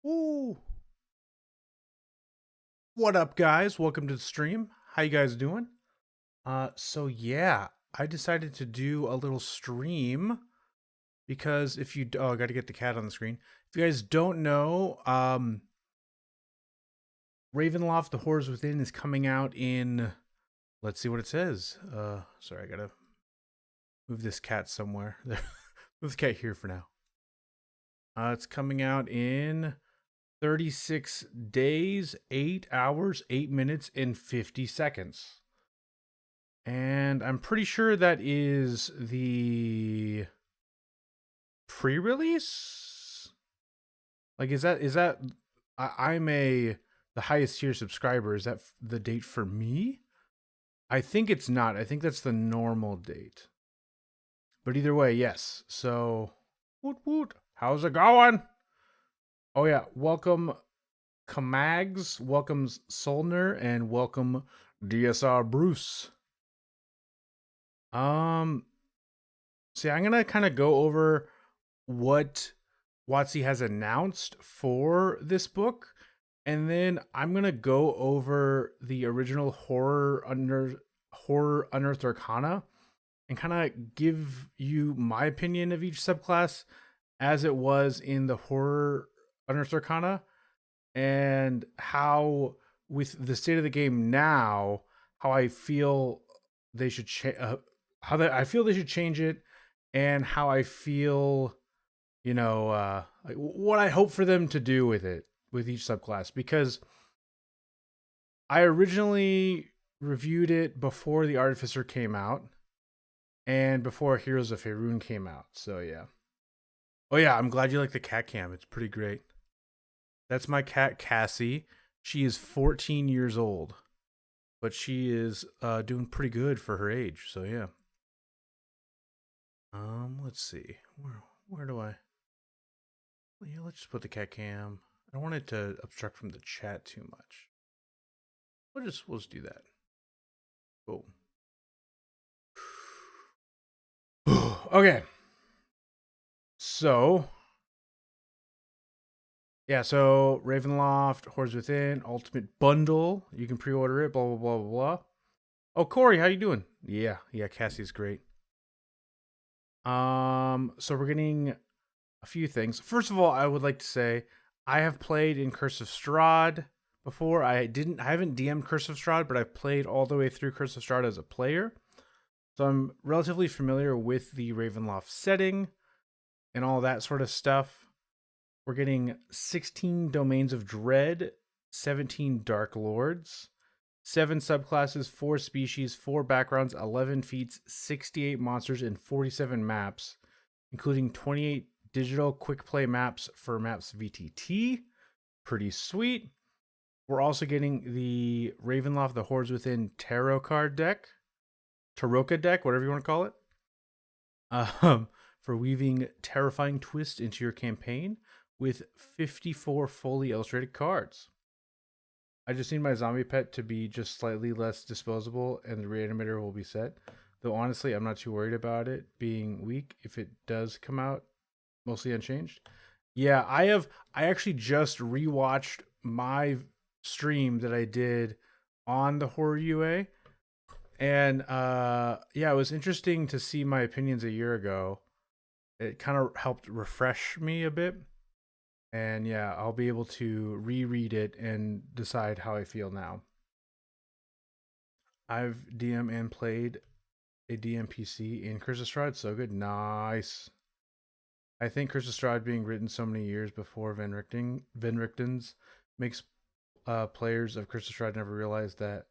Ooh. What up, guys? Welcome to the stream. How you guys doing? So yeah, I decided to do a little stream because if you I got to get the cat on the screen. If you guys don't know, Ravenloft: The Horrors Within is coming out in, let's see what it says. Sorry, I got to move this cat somewhere. Move the cat here for now. It's coming out in 36 days, 8 hours, 8 minutes, and 50 seconds. And I'm pretty sure that is the pre-release? Like, is that I'm the highest tier subscriber. Is that the date for me? I think it's not. I think that's the normal date. But either way, yes. So, woot woot. How's it going? Oh yeah, welcome Kamags, welcome Solner, and welcome DSR Bruce. See, I'm gonna kind of go over what WotC has announced for this book, and then I'm gonna go over the original Horror Unearthed Arcana and kind of give you my opinion of each subclass as it was in the Horror Unearthed Arcana, and how, with the state of the game now, how I feel they should I feel they should change it, and how I feel, like what I hope for them to do with it, with each subclass, because I originally reviewed it before the Artificer came out and before Heroes of Faerun came out. So yeah. Oh yeah, I'm glad you like the cat cam. It's pretty great. That's my cat, Cassie. She is 14 years old, but she is doing pretty good for her age. So yeah. Let's see. Where do I? Yeah, let's just put the cat cam. I don't want it to obstruct from the chat too much. We'll just do that. Boom. Okay. So yeah, so Ravenloft, Horrors Within, Ultimate Bundle. You can pre-order it, blah, blah, blah, blah, blah. Oh, Corey, how you doing? Yeah, Cassie's great. So we're getting a few things. First of all, I would like to say I have played in Curse of Strahd before. I haven't DM'd Curse of Strahd, but I've played all the way through Curse of Strahd as a player. So I'm relatively familiar with the Ravenloft setting and all that sort of stuff. We're getting 16 Domains of Dread, 17 Dark Lords, 7 subclasses, 4 species, 4 backgrounds, 11 feats, 68 monsters, and 47 maps, including 28 digital quick play maps for maps VTT. Pretty sweet. We're also getting the Ravenloft: The Horrors Within tarot card deck, Taroka deck, whatever you want to call it, for weaving terrifying twists into your campaign with 54 fully illustrated cards. I just need my zombie pet to be just slightly less disposable, and the Reanimator will be set. Though honestly, I'm not too worried about it being weak if it does come out mostly unchanged. Yeah, I actually just rewatched my stream that I did on the Horror UA, and yeah, it was interesting to see my opinions a year ago. It kind of helped refresh me a bit. And yeah, I'll be able to reread it and decide how I feel now. I've DM and played a DMPC in Curse of Strahd. So good. Nice. I think Curse of Strahd being written so many years before Van Richten's makes players of Curse of Strahd never realize that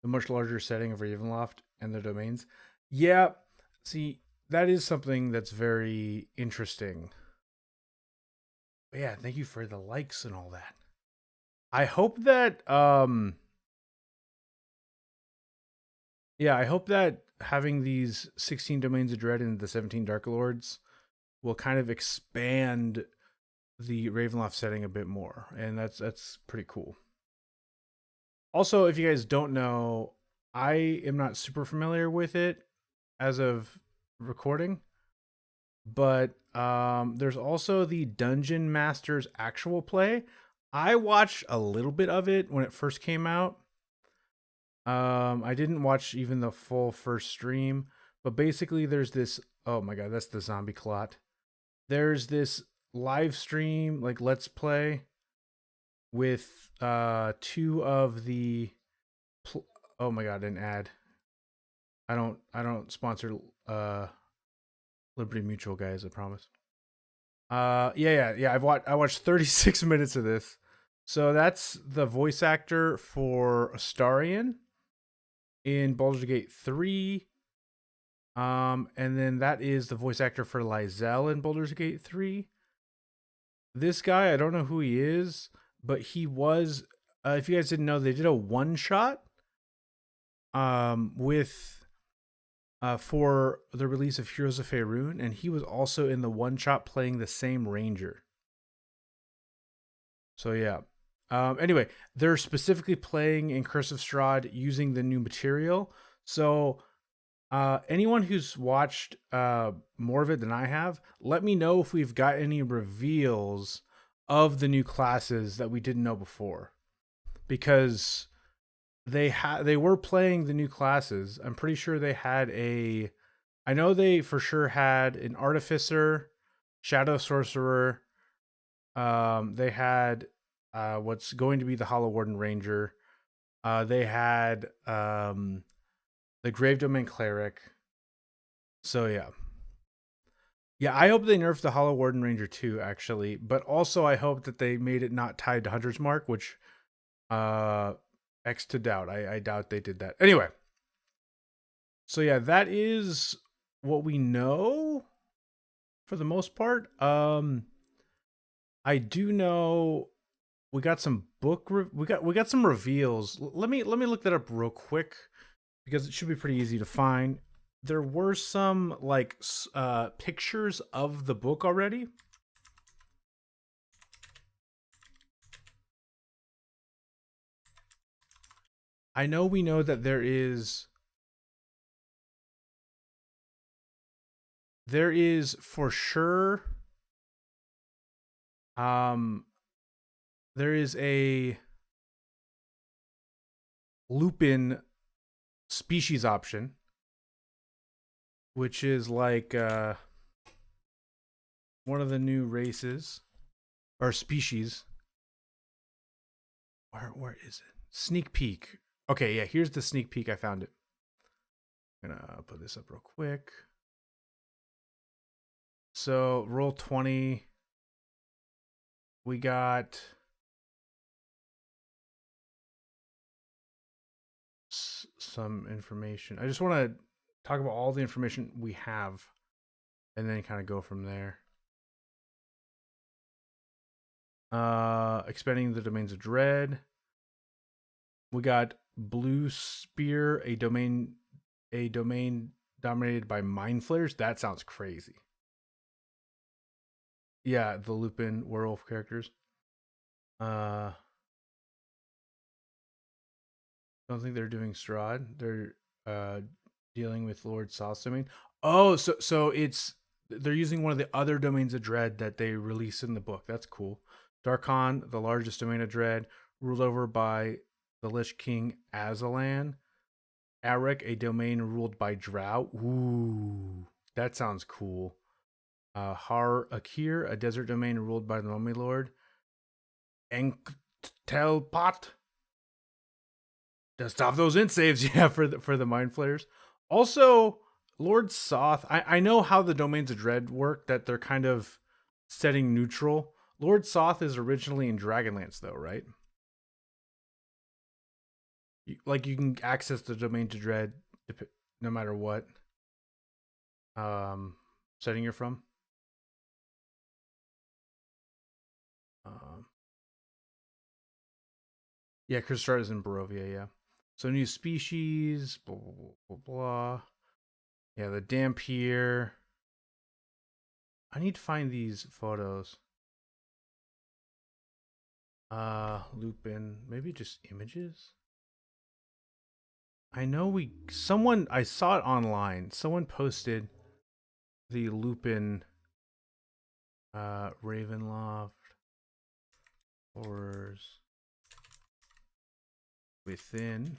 the much larger setting of Ravenloft and their domains. Yeah, see, that is something that's very interesting. But yeah, thank you for the likes and all that. I hope that I hope that having these 16 Domains of Dread and the 17 Dark Lords will kind of expand the Ravenloft setting a bit more, and that's pretty cool. Also, if you guys don't know, I am not super familiar with it as of recording, But there's also the Dungeon Master's actual play. I watched a little bit of it when it first came out. I didn't watch even the full first stream, but basically there's this, oh my god, that's the zombie clot. There's this live stream, like let's play with two of the oh my god, an ad. I don't sponsor Liberty Mutual, guys, I promise. Yeah. I watched 36 minutes of this. So that's the voice actor for Astarion in Baldur's Gate 3. And then that is the voice actor for Lysel in Baldur's Gate 3. This guy, I don't know who he is, but he was if you guys didn't know, they did a one shot with for the release of Heroes of Faerun, and he was also in the one shot playing the same ranger. So yeah. Anyway, they're specifically playing in Curse of Strahd using the new material. So anyone who's watched more of it than I have, let me know if we've got any reveals of the new classes that we didn't know before, because they were playing the new classes. I'm pretty sure they had I know they for sure had an Artificer, Shadow Sorcerer. They had what's going to be the Hallow Warden Ranger. They had the Grave Domain Cleric. So yeah. Yeah, I hope they nerfed the Hallow Warden Ranger too, actually. But also I hope that they made it not tied to Hunter's Mark, which X to doubt. I doubt they did that. Anyway. So yeah, that is what we know for the most part. I do know we got some we got some reveals. Let me look that up real quick because it should be pretty easy to find. There were some like pictures of the book already. I know we know that there is for sure there is a Lupin species option, which is like one of the new races or species. Where is it? Sneak peek. Okay, yeah, here's the sneak peek. I found it. I'm gonna put this up real quick. So roll 20. We got some information. I just want to talk about all the information we have and then kind of go from there. Expanding the domains of dread. We got Blue Spear, a domain dominated by mind flayers. That sounds crazy. Yeah, the Lupin werewolf characters. Don't think they're doing Strahd. They're dealing with Lord Soth's domain. Oh, so it's they're using one of the other domains of dread that they release in the book. That's cool. Darkon, the largest domain of dread, ruled over by the Lich King Azalan. Arik, a domain ruled by Drow. Ooh, that sounds cool. Har Akir, a desert domain ruled by the Mummy Lord. Enktelpot to stop those int saves, yeah, for the mind flayers. Also, Lord Soth, I know how the domains of dread work, that they're kind of setting neutral. Lord Soth is originally in Dragonlance, though, right? Like you can access the domain to dread no matter what setting you're from. Yeah, Crystal is in Barovia, yeah. So new species, blah, blah, blah, blah. Yeah, the Dampier. I need to find these photos. Lupin, maybe just images? I know I saw it online. Someone posted the Lupin Ravenloft. Horrors. Within.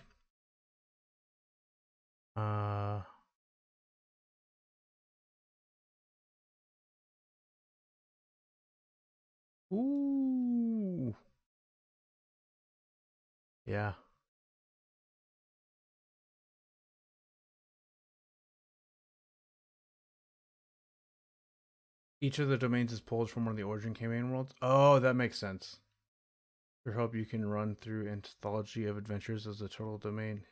Ooh. Yeah. Each of the domains is pulled from one of the origin campaign worlds. Oh, that makes sense. For help, you can run through anthology of adventures as a total domain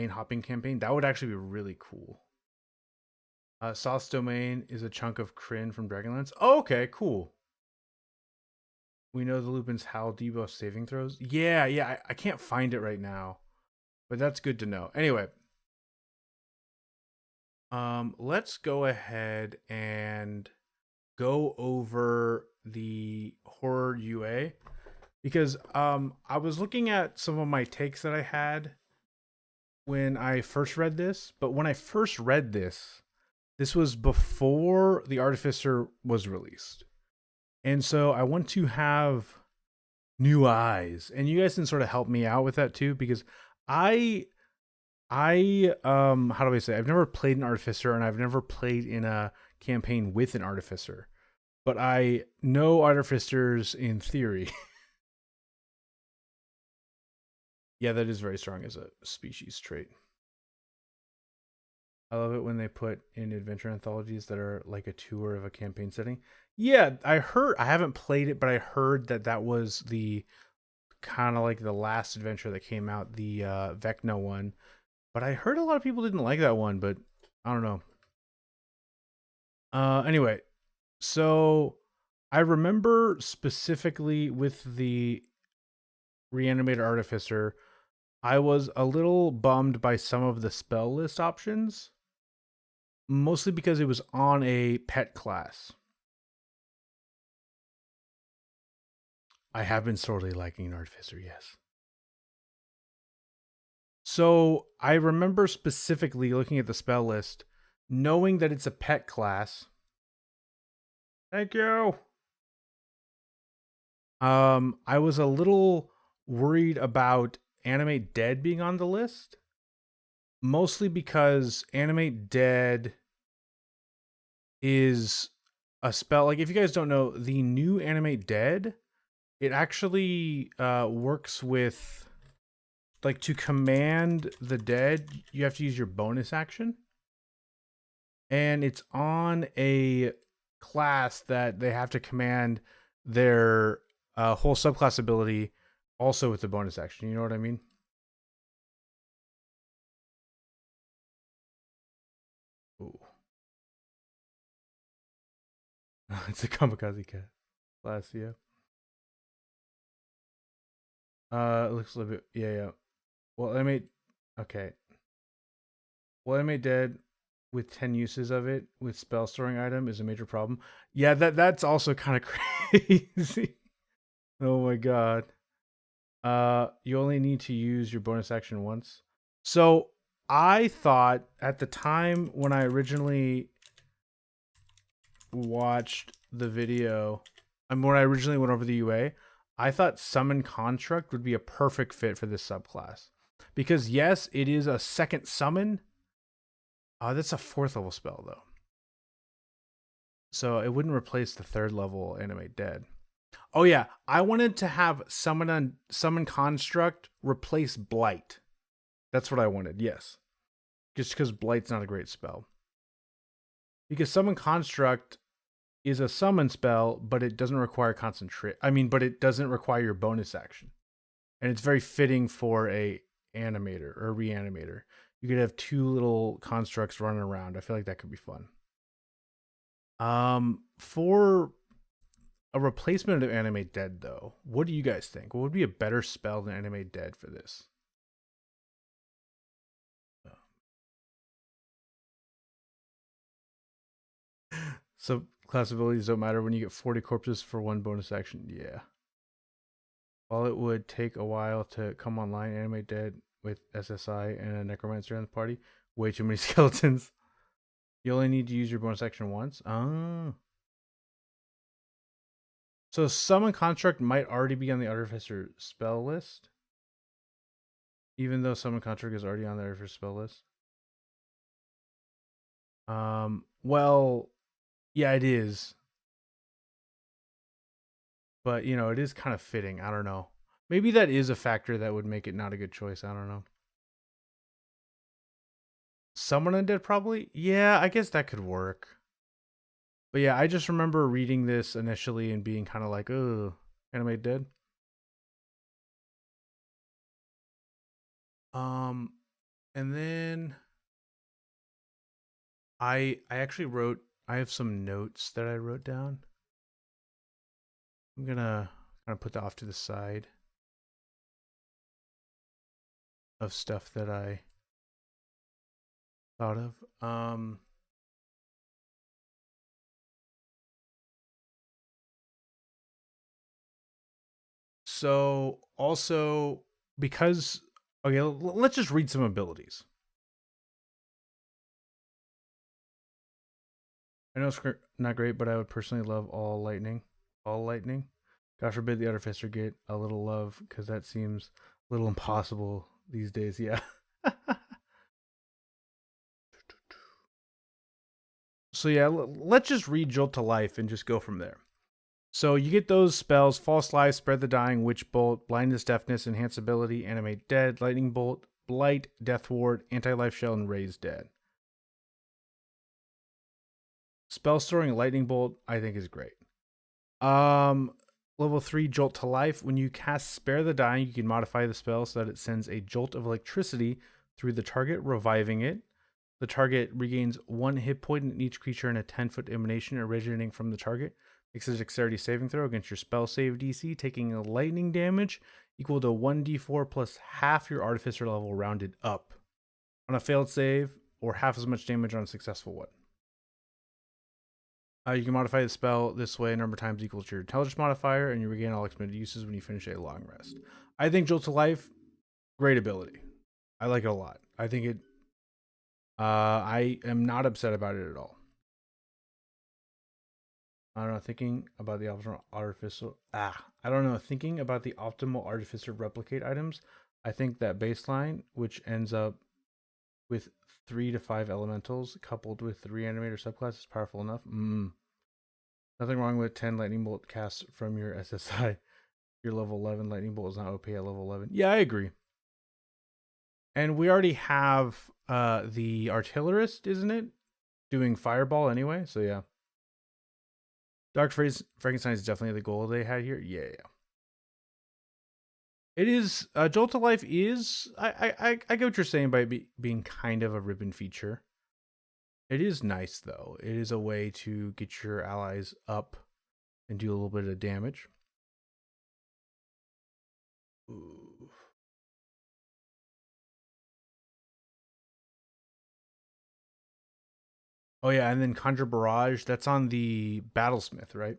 hopping campaign. That would actually be really cool. Sauce domain is a chunk of Kryn from Dragonlance. Oh, okay, cool. We know the Lupin's Howl debuff saving throws. Yeah, I can't find it right now, but that's good to know. Anyway, let's go ahead and go over the horror UA because I was looking at some of my takes that I had when I first read this, but when I first read this was before the Artificer was released. And so I want to have new eyes. And you guys can sort of help me out with that too, because I how do I say, I've never played an Artificer and I've never played in a campaign with an Artificer. But I know Artificers in theory. Yeah, that is very strong as a species trait. I love it when they put in adventure anthologies that are like a tour of a campaign setting. Yeah, I haven't played it, but I heard that was the kind of like the last adventure that came out, the Vecna one. But I heard a lot of people didn't like that one, but I don't know. Anyway, so I remember specifically with the Reanimator Artificer, I was a little bummed by some of the spell list options, mostly because it was on a pet class. I have been sorely liking Artificer, yes. So I remember specifically looking at the spell list, knowing that it's a pet class. Thank you. I was a little worried about Animate Dead being on the list, mostly because Animate Dead is a spell. Like, if you guys don't know, the new Animate Dead, it actually works with, like, to command the dead, you have to use your bonus action. And it's on a class that they have to command their whole subclass ability also with the bonus action. You know what I mean? Ooh. It's a kamikaze cat class, yeah. It looks a little bit, yeah. Well, I made, okay. Well, I made dead with 10 uses of it with spell storing item is a major problem. Yeah, that's also kind of crazy. Oh my god. You only need to use your bonus action once. So I thought at the time when I originally watched the video, and when I originally went over the UA, I thought Summon Construct would be a perfect fit for this subclass. Because yes, it is a second summon. That's a 4th level spell though. So it wouldn't replace the 3rd level Animate Dead. Oh yeah, I wanted to have Summon Construct replace Blight. That's what I wanted, yes. Just because Blight's not a great spell. Because Summon Construct is a summon spell, but it doesn't require concentrate. But it doesn't require your bonus action. And it's very fitting for a animator or a reanimator. You could have 2 little constructs running around. I feel like that could be fun. For a replacement of Animate Dead, though, what do you guys think? What would be a better spell than Animate Dead for this? So class abilities don't matter when you get 40 corpses for 1 bonus action. Yeah. While it would take a while to come online, Animate Dead with SSI and a Necromancer in the party. Way too many skeletons. You only need to use your bonus action once. Oh. So Summon Construct might already be on the Artificer spell list. Even though Summon Construct is already on the Artificer spell list. Well, yeah, it is. But, you know, it is kind of fitting. I don't know. Maybe that is a factor that would make it not a good choice. I don't know. Summon Undead probably? Yeah, I guess that could work. But yeah, I just remember reading this initially and being kind of like, oh, Animate Dead. And then I actually wrote, I have some notes that I wrote down. I'm gonna kind of put that off to the side of stuff that I thought of. So also because, okay, let's just read some abilities. I know it's not great, but I would personally love all lightning. All lightning. God forbid the Artificer get a little love, because that seems a little impossible these days. Yeah. So yeah, let's just read Jolt to Life and just go from there. So you get those spells: False Life, Spread the Dying, Witch Bolt, Blindness, Deafness, Enhance Ability, Animate Dead, Lightning Bolt, Blight, Death Ward, Anti-Life Shell, and Raise Dead. Spell storing Lightning Bolt, I think, is great. Level 3, Jolt to Life. When you cast Spare the Dying, you can modify the spell so that it sends a jolt of electricity through the target, reviving it. The target regains 1 hit point in each creature in a 10-foot emanation originating from the target. Makes a dexterity saving throw against your spell save DC, taking a lightning damage equal to 1d4 plus half your Artificer level rounded up on a failed save, or half as much damage on a successful one. You can modify the spell this way a number of times equals your intelligence modifier, and you regain all expended uses when you finish a long rest. I think Jolt to Life, great ability. I like it a lot. I think it. I am not upset about it at all. I don't know. Thinking about the optimal artificer. I don't know. Thinking about the optimal artificer replicate items. I think that baseline, which ends up with 3 to 5 elementals coupled with the Reanimator subclass, is powerful enough. Nothing wrong with 10 lightning bolt casts from your SSI. Your level 11 lightning bolt is not OP at level 11. Yeah, I agree. And we already have the artillerist, isn't it? Doing fireball anyway, so yeah. Dark Frankenstein is definitely the goal they had here. Yeah. It is, Jolt to Life is, I get what you're saying by being kind of a ribbon feature. It is nice, though. It is a way to get your allies up and do a little bit of damage. Ooh. Oh yeah, and then Conjure Barrage, that's on the Battlesmith, right?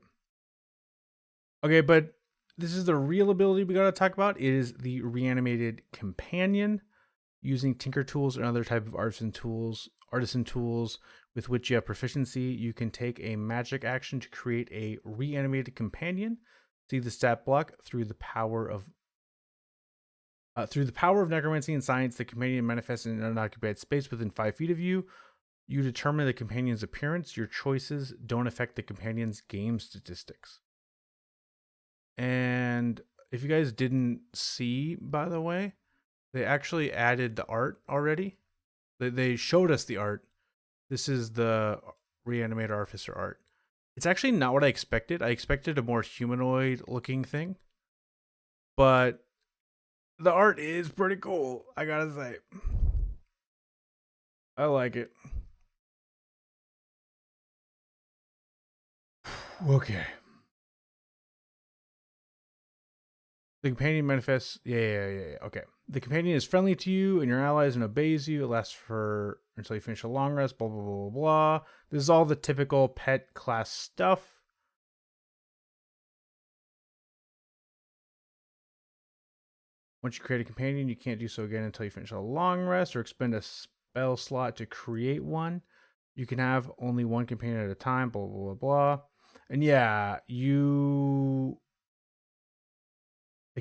Okay, but this is the real ability we gotta talk about. It is the Reanimated Companion. Using Tinker tools and other type of artisan tools with which you have proficiency, you can take a magic action to create a Reanimated Companion. See the stat block. Through the power of necromancy and science, the companion manifests in an unoccupied space within 5 feet of you. You determine the companion's appearance. Your choices don't affect the companion's game statistics. And if you guys didn't see, by the way, they actually added the art already. They showed us the art. This is the Reanimator Artificer art. It's actually not what I expected. I expected a more humanoid looking thing. But the art is pretty cool, I gotta say. I like it. Okay. The companion manifests. Yeah. Okay. The companion is friendly to you and your allies and obeys you. It lasts for until you finish a long rest. Blah, blah, blah, blah. This is all the typical pet class stuff. Once you create a companion, you can't do so again until you finish a long rest or expend a spell slot to create one. You can have only one companion at a time. Blah, blah, blah, blah. And yeah, it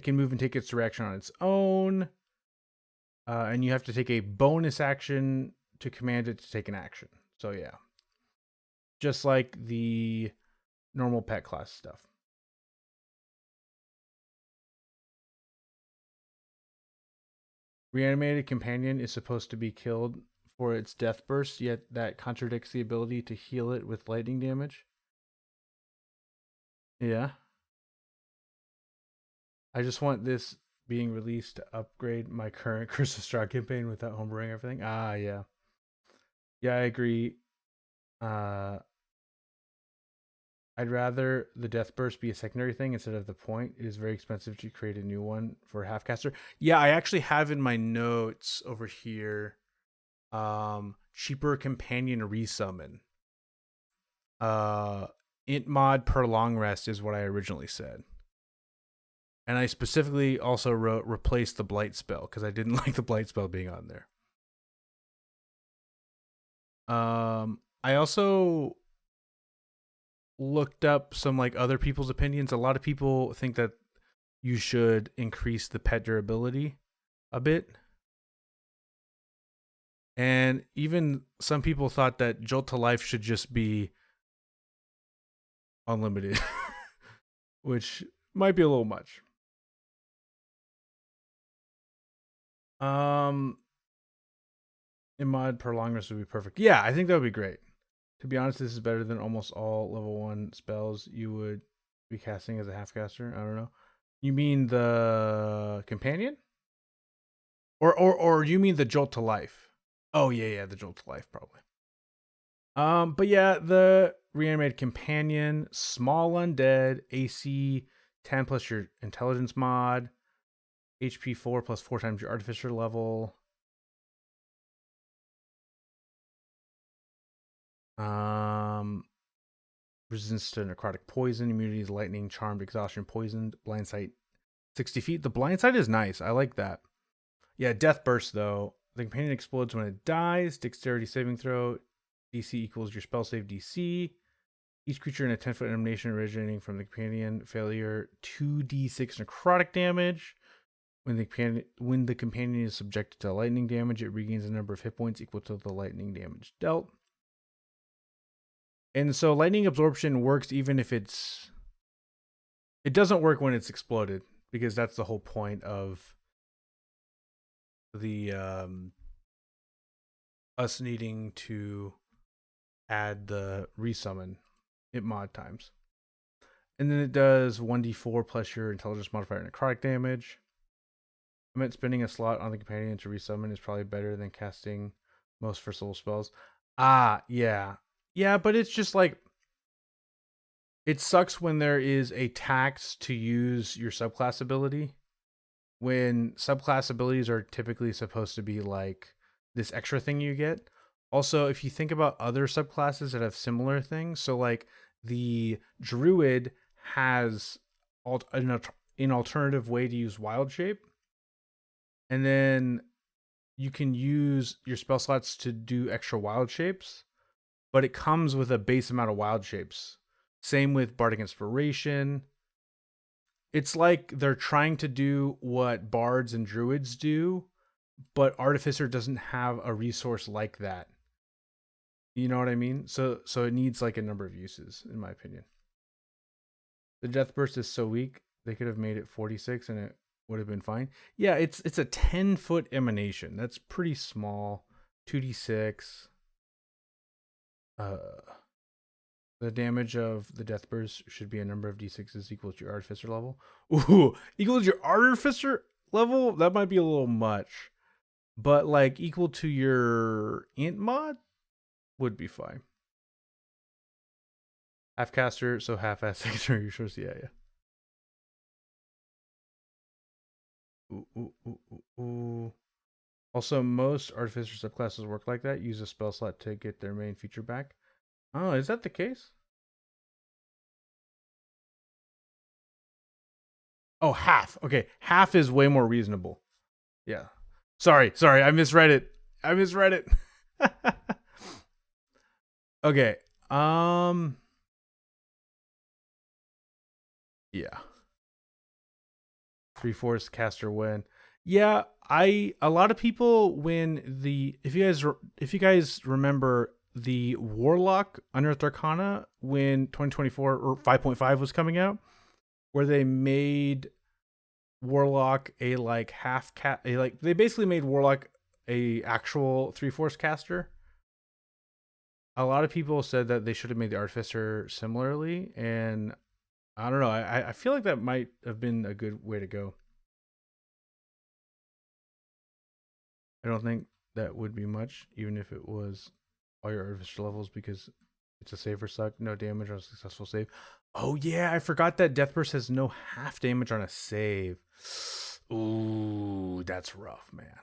can move and take its direction on its own. And you have to take a bonus action to command it to take an action. So yeah. Just like the normal pet class stuff. Reanimated companion is supposed to be killed for its death burst, yet that contradicts the ability to heal it with lightning damage. Yeah. I just want this being released to upgrade my current Curse of Strahd campaign without homebrewing everything. Ah, yeah. Yeah, I agree. I'd rather the death burst be a secondary thing instead of the point. It is very expensive to create a new one for a half-caster. Yeah, I actually have in my notes over here cheaper companion resummon. Int mod per long rest is what I originally said. And I specifically also wrote replace the blight spell because I didn't like the blight spell being on there. I also looked up some like other people's opinions. A lot of people think that you should increase the pet durability a bit. And even some people thought that Jolt to Life should just be unlimited, which might be a little much. In mod per long rest would be perfect. Yeah, I think that would be great. To be honest, this is better than almost all level 1 spells you would be casting as a half caster. I don't know. You mean the companion? Or you mean the Jolt to Life? Oh yeah, the Jolt to Life probably. But yeah, the Reanimated Companion, small undead, AC 10 plus your intelligence mod, HP 4 plus 4 times your artificer level. Resistance to necrotic poison, immunity to lightning, charmed, exhaustion, poisoned, blind sight 60 feet. The blind sight is nice. I like that. Yeah, death burst though. The companion explodes when it dies. Dexterity saving throw. DC equals your spell save DC. Each creature in a 10-foot emanation originating from the companion failure 2d6 necrotic damage. When the companion is subjected to lightning damage, it regains a number of hit points equal to the lightning damage dealt. And so lightning absorption works even if it doesn't work when it's exploded, because that's the whole point of the us needing to add the resummon at mod times. And then it does 1d4 plus your intelligence modifier necrotic damage. I meant spending a slot on the companion to resummon is probably better than casting most first level spells. Yeah, but it's just like, it sucks when there is a tax to use your subclass ability, when subclass abilities are typically supposed to be like this extra thing you get. Also, if you think about other subclasses that have similar things, so like the druid has an alternative way to use wild shape, and then you can use your spell slots to do extra wild shapes, but it comes with a base amount of wild shapes. Same with Bardic Inspiration. It's like they're trying to do what bards and druids do, but Artificer doesn't have a resource like that. You know what I mean? So it needs like a number of uses, in my opinion. The Death Burst is so weak, they could have made it 46 and it would have been fine. Yeah, it's a 10-foot emanation. That's pretty small. 2d6. The damage of the Death Burst should be a number of d6s equal to your Artificer level. Ooh, equal to your Artificer level? That might be a little much. But like equal to your int mod would be fine. Half caster, so half-ass secondary resource. Yeah. Ooh. Also, most Artificer subclasses work like that. Use a spell slot to get their main feature back. Oh, is that the case? Oh, half. Okay, half is way more reasonable. Yeah. Sorry, I misread it. Okay. Yeah. 3/4 caster win. Yeah, a lot of people when if you guys remember the Warlock Unearthed Arcana when 2024 or 5.5 was coming out, where they made Warlock a like they basically made Warlock a actual 3/4 caster. A lot of people said that they should have made the Artificer similarly, and I don't know. I feel like that might have been a good way to go. I don't think that would be much, even if it was all your Artificer levels, because it's a save or suck, no damage on a successful save. Oh yeah, I forgot that Death Burst has no half damage on a save. Ooh, that's rough, man.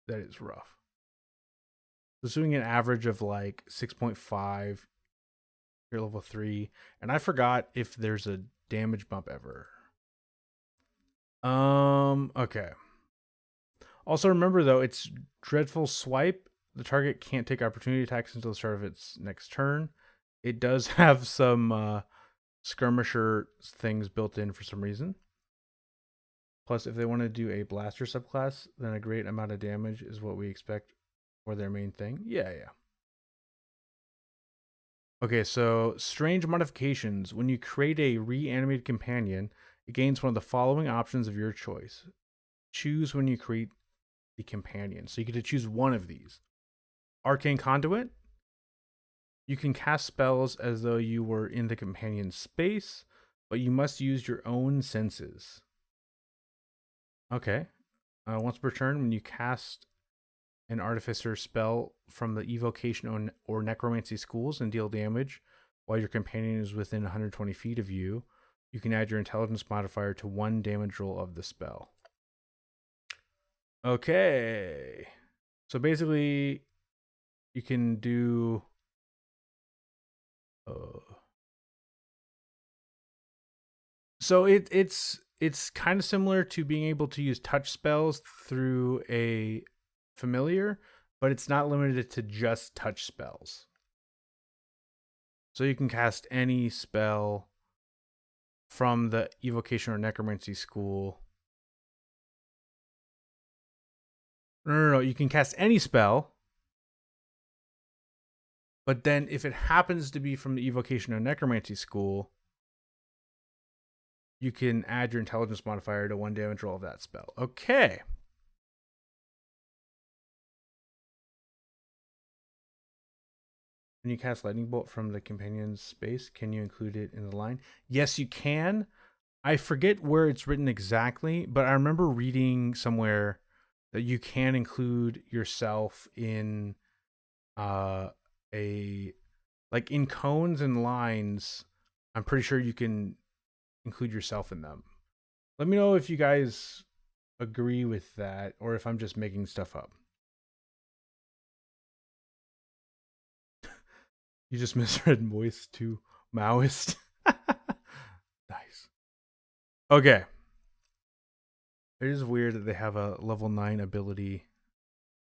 That is rough. Assuming an average of like 6.5, you're level 3, and I forgot if there's a damage bump ever. Okay. Also remember though, it's Dreadful Swipe. The target can't take opportunity attacks until the start of its next turn. It does have some skirmisher things built in for some reason. Plus, if they want to do a blaster subclass, then a great amount of damage is what we expect for their main thing. Yeah. Okay, so strange modifications. When you create a reanimated companion, it gains one of the following options of your choice. Choose when you create the companion. So you get to choose one of these. Arcane Conduit. You can cast spells as though you were in the companion's space, but you must use your own senses. Okay. Once per turn, when you cast an Artificer spell from the Evocation or Necromancy schools and deal damage while your companion is within 120 feet of you, you can add your intelligence modifier to 1 damage roll of the spell. Okay. So basically, you can do... So it's kind of similar to being able to use touch spells through a familiar, but it's not limited to just touch spells. So you can cast any spell from the Evocation or Necromancy school. No. You can cast any spell, but then if it happens to be from the Evocation or Necromancy school, you can add your intelligence modifier to 1 damage roll of that spell. Okay. When you cast Lightning Bolt from the companion's space, can you include it in the line? Yes, you can. I forget where it's written exactly, but I remember reading somewhere that you can include yourself in like in cones and lines. I'm pretty sure you can include yourself in them. Let me know if you guys agree with that or if I'm just making stuff up. You just misread moist to Maoist. Nice. Okay. It is weird that they have a level 9 ability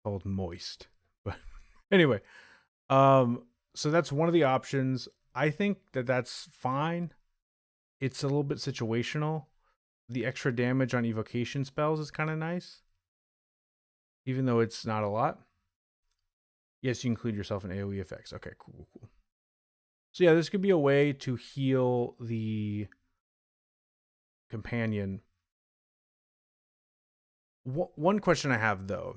called moist. But anyway, so that's one of the options. I think that that's fine. It's a little bit situational. The extra damage on evocation spells is kind of nice, even though it's not a lot. Yes, you include yourself in AoE effects. Okay, cool. So yeah, this could be a way to heal the companion. One question I have though.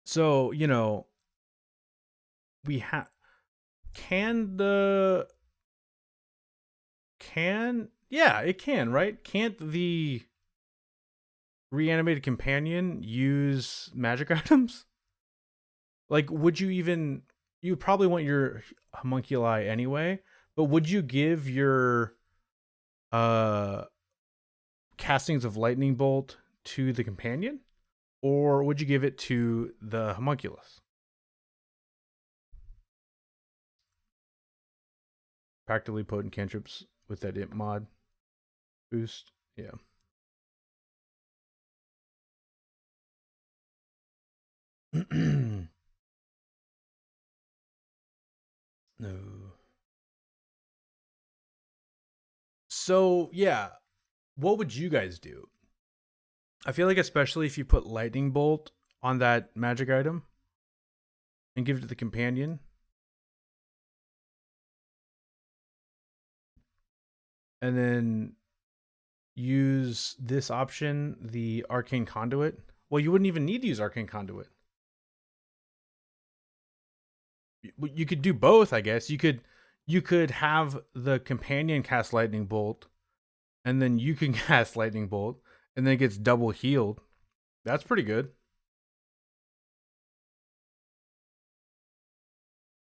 So, we have yeah, it can, right? Can't the reanimated companion use magic items? Like, would you even... You probably want your homunculi anyway, but would you give your castings of lightning bolt to the companion, or would you give it to the homunculus? Practically potent cantrips with that imp mod boost. Yeah. No. So yeah, what would you guys do? I feel like especially if you put lightning bolt on that magic item and give it to the companion, and then use this option, the arcane conduit. Well, you wouldn't even need to use arcane conduit. You could do both, I guess. You could have the companion cast lightning bolt, and then you can cast lightning bolt, and then it gets double healed. That's pretty good.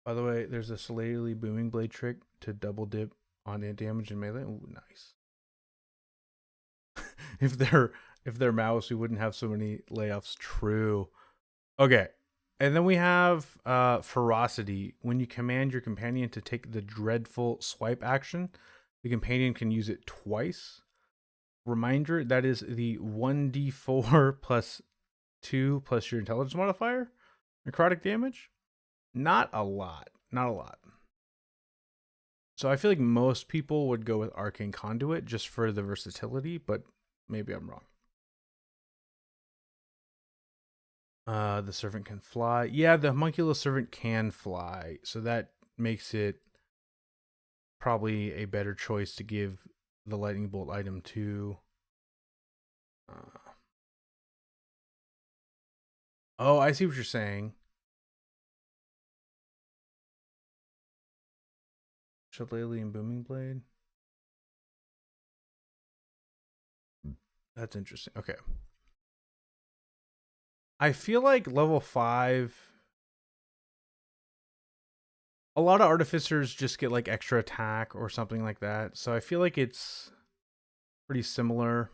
By the way, there's a slightly booming blade trick to double dip on damage and melee. Ooh, nice. if they're mouse, we wouldn't have so many layoffs. True. Okay. And then we have ferocity. When you command your companion to take the dreadful swipe action, the companion can use it twice. Reminder, that is the 1d4 plus 2 plus your intelligence modifier. Necrotic damage. Not a lot. Not a lot. So I feel like most people would go with Arcane Conduit just for the versatility, but maybe I'm wrong. The servant can fly. Yeah, the homunculus servant can fly, so that makes it probably a better choice to give the lightning bolt item to. Oh, I see what you're saying. Shillelagh and Booming Blade. That's interesting. Okay. I feel like level 5. A lot of artificers just get like extra attack or something like that. So I feel like it's pretty similar.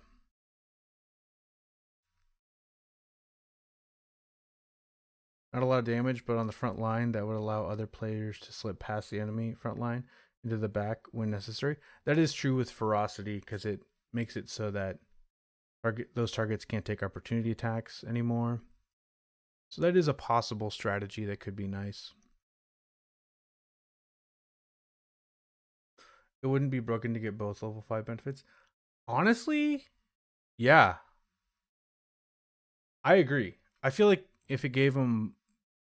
Not a lot of damage, but on the front line, that would allow other players to slip past the enemy front line into the back when necessary. That is true with ferocity because it makes it so that those targets can't take opportunity attacks anymore. So that is a possible strategy that could be nice. It wouldn't be broken to get both level 5 benefits. Honestly, yeah. I agree. I feel like if it gave them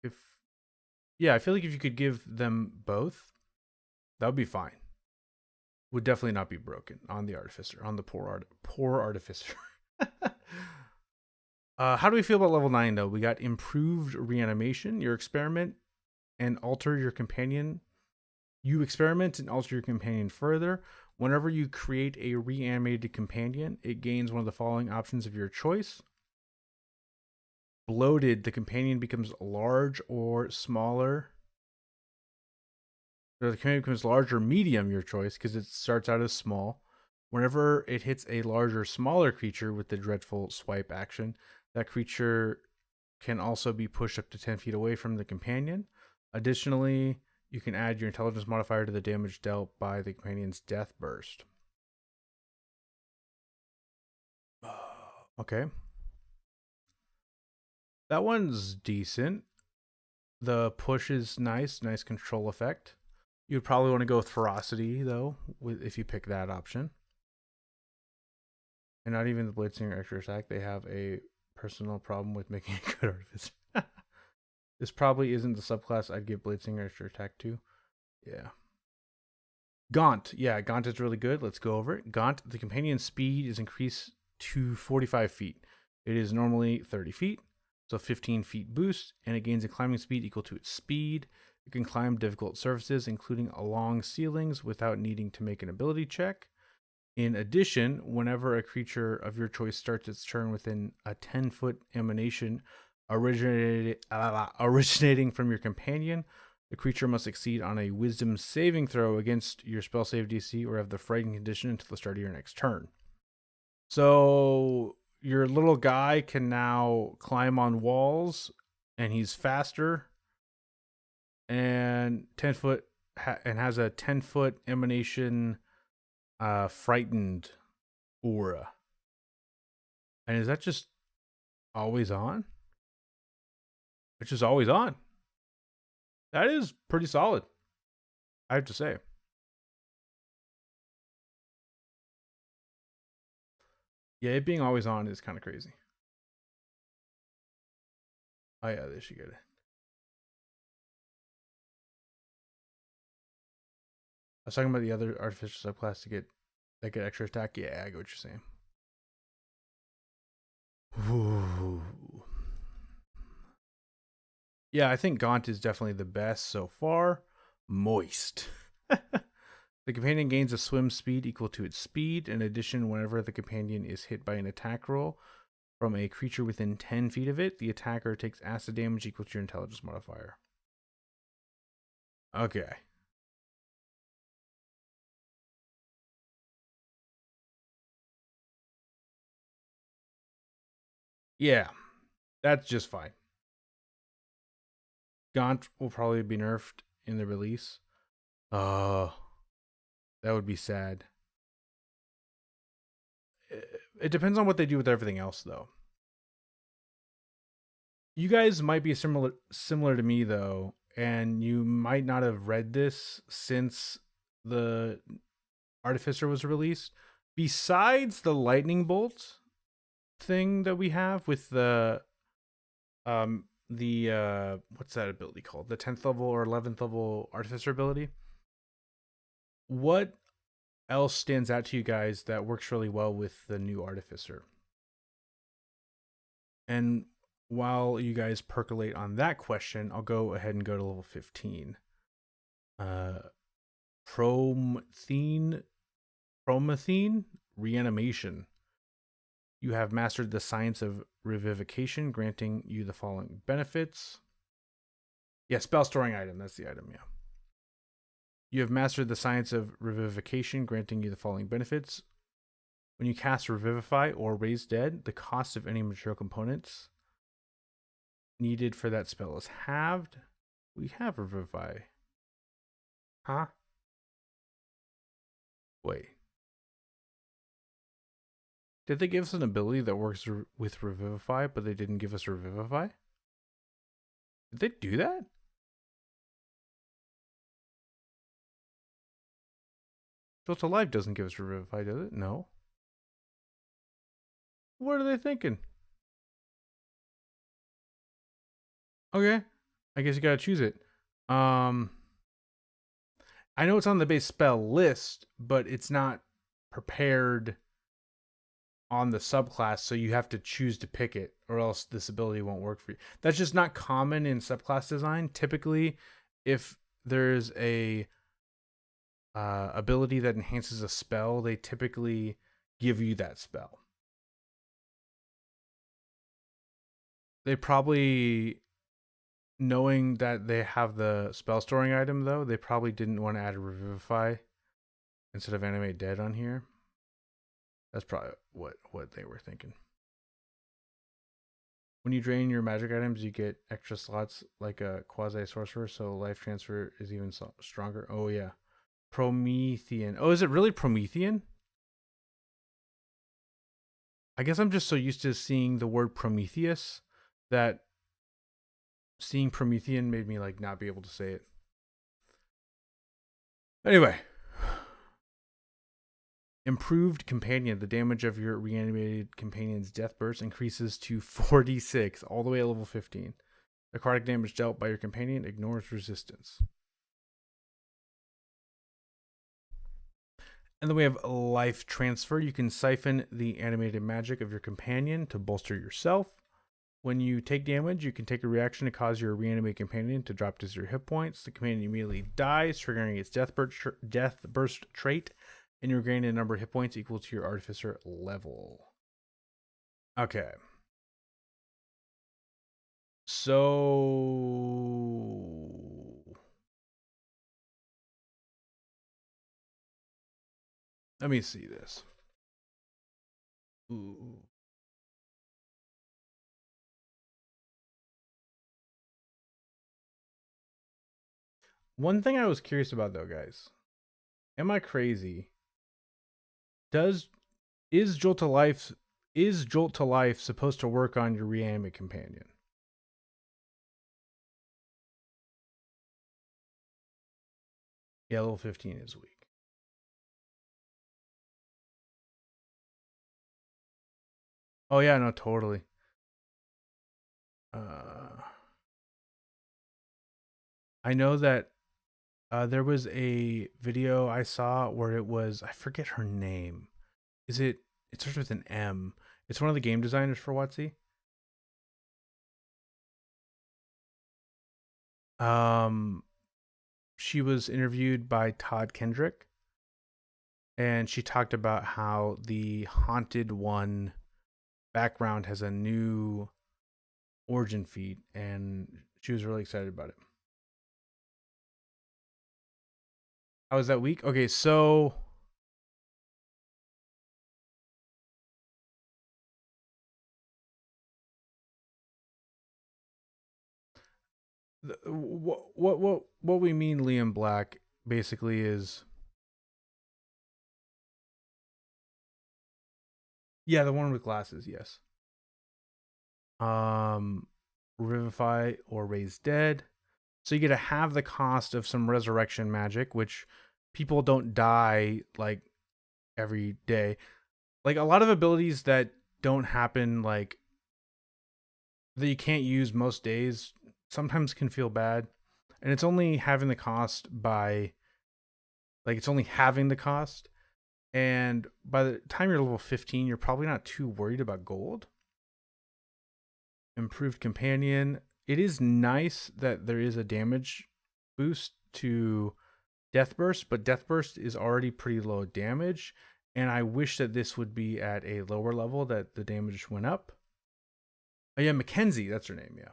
I feel like if you could give them both, that would be fine. Would definitely not be broken on the artificer, on the poor artificer. How do we feel about level 9 though? We got improved reanimation. Your experiment and alter your companion. You experiment and alter your companion further. Whenever you create a reanimated companion, it gains one of the following options of your choice. Bloated, the companion becomes large or smaller. So the companion becomes large or medium, your choice, because it starts out as small. Whenever it hits a larger, smaller creature with the dreadful swipe action, that creature can also be pushed up to 10 feet away from the companion. Additionally, you can add your intelligence modifier to the damage dealt by the companion's death burst. Okay. That one's decent. The push is nice control effect. You'd probably want to go with ferocity though, if you pick that option. And not even the Bladesinger extra attack. They have a personal problem with making a good artificer. This probably isn't the subclass I'd give Bladesinger extra attack to. Yeah. Gaunt. Yeah, Gaunt is really good. Let's go over it. Gaunt, the companion's speed is increased to 45 feet. It is normally 30 feet. So 15 feet boost, and it gains a climbing speed equal to its speed. It can climb difficult surfaces, including along ceilings, without needing to make an ability check. In addition, whenever a creature of your choice starts its turn within a 10-foot emanation originating from your companion, the creature must succeed on a wisdom saving throw against your spell save DC or have the frightened condition until the start of your next turn. So your little guy can now climb on walls, and he's faster, and 10-foot and has a 10-foot emanation frightened aura. And is that just always on? It's just always on. That is pretty solid, I have to say. Yeah, it being always on is kind of crazy. Oh yeah, they should get it. I was talking about the other artificial subclass to get extra attack. Yeah, I get what you're saying. Ooh. Yeah, I think Gaunt is definitely the best so far. Moist. The companion gains a swim speed equal to its speed. In addition, whenever the companion is hit by an attack roll from a creature within 10 feet of it, the attacker takes acid damage equal to your intelligence modifier. Okay. Yeah, that's just fine. Gaunt will probably be nerfed in the release. Oh, that would be sad. It depends on what they do with everything else, though. You guys might be similar to me though, and you might not have read this since the Artificer was released. Besides the lightning bolt thing that we have with the what's that ability called? The 10th level or 11th level Artificer ability. What else stands out to you guys that works really well with the new Artificer? And while you guys percolate on that question, I'll go ahead and go to level 15. Promethean Reanimation. You have mastered the science of revivification, granting you the following benefits. Yeah, spell storing item. That's the item, yeah. You have mastered the science of revivification, granting you the following benefits. When you cast Revivify or Raise Dead, the cost of any material components needed for that spell is halved. We have Revivify. Huh? Wait. Did they give us an ability that works with Revivify, but they didn't give us Revivify? Did they do that? Jolt Alive doesn't give us Revivify, does it? No. What are they thinking? Okay. I guess you gotta choose it. I know it's on the base spell list, but it's not prepared on the subclass, so you have to choose to pick it, or else this ability won't work for you. That's just not common in subclass design. Typically, if there's a ability that enhances a spell, they typically give you that spell. They probably, knowing that they have the spell storing item though, they probably didn't want to add a Revivify instead of Animate Dead on here. That's probably what they were thinking. When you drain your magic items, you get extra slots like a quasi sorcerer, so life transfer is even stronger. Oh yeah, Promethean. Oh, is it really Promethean? I guess I'm just so used to seeing the word Prometheus that seeing Promethean made me like not be able to say it. Anyway, improved companion. The damage of your reanimated companion's death burst increases to 46, all the way at level 15. Necrotic damage dealt by your companion ignores resistance. And then we have life transfer. You can siphon the animated magic of your companion to bolster yourself. When you take damage, you can take a reaction to cause your reanimated companion to drop to 0 hit points. The companion immediately dies, triggering its death burst trait, and you regain a number of hit points equal to your Artificer level. Okay. So let me see this. Ooh. One thing I was curious about though, guys. Am I crazy? Is Jolt to Life supposed to work on your reanimate companion? Yeah, level 15 is weak. Oh yeah, no, totally. Uh, I know that there was a video I saw where it was, I forget her name. Is it? It starts with an M. It's one of the game designers for WotC. Um, she was interviewed by Todd Kendrick, and she talked about how the Haunted One background has a new origin feed, and she was really excited about it. How was that week? Okay, so what we mean, Liam Black, basically is, yeah, the one with glasses, yes. Um, Revivify or Raise Dead. So you get to have the cost of some resurrection magic, which people don't die like every day. Like a lot of abilities that don't happen, like that you can't use most days, sometimes can feel bad. And it's only having the cost by, like, it's only having the cost. And by the time you're level 15, you're probably not too worried about gold. Improved companion. It is nice that there is a damage boost to Death Burst, but Death Burst is already pretty low damage, and I wish that this would be at a lower level, that the damage went up. Oh yeah, Mackenzie, that's her name, yeah.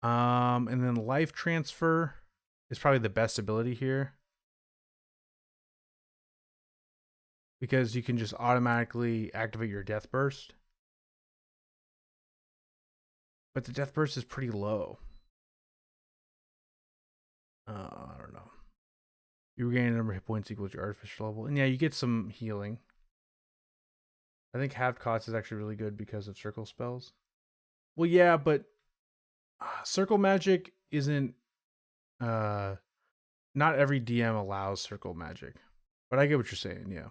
And then Life Transfer is probably the best ability here, because you can just automatically activate your Death Burst. But the Death Burst is pretty low. I don't know. You regain a number of hit points equal to your artificial level. And yeah, you get some healing. I think halved cost is actually really good because of circle spells. Well, yeah, but circle magic isn't, uh not every DM allows circle magic. But I get what you're saying, yeah.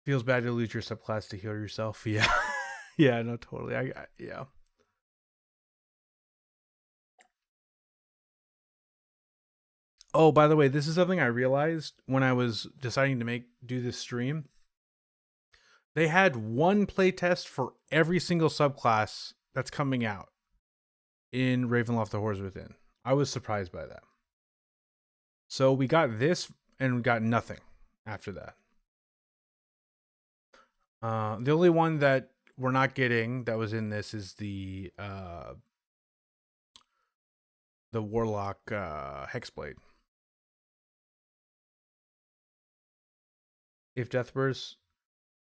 Feels bad to lose your subclass to heal yourself. Yeah. Yeah, no, totally. Yeah. Oh, by the way, this is something I realized when I was deciding to do this stream. They had one playtest for every single subclass that's coming out in Ravenloft the Horrors Within. I was surprised by that. So we got this and we got nothing after that. The only one that we're not getting that was in this is the Warlock Hexblade. If Deathburst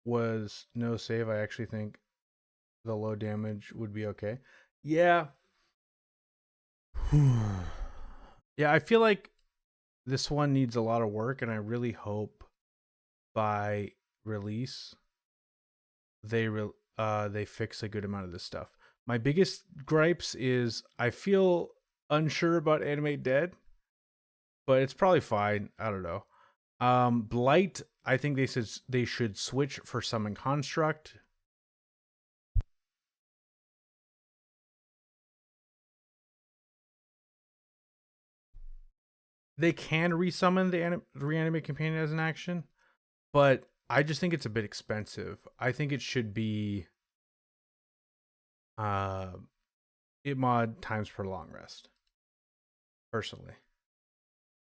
was no save, I actually think the low damage would be okay. Yeah. Yeah, I feel like this one needs a lot of work, and I really hope by release they fix a good amount of this stuff. My biggest gripes is I feel unsure about Animate Dead, but it's probably fine. I don't know. Blight, I think they should switch for Summon Construct. They can resummon the Reanimate Companion as an action, but I just think it's a bit expensive. I think it should be it mod times per long rest, personally.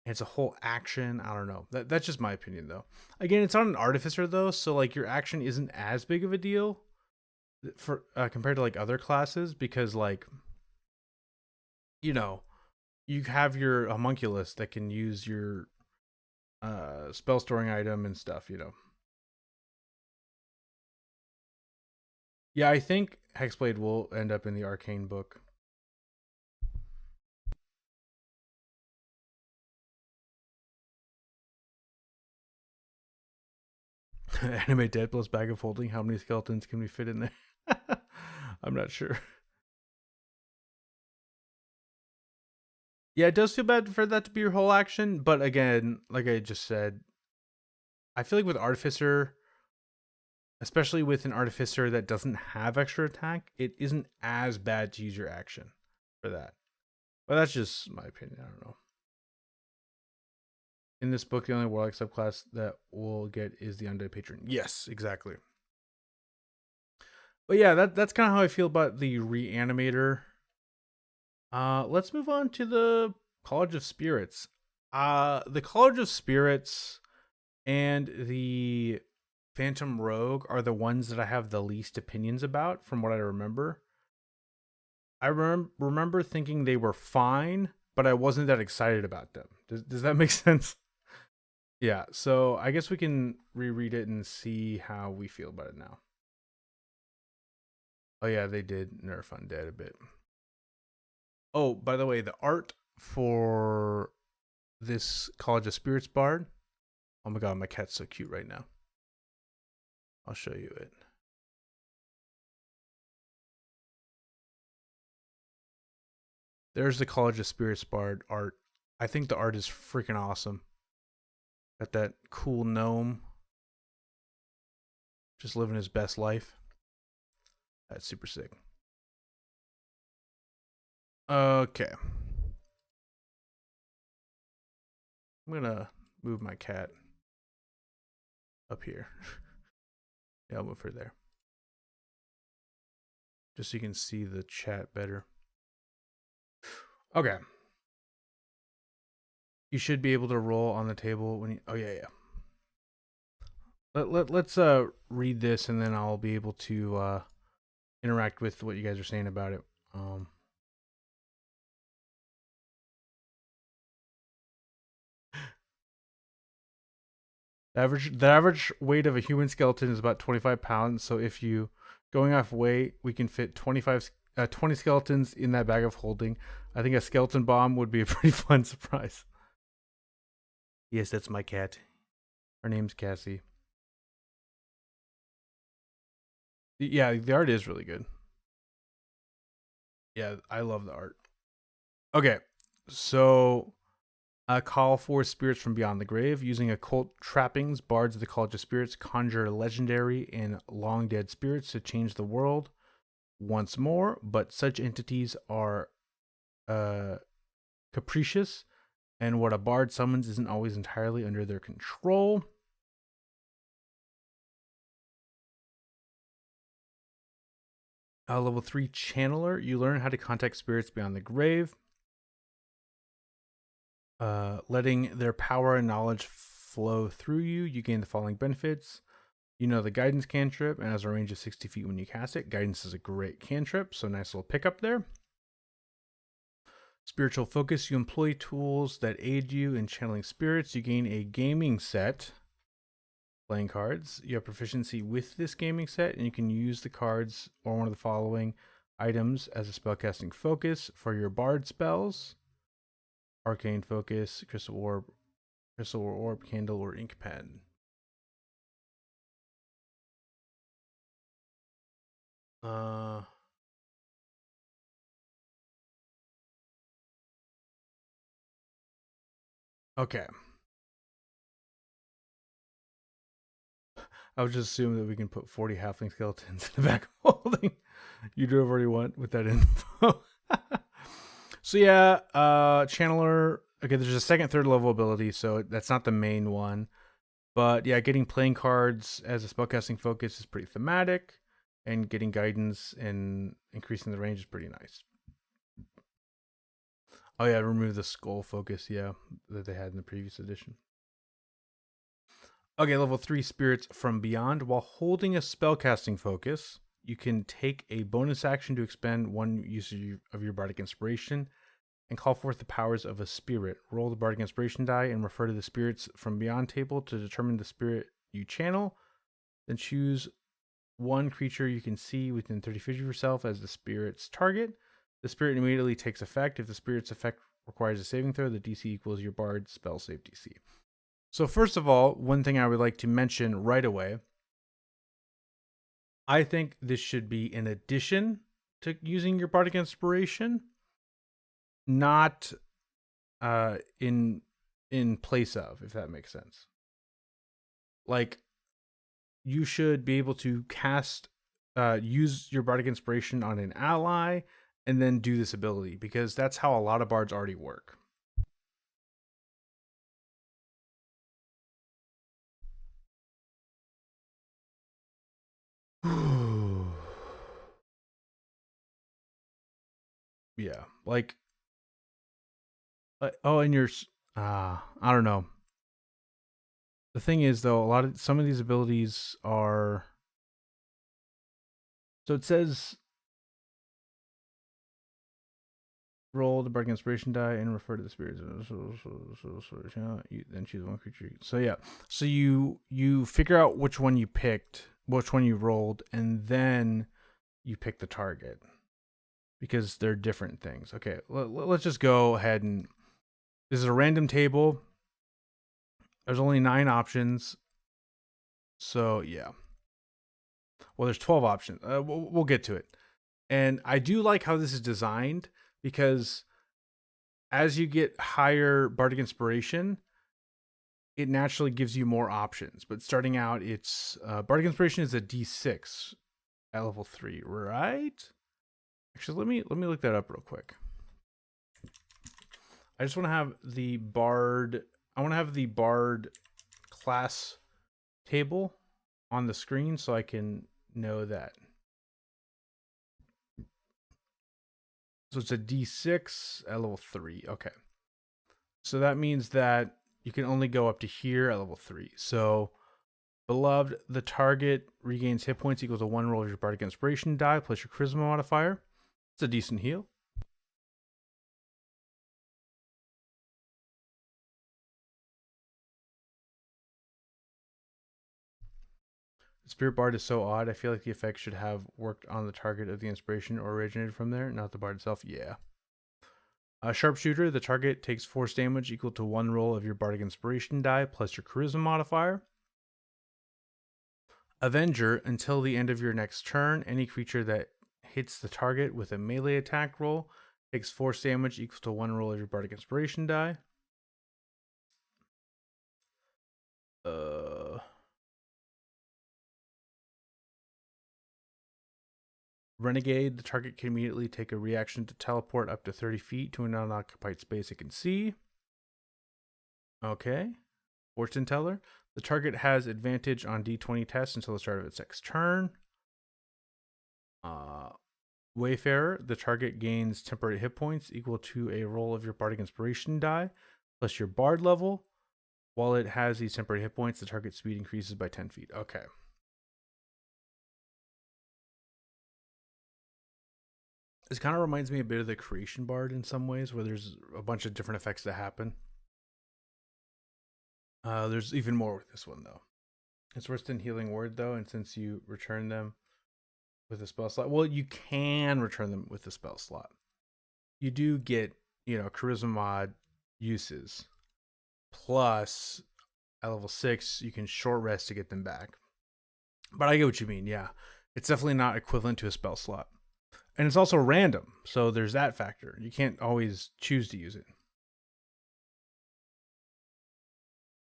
It's a whole action. I don't know. That's just my opinion, though. Again, it's not an artificer though, so like your action isn't as big of a deal for compared to like other classes, because like, you know, you have your homunculus that can use your spell storing item and stuff. Yeah, I think Hexblade will end up in the Arcane book. Animate Dead plus Bag of Holding. How many skeletons can we fit in there? I'm not sure. Yeah, it does feel bad for that to be your whole action, but again, like I just said, I feel like with Artificer, especially with an Artificer that doesn't have extra attack, it isn't as bad to use your action for that. But that's just my opinion. I don't know. In this book, the only Warlock subclass that we'll get is the Undead Patron. Yes, exactly. But yeah, that's kind of how I feel about the Reanimator. Let's move on to the College of Spirits. The College of Spirits and the Phantom Rogue are the ones that I have the least opinions about from what I remember. I remember thinking they were fine, but I wasn't that excited about them. Does that make sense? Yeah, so I guess we can reread it and see how we feel about it now. Oh yeah, they did nerf Undead a bit. Oh, by the way, the art for this College of Spirits Bard. Oh my god, my cat's so cute right now. I'll show you it. There's the College of Spirits Bard art. I think the art is freaking awesome. Got that cool gnome. Just living his best life. That's super sick. Okay. I'm gonna move my cat up here. Yeah, I'll move her there. Just so you can see the chat better. Okay. You should be able to roll on the table when you, oh yeah. Let's read this and then I'll be able to interact with what you guys are saying about it. The average weight of a human skeleton is about 25 pounds. So if you going off weight, we can fit 20 skeletons in that bag of holding. I think a skeleton bomb would be a pretty fun surprise. Yes, that's my cat. Her name's Cassie. Yeah, the art is really good. Yeah, I love the art. Okay, so call for spirits from beyond the grave. Using occult trappings, bards of the College of Spirits conjure legendary and long dead spirits to change the world once more, but such entities are capricious, and what a bard summons isn't always entirely under their control. Level 3 Channeler. You learn how to contact spirits beyond the grave, letting their power and knowledge flow through you. You gain the following benefits. You know the guidance cantrip, and has a range of 60 feet when you cast it. Guidance is a great cantrip, so nice little pickup there. Spiritual focus. You employ tools that aid you in channeling spirits. You gain a gaming set. Playing cards. You have proficiency with this gaming set, and you can use the cards or one of the following items as a spellcasting focus for your bard spells. Arcane focus, crystal orb, candle, or ink pen. Okay. I would just assume that we can put 40 halfling skeletons in the back of holding. You do whatever you want with that info. So yeah, Channeler. Okay, there's a second, third level ability, so that's not the main one. But yeah, getting playing cards as a spellcasting focus is pretty thematic, and getting guidance and increasing the range is pretty nice. Oh yeah, remove the skull focus, yeah, that they had in the previous edition. Okay, level 3 Spirits from Beyond. While holding a spellcasting focus, you can take a bonus action to expend one use of your Bardic Inspiration and call forth the powers of a spirit. Roll the Bardic Inspiration die and refer to the Spirits from Beyond table to determine the spirit you channel. Then choose one creature you can see within 30 feet of yourself as the spirit's target. The spirit immediately takes effect. If the spirit's effect requires a saving throw, the DC equals your bard's spell save DC. So first of all, one thing I would like to mention right away, I think this should be in addition to using your Bardic Inspiration, not in place of, if that makes sense. like you should be able to cast, use your bardic inspiration on an ally, and then do this ability, because that's how a lot of bards already work. Yeah, like, oh, and you're, I don't know. The thing is, though, some of these abilities are. So it says roll the bardic inspiration die and refer to the spirits. Then choose one creature. So yeah, so you figure out which one you picked, which one you rolled, and then you pick the target, because they're different things. Okay, let's just go ahead and this is a random table. There's only 9 options. So yeah. Well, there's 12 options. We'll get to it. And I do like how this is designed, because as you get higher bardic inspiration, it naturally gives you more options. But starting out, it's bardic inspiration is a D6 at level 3, right? Actually, let me look that up real quick. I just want to have the bard. I want to have the bard class table on the screen so I can know that. So it's a D6 at level 3. Okay. So that means that you can only go up to here at level 3. So, beloved, the target regains hit points equal to 1 roll of your bardic inspiration die plus your charisma modifier. It's a decent heal. The Spirit Bard is so odd. I feel like the effect should have worked on the target of the inspiration or originated from there, not the bard itself. Yeah. Sharpshooter, the target takes force damage equal to 1 roll of your bardic inspiration die plus your charisma modifier. Avenger, until the end of your next turn, any creature that hits the target with a melee attack roll takes force damage equal to 1 roll of your bardic inspiration die. Renegade, the target can immediately take a reaction to teleport up to 30 feet to an unoccupied space it can see. Okay. Fortune Teller, the target has advantage on D20 tests until the start of its next turn. Wayfarer, the target gains temporary hit points equal to a roll of your bardic inspiration die plus your bard level. While it has these temporary hit points, the target speed increases by 10 feet. Okay. This kind of reminds me a bit of the Creation Bard in some ways, where there's a bunch of different effects that happen. There's even more with this one, though. It's worse than Healing Word, though, and since you return them with a spell slot, well, you can return them with a spell slot. You do get, Charisma mod uses. Plus, at level 6, you can short rest to get them back. But I get what you mean, yeah. It's definitely not equivalent to a spell slot. And it's also random, so there's that factor. You can't always choose to use it.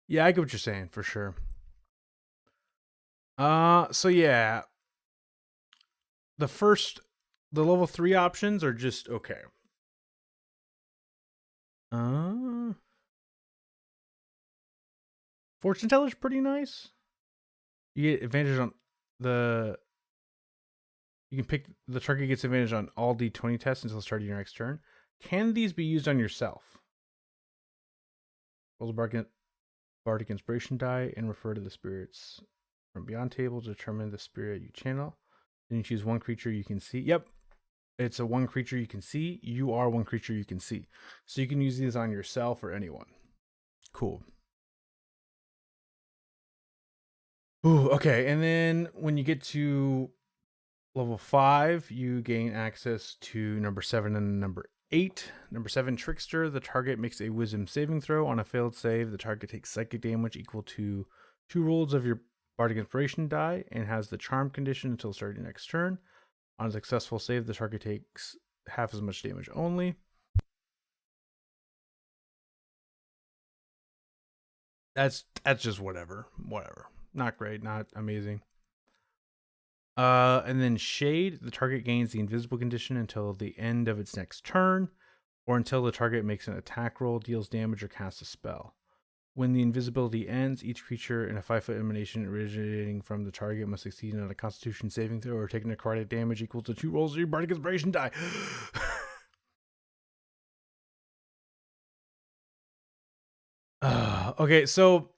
Yeah, I get what you're saying, for sure. So yeah. The level 3 options are just okay. Fortune Teller's pretty nice. You get advantage on you can pick, the target gets advantage on all D20 tests until the start of your next turn. Can these be used on yourself? Roll the bardic inspiration die and refer to the spirits from beyond table to determine the spirit you channel. Then you choose one creature you can see. Yep. It's a one creature you can see. You are one creature you can see. So you can use these on yourself or anyone. Cool. Ooh, okay. And then when you get to level 5, you gain access to number 7 and number 8. Number 7, Trickster. The target makes a wisdom saving throw. On a failed save, the target takes psychic damage equal to 2 rolls of your bardic inspiration die and has the charm condition until starting next turn. On a successful save, the target takes half as much damage only. That's just whatever. not great, not amazing. And then Shade, the target gains the invisible condition until the end of its next turn, or until the target makes an attack roll, deals damage, or casts a spell. When the invisibility ends, each creature in a 5-foot emanation originating from the target must succeed on a Constitution saving throw or take necrotic damage equal to 2 rolls of your Bardic Inspiration die. Okay, so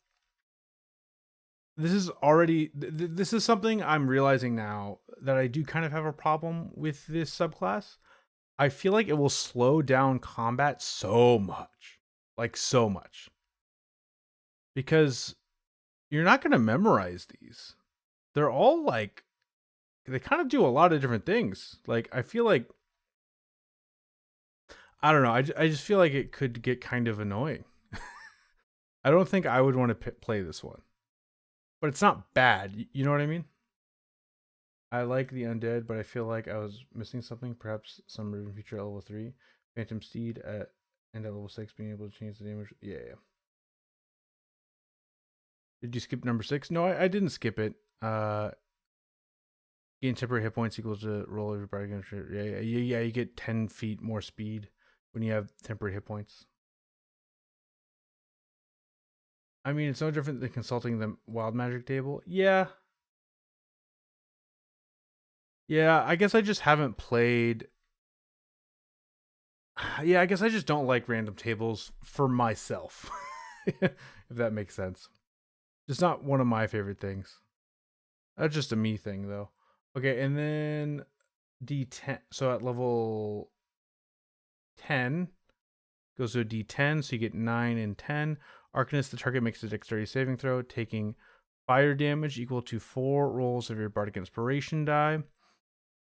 this is already this is something I'm realizing now that I do kind of have a problem with this subclass. I feel like it will slow down combat so much, like so much, because you're not going to memorize these. They're all like, they kind of do a lot of different things. Like, I feel like, I don't know, I just feel like it could get kind of annoying. I don't think I would want to play this one, but it's not bad. You know what I mean? I like the Undead, but I feel like I was missing something. Perhaps some Riven feature at level 3. Phantom Steed at level 6 being able to change the damage. Yeah. Did you skip number 6? No, I didn't skip it. Gain temporary hit points equals to roll every body against. Yeah. You get 10 feet more speed when you have temporary hit points. I mean, it's no different than consulting the wild magic table. Yeah. Yeah, I guess I just haven't played. Yeah, I guess I just don't like random tables for myself. If that makes sense. It's not one of my favorite things. That's just a me thing, though. Okay, and then D10. So at level 10, goes to a D10, so you get 9 and 10. Arcanist, the target makes a dexterity saving throw, taking fire damage equal to 4 rolls of your Bardic Inspiration die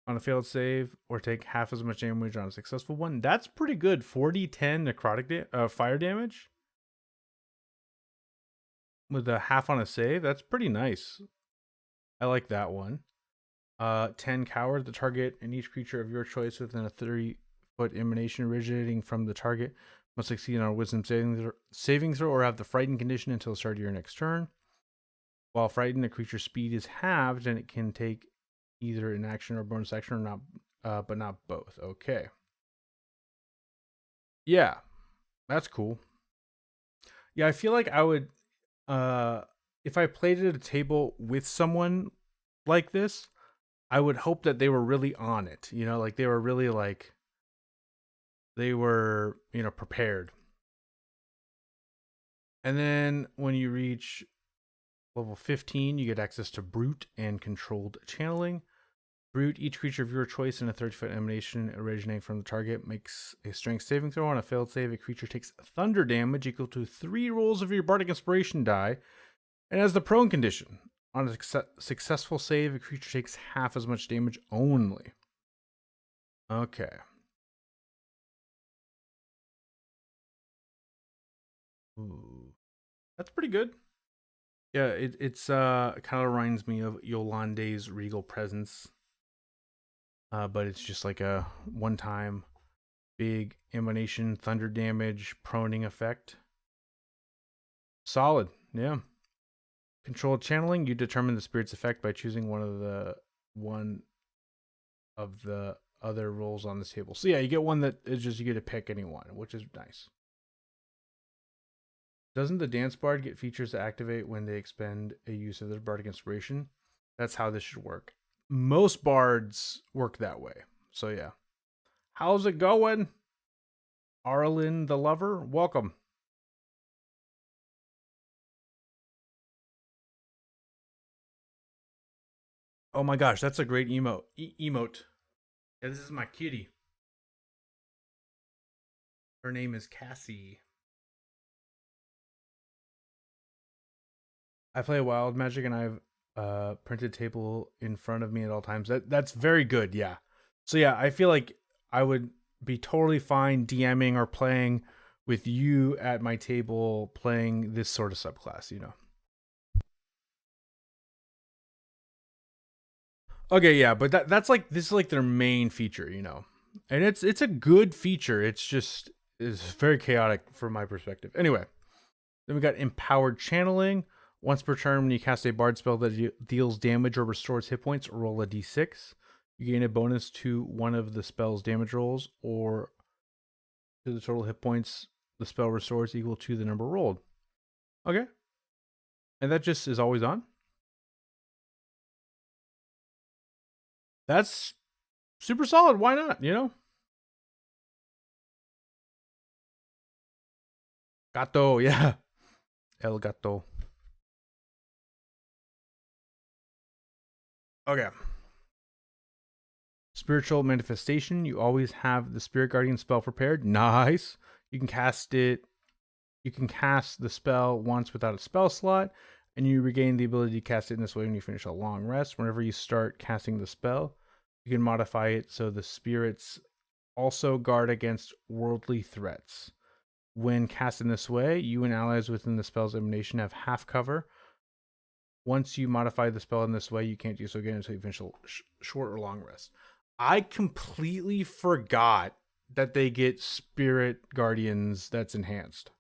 on a failed save, or take half as much damage on a successful one. That's pretty good. 4d10 necrotic fire damage with a half on a save. That's pretty nice. I like that one. 10 Coward, the target and each creature of your choice within a 30-foot emanation originating from the target must succeed on a Wisdom saving throw or have the Frightened condition until the start of your next turn. While frightened, the creature's speed is halved and it can take either an action or bonus action or not, but not both. Okay. Yeah, that's cool. Yeah, I feel like I would, if I played at a table with someone like this, I would hope that they were really on it. You know, like they were really like, they were, prepared. And then when you reach level 15, you get access to Brute and Controlled Channeling. Brute, each creature of your choice in a 30-foot emanation originating from the target makes a strength saving throw. On a failed save, a creature takes thunder damage equal to 3 rolls of your Bardic Inspiration die and has the prone condition. On a successful save, a creature takes half as much damage only. Okay. Ooh. That's pretty good. Yeah, it kind of reminds me of Yolande's Regal Presence. But it's just like a one-time big emanation thunder damage proning effect. Solid, yeah. Controlled channeling, you determine the spirit's effect by choosing one of the other rolls on this table. So yeah, you get one that is just, you get to pick any one, which is nice. Doesn't the Dance Bard get features to activate when they expend a use of their Bardic Inspiration? That's how this should work. Most bards work that way. So yeah. How's it going? Arlen the Lover, welcome. Oh my gosh, that's a great emote. Emote. Yeah, this is my kitty. Her name is Cassie. I play Wild Magic and I have a printed table in front of me at all times. That's very good, yeah. So yeah, I feel like I would be totally fine DMing or playing with you at my table playing this sort of subclass, Okay, yeah, but that's like, this is like their main feature, and it's a good feature. It's very chaotic from my perspective. Anyway, then we got Empowered Channeling. Once per turn, when you cast a bard spell that deals damage or restores hit points, roll a d6. You gain a bonus to one of the spell's damage rolls or to the total hit points the spell restores equal to the number rolled. Okay. And that just is always on? That's super solid. Why not, you know? Gato, yeah. El gato. Okay. Spiritual manifestation. You always have the Spirit Guardian spell prepared. Nice. You can cast it. You can cast the spell once without a spell slot, and you regain the ability to cast it in this way when you finish a long rest. Whenever you start casting the spell, you can modify it so the spirits also guard against worldly threats. When cast in this way, you and allies within the spell's emanation have half cover. Once you modify the spell in this way, you can't do so again until you finish a short or long rest. I completely forgot that they get Spirit Guardians that's enhanced.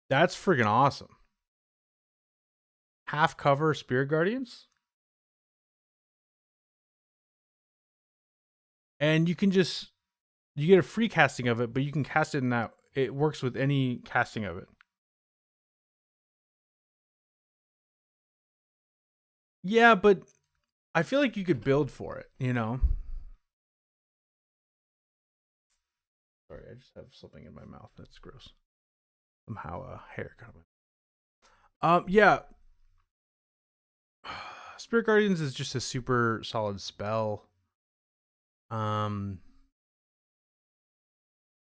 That's friggin' awesome. Half cover Spirit Guardians? And you can just, you get a free casting of it, but you can cast it in that, it works with any casting of it. Yeah, but I feel like you could build for it, you know? Sorry, I just have something in my mouth. That's gross. Somehow a hair coming. Yeah. Spirit Guardians is just a super solid spell. And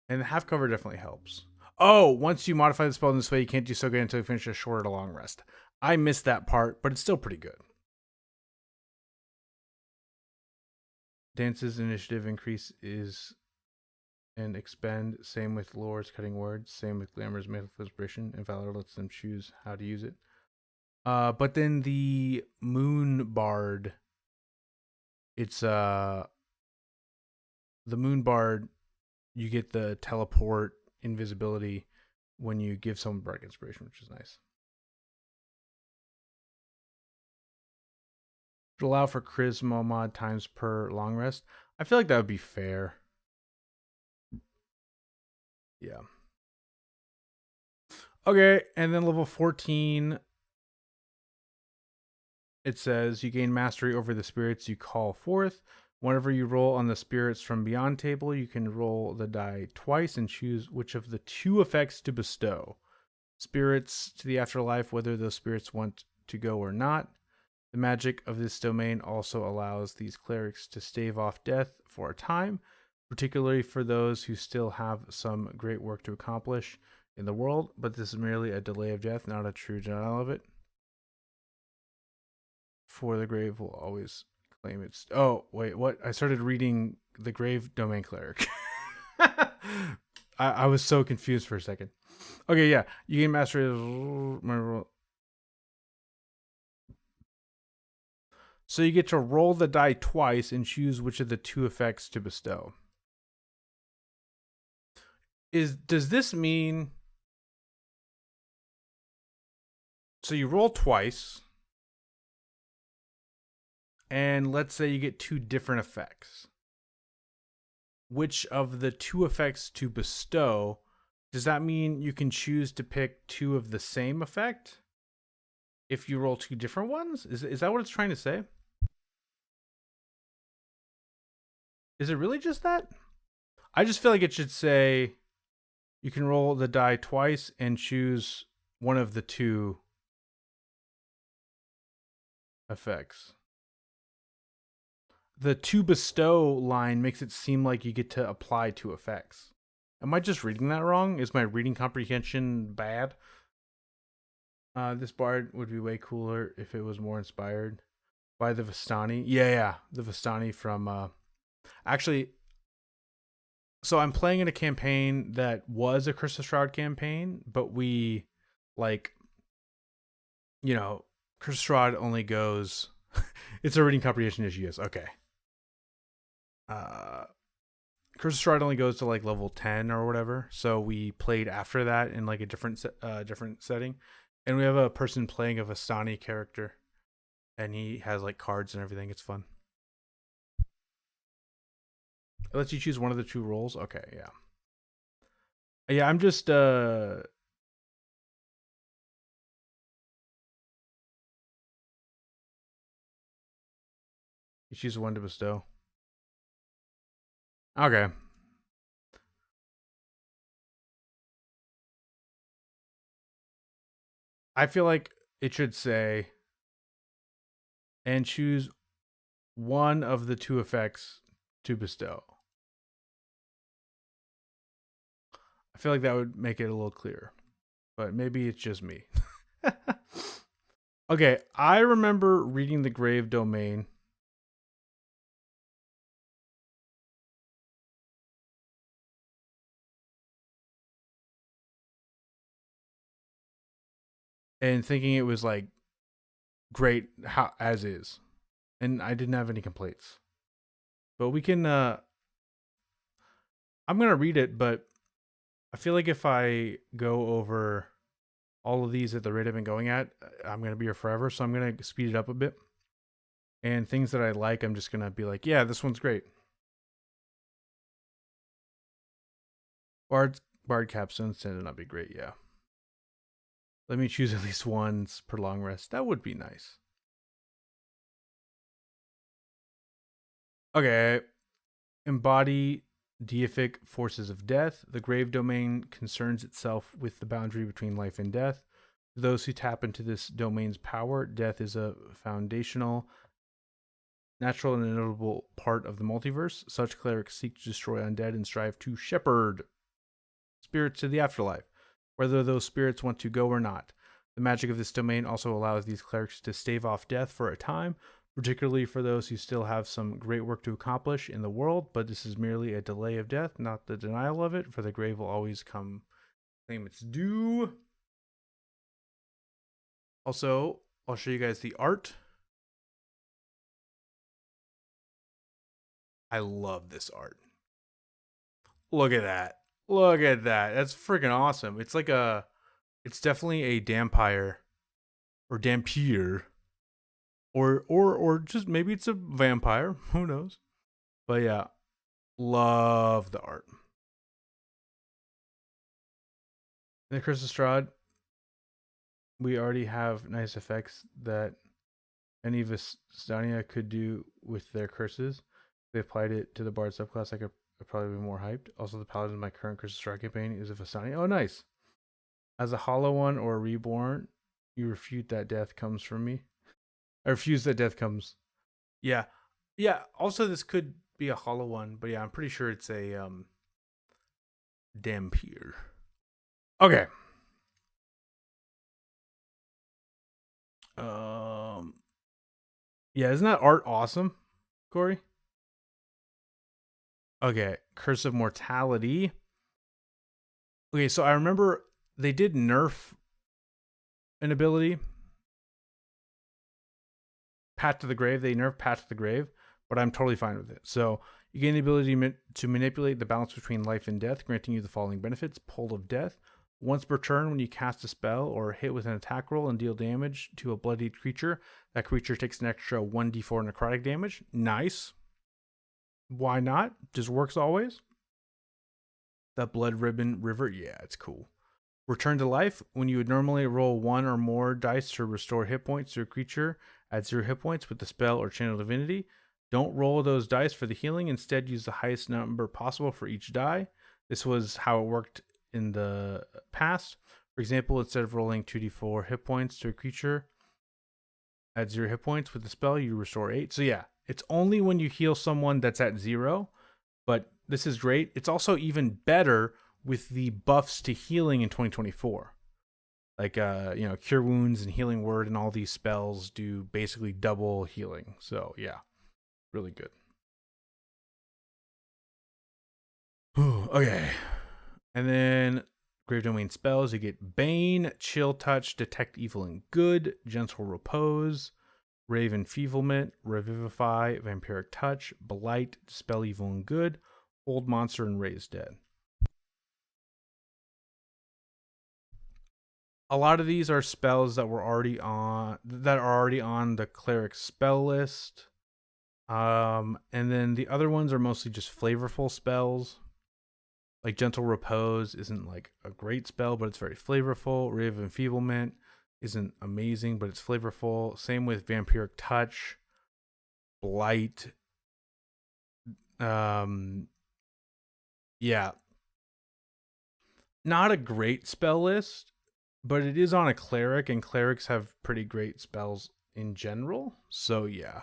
half cover definitely helps. Oh, once you modify the spell in this way, you can't do so good until you finish a short or long rest. I missed that part, but it's still pretty good. Dance's initiative increase is and expend. Same with Lore's cutting words. Same with Glamour's Myth of Inspiration. And Valor lets them choose how to use it. But then the Moon Bard, it's the Moon Bard, you get the teleport invisibility when you give someone Bardic Inspiration, which is nice. To allow for charisma mod times per long rest. I feel like that would be fair. Yeah. Okay, and then level 14, it says you gain mastery over the spirits you call forth. Whenever you roll on the spirits from beyond table, you can roll the die twice and choose which of the two effects to bestow. Spirits to the afterlife, whether those spirits want to go or not. The magic of this domain also allows these clerics to stave off death for a time, particularly for those who still have some great work to accomplish in the world, but this is merely a delay of death, not a true denial of it. For the grave will always claim its... Oh, wait, what? I started reading the grave domain cleric. I was so confused for a second. Okay, yeah. You gain mastery of... So you get to roll the die twice and choose which of the two effects to bestow. Does this mean... So you roll twice, and let's say you get two different effects. Which of the two effects to bestow, does that mean you can choose to pick two of the same effect if you roll two different ones? Is that what it's trying to say? Is it really just that? I just feel like it should say you can roll the die twice and choose one of the two effects. The to bestow line makes it seem like you get to apply two effects. Am I just reading that wrong? Is my reading comprehension bad? This bard would be way cooler if it was more inspired by the Vistani. Yeah, the Vistani from... Actually, so I'm playing in a campaign that was a Curse of Shroud campaign, but we, like, you know, Curse of Shroud only goes... It's a reading comprehension issue, yes. Okay. Curse of Strahd only goes to like level 10 or whatever. So we played after that in like a different setting. And we have a person playing a Vistani character. And he has like cards and everything. It's fun. It lets you choose one of the two roles. Okay, yeah. Yeah, I'm just you choose one to bestow. Okay. I feel like it should say and choose one of the two effects to bestow. I feel like that would make it a little clearer. But maybe it's just me. Okay, I remember reading the Grave Domain. And thinking it was like great how as is. And I didn't have any complaints. But we can I'm gonna read it, but I feel like if I go over all of these at the rate I've been going at, I'm gonna be here forever. So I'm gonna speed it up a bit. And things that I like, I'm just gonna be like, yeah, this one's great. Bard capstones tend to not be great, yeah. Let me choose at least once per long rest. That would be nice. Okay. Embody deific forces of death. The Grave Domain concerns itself with the boundary between life and death. For those who tap into this domain's power, death is a foundational, natural, and inevitable part of the multiverse. Such clerics seek to destroy undead and strive to shepherd spirits to the afterlife, whether those spirits want to go or not. The magic of this domain also allows these clerics to stave off death for a time, particularly for those who still have some great work to accomplish in the world, but this is merely a delay of death, not the denial of it, for the grave will always come claim its due. Also, I'll show you guys the art. I love this art. Look at that. Look at that. That's freaking awesome. It's like it's definitely a Dampire or Dampier. Or just maybe it's a vampire. Who knows? But yeah, love the art. In the Curse of Strahd, we already have nice effects that any Vistania could do with their curses. If they applied it to the Bard subclass, I could probably be more hyped. Also, the Paladin in my current Curse of Strahd campaign is a Vistania. Oh, nice. As a Hollow one or a Reborn, you refute that death comes from me. I refuse that death comes. Yeah. Yeah, also this could be a Hollow one, but yeah, I'm pretty sure it's a Dampier. Okay. Yeah, isn't that art awesome, Corey? Okay, Curse of Mortality. Okay, so I remember they did nerf an ability. Pat to the Grave. They nerfed Pat to the Grave, but I'm totally fine with it. So you gain the ability to manipulate the balance between life and death, granting you the following benefits. Pull of Death. Once per turn, when you cast a spell or hit with an attack roll and deal damage to a bloodied creature, that creature takes an extra 1d4 necrotic damage. Nice. Why not? Just works always. That Blood Ribbon River, yeah, it's cool. Return to life. When you would normally roll one or more dice to restore hit points to a creature at 0 hit points with the spell or channel divinity, don't roll those dice for the healing. Instead, use the highest number possible for each die. This was how it worked in the past. For example, instead of rolling 2d4 hit points to a creature at 0 hit points with the spell, you restore 8. So yeah, it's only when you heal someone that's at 0, but this is great. It's also even better with the buffs to healing in 2024. Like, Cure Wounds and Healing Word and all these spells do basically double healing. So yeah, really good. Okay. And then Grave Domain spells, you get Bane, Chill Touch, Detect Evil and Good, Gentle Repose, Rave Enfeeblement, Revivify, Vampiric Touch, Blight, Dispel Evil and Good, hold monster, and raise dead. A lot of these are spells that are already on the cleric spell list. And then the other ones are mostly just flavorful spells. Like Gentle Repose isn't like a great spell, but it's very flavorful. Ray of Enfeeblement isn't amazing, but it's flavorful. Same with Vampiric Touch, Blight. Yeah. Not a great spell list, but it is on a cleric, and clerics have pretty great spells in general. So yeah.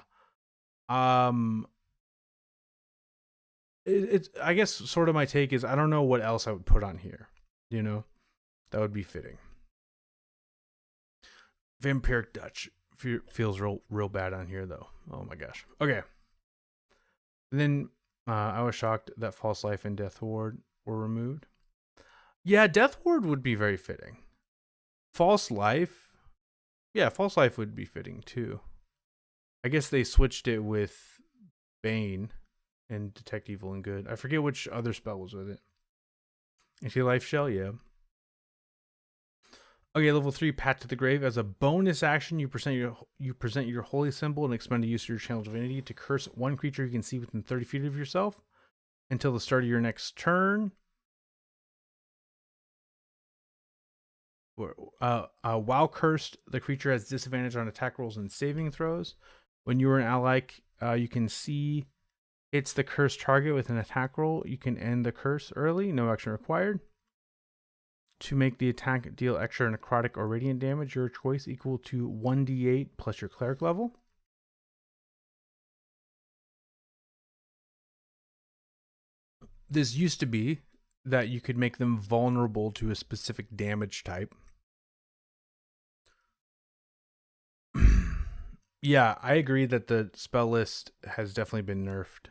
It's I guess sort of my take is I don't know what else I would put on here. You know, that would be fitting. Vampiric Dutch feels real bad on here though. Oh my gosh. Okay. And then I was shocked that False Life and Death Ward were removed. Yeah, Death Ward would be very fitting. False Life, yeah, False Life would be fitting too. I guess they switched it with Bane and Detect Evil and Good. I forget which other spell was with it. Anti-Life Shell, yeah. Okay, level 3, Pat to the Grave. As a bonus action, you present your holy symbol and expend a use of your channel divinity to curse one creature you can see within 30 feet of yourself until the start of your next turn. While cursed, the creature has disadvantage on attack rolls and saving throws. When you are an ally, you can see it's the cursed target with an attack roll. You can end the curse early, no action required. To make the attack deal extra necrotic or radiant damage, your choice equal to 1d8 plus your cleric level. This used to be that you could make them vulnerable to a specific damage type. Yeah, I agree that the spell list has definitely been nerfed.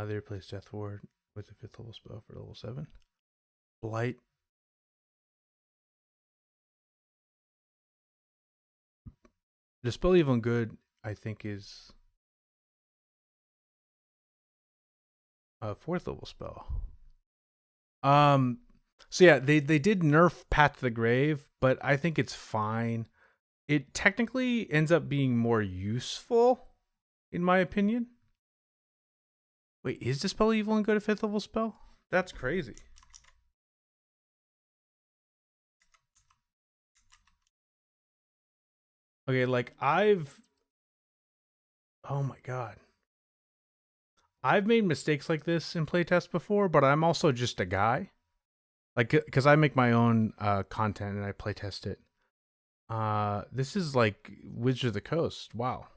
They replaced Death Ward with a 5th level spell for level 7. Blight. Dispel Evil and Good, I think, is a 4th level spell. So yeah, they did nerf Path to the Grave, but I think it's fine. It technically ends up being more useful, in my opinion. Wait, is Dispel Evil and Good a 5th level spell? That's crazy. Okay, like oh my god. I've made mistakes like this in playtests before, but I'm also just a guy. Like, because I make my own content and I playtest it. This is like Wizard of the Coast. Wow.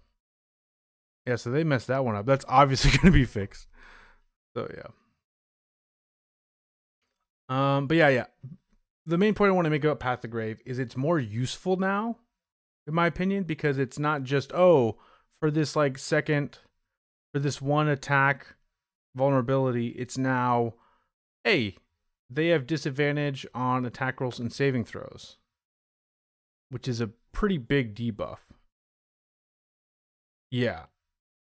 Yeah, so they messed that one up. That's obviously going to be fixed. So yeah. But yeah. The main point I want to make about Path to the Grave is it's more useful now, in my opinion, because it's not just for this like for this one attack vulnerability. It's now, hey, they have disadvantage on attack rolls and saving throws, which is a pretty big debuff. Yeah.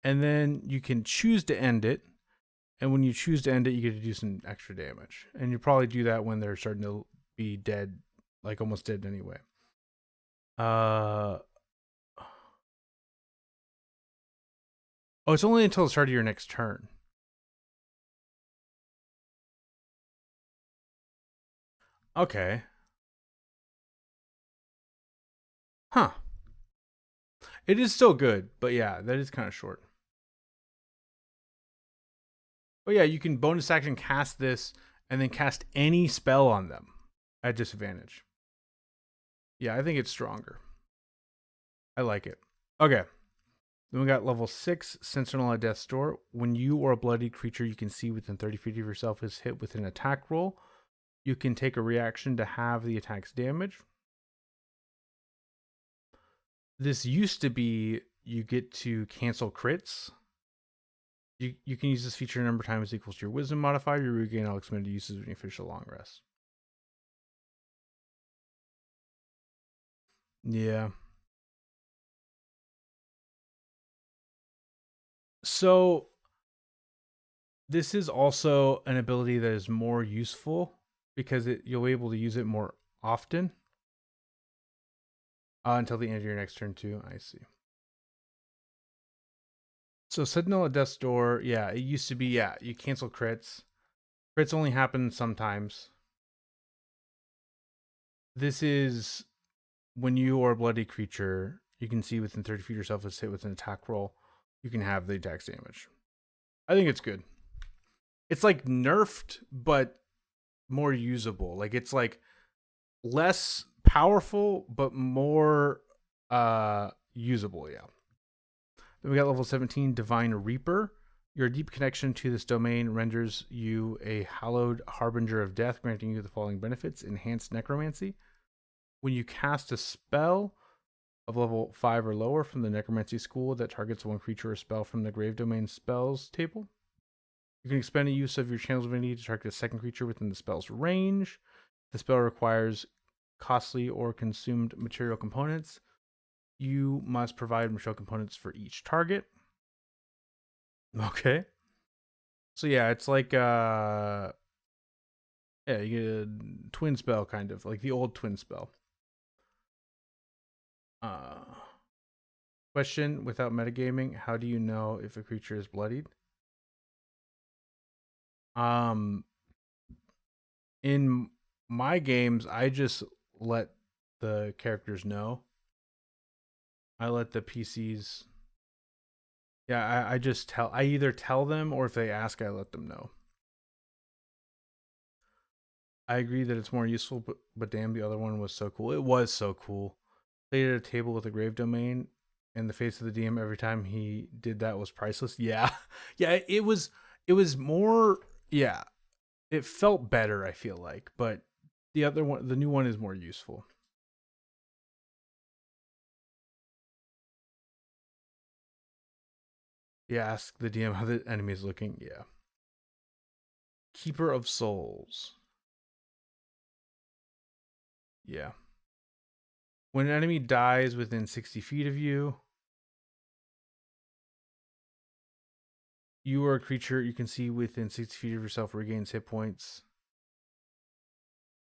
And then you can choose to end it. And when you choose to end it, you get to do some extra damage. And you probably do that when they're starting to be dead, like almost dead anyway. Oh, it's only until the start of your next turn. Okay. Huh. It is still good, but yeah, that is kind of short. But yeah, you can bonus action cast this and then cast any spell on them at disadvantage. Yeah, I think it's stronger. I like it. Okay. Then we got level 6, Sentinel at Death's Door. When you or a bloodied creature you can see within 30 feet of yourself is hit with an attack roll, you can take a reaction to halve the attack's damage. This used to be you get to cancel crits. You can use this feature a number of times equals to your wisdom modifier. You regain all expended uses when you finish a long rest. Yeah. So this is also an ability that is more useful because you'll be able to use it more often until the end of your next turn too. I see. So Sentinel at Death's Door, yeah, it used to be, yeah, you cancel crits. Crits only happen sometimes. This is when you are a bloody creature, you can see within 30 feet of yourself is hit with an attack roll. You can have the attack damage. I think it's good. It's like nerfed, but more usable. Like it's like less powerful, but more usable, yeah. Then we got level 17, Divine Reaper. Your deep connection to this domain renders you a hallowed harbinger of death, granting you the following benefits: enhanced necromancy. When you cast a spell of level 5 or lower from the necromancy school that targets one creature or spell from the grave domain spells table, you can expend the use of your channel's divinity to target a second creature within the spell's range. The spell requires costly or consumed material components. You must provide material components for each target. Okay. So yeah, it's like yeah, you get a twin spell kind of, like the old twin spell. Question without metagaming, how do you know if a creature is bloodied? In my games, I just let the characters know. I let the PCs. Yeah, I just tell. I either tell them or if they ask, I let them know. I agree that it's more useful, but damn, the other one was so cool. It was so cool. Played at a table with a grave domain, and the face of the DM every time he did that was priceless. Yeah, yeah, it was. It was more. Yeah, it felt better. I feel like, but the other one, the new one, is more useful. Yeah, ask the DM how the enemy is looking. Yeah. Keeper of Souls. Yeah. When an enemy dies within 60 feet of you, you or a creature you can see within 60 feet of yourself regains hit points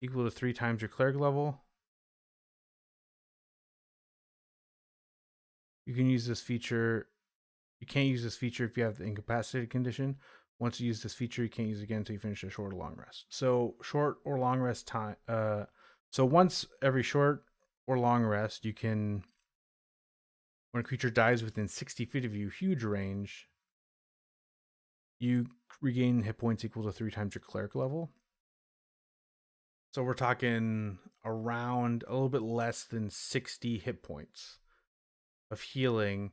equal to 3 times your cleric level. You can use this feature. You can't use this feature if you have the incapacitated condition. Once you use this feature, you can't use it again until you finish a short or long rest. So short or long rest time. So once every short or long rest, you can. When a creature dies within 60 feet of you, huge range, you regain hit points equal to 3 times your cleric level. So we're talking around a little bit less than 60 hit points of healing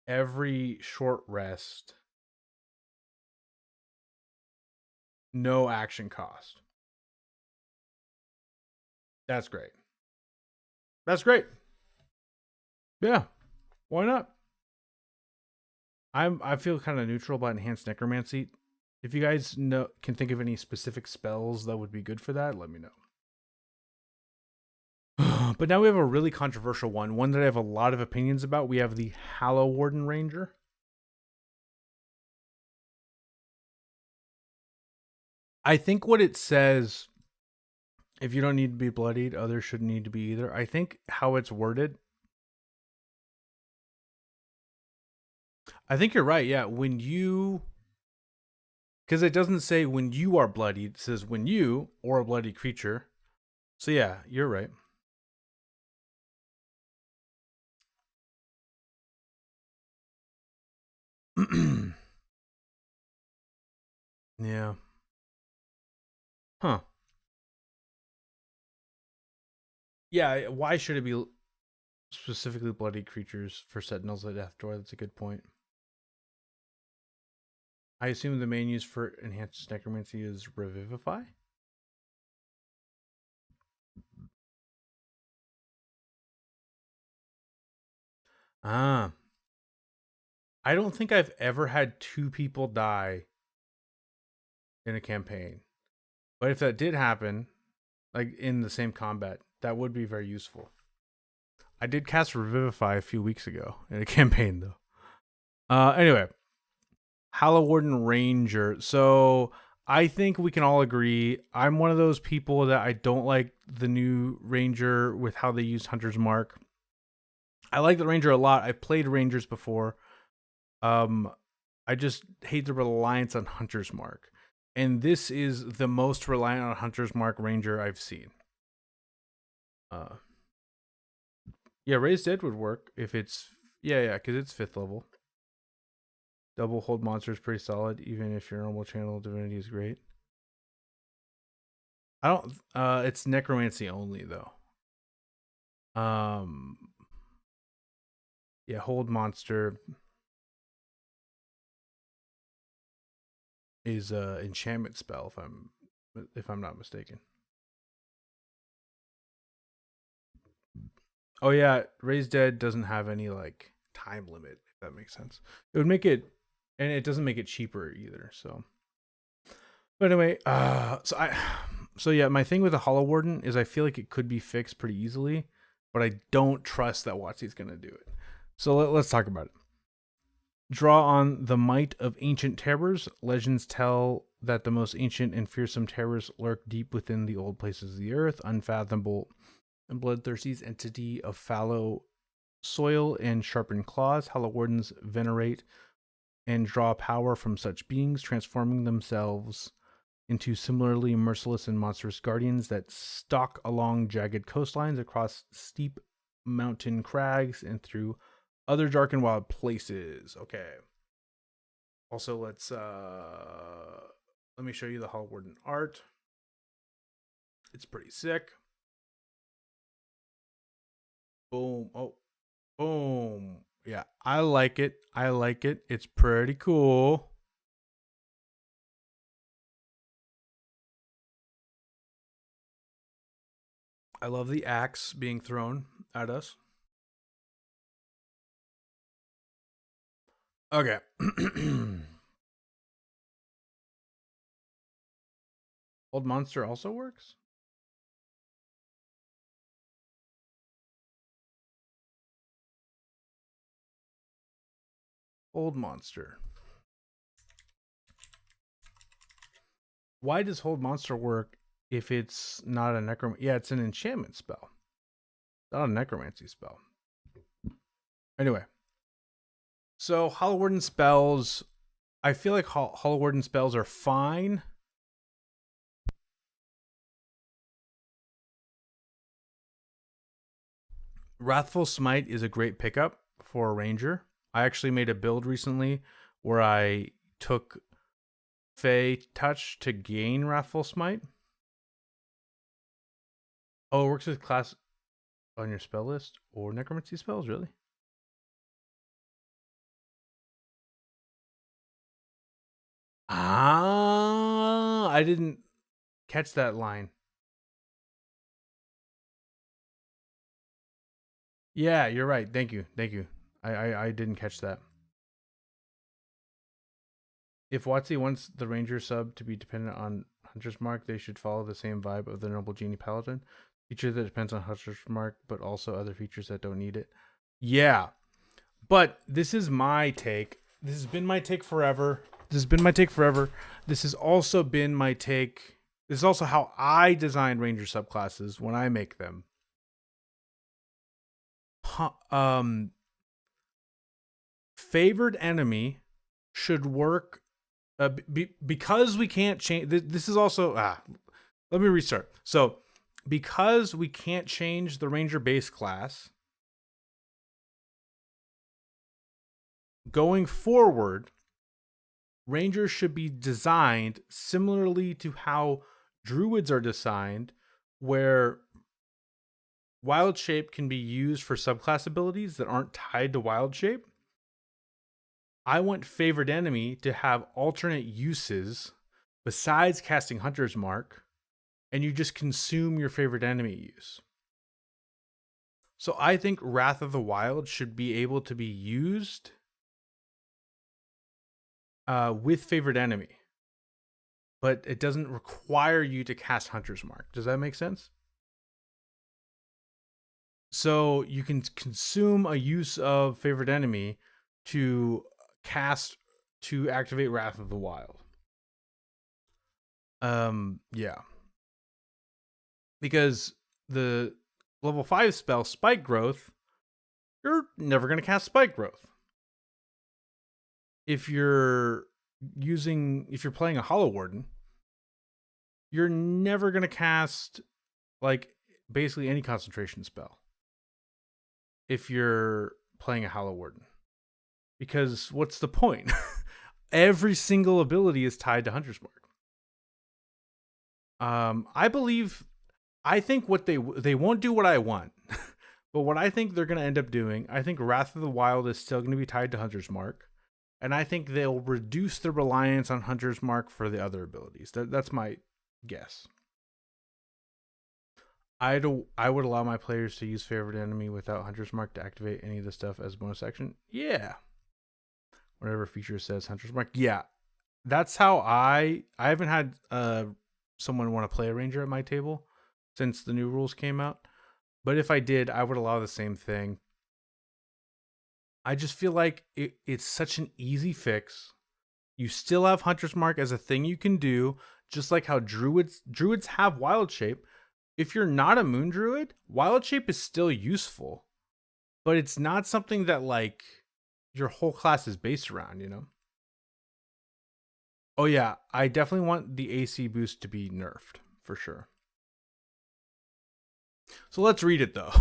every short rest. No action cost. That's great. That's great. Yeah. Why not? I feel kind of neutral about enhanced necromancy. If you guys can think of any specific spells that would be good for that, let me know. But now we have a really controversial one that I have a lot of opinions about. We have the Hallow Warden Ranger. I think what it says, if you don't need to be bloodied, others shouldn't need to be either. I think how it's worded, I think you're right. Yeah, when you, because it doesn't say when you are bloodied, it says when you or a bloody creature. So yeah, you're right. Yeah. Huh. Yeah, why should it be specifically bloody creatures for Sentinels at Death Door? That's a good point. I assume the main use for enhanced necromancy is Revivify? Ah. I don't think I've ever had 2 people die in a campaign. But if that did happen, like in the same combat, that would be very useful. I did cast Revivify a few weeks ago in a campaign, though. Anyway, Hallow Warden Ranger. So I think we can all agree. I'm one of those people that I don't like the new Ranger with how they use Hunter's Mark. I like the Ranger a lot. I played Rangers before. I just hate the reliance on Hunter's Mark. And this is the most reliant on Hunter's Mark Ranger I've seen. Yeah, Raised Dead would work if it's because it's 5th level. Double hold monster is pretty solid, even if your normal channel divinity is great. I don't. It's necromancy only though. Yeah, hold monster is a enchantment spell if I'm not mistaken. Oh yeah, Raised Dead doesn't have any like time limit, if that makes sense. It would make it, and it doesn't make it cheaper either. So, but anyway, so yeah, my thing with the Hollow Warden is I feel like it could be fixed pretty easily, but I don't trust that WotC's gonna do it. So let's talk about it. Draw on the might of ancient terrors. Legends tell that the most ancient and fearsome terrors lurk deep within the old places of the earth, unfathomable and bloodthirsty entity of fallow soil and sharpened claws. Hallow Wardens venerate and draw power from such beings, transforming themselves into similarly merciless and monstrous guardians that stalk along jagged coastlines, across steep mountain crags, and through other dark and wild places. Okay. Also, let me show you the Hallow Warden art. It's pretty sick. Boom. Oh, boom. Yeah, I like it. I like it. It's pretty cool. I love the axe being thrown at us. Okay. Old Monster also works? Old Monster. Why does Hold Monster work if it's not a necromancy? Yeah, it's an enchantment spell, not a necromancy spell. Anyway, so Hallow Warden spells, I feel like Hallow Warden spells are fine. Wrathful Smite is a great pickup for a ranger. I actually made a build recently where I took Fey Touch to gain Wrathful Smite. Oh, it works with class on your spell list or necromancy spells, really? I didn't catch that line. Yeah, you're right. Thank you. Thank you. I didn't catch that. If WotC wants the Ranger sub to be dependent on Hunter's Mark, they should follow the same vibe of the Noble Genie Paladin. Feature that depends on Hunter's Mark, but also other features that don't need it. Yeah. But this is my take. This has been my take forever. This has also been my take. This is also how I design Ranger subclasses when I make them. Favored enemy should work because we can't change. This is also let me restart. So because we can't change the Ranger base class, going forward, Rangers should be designed similarly to how Druids are designed, where Wild Shape can be used for subclass abilities that aren't tied to Wild Shape. I want Favored Enemy to have alternate uses besides casting Hunter's Mark, and you just consume your Favored Enemy use. So I think Wrath of the Wild should be able to be used with favorite enemy, but it doesn't require you to cast Hunter's Mark. Does that make sense? So you can consume a use of favorite enemy to activate Wrath of the Wild. Yeah. Because the level 5 spell Spike Growth, you're never going to cast Spike Growth. If you're playing a Hollow Warden, you're never going to cast like basically any concentration spell if you're playing a Hallow Warden. Because what's the point? Every single ability is tied to Hunter's Mark. I think what they won't do what I want, but what I think they're going to end up doing, I think Wrath of the Wild is still going to be tied to Hunter's Mark, and I think they'll reduce the reliance on Hunter's Mark for the other abilities. That's my guess. I would allow my players to use favorite enemy without Hunter's Mark to activate any of the stuff as bonus action. Yeah. Whatever feature says Hunter's Mark. Yeah. That's how I haven't had someone want to play a ranger at my table since the new rules came out. But if I did, I would allow the same thing. I just feel like it's such an easy fix. You still have Hunter's Mark as a thing you can do, just like how druids have Wild Shape. If you're not a Moon Druid, Wild Shape is still useful, but it's not something that like your whole class is based around, you know? Oh yeah, I definitely want the AC boost to be nerfed, for sure. So let's read it though.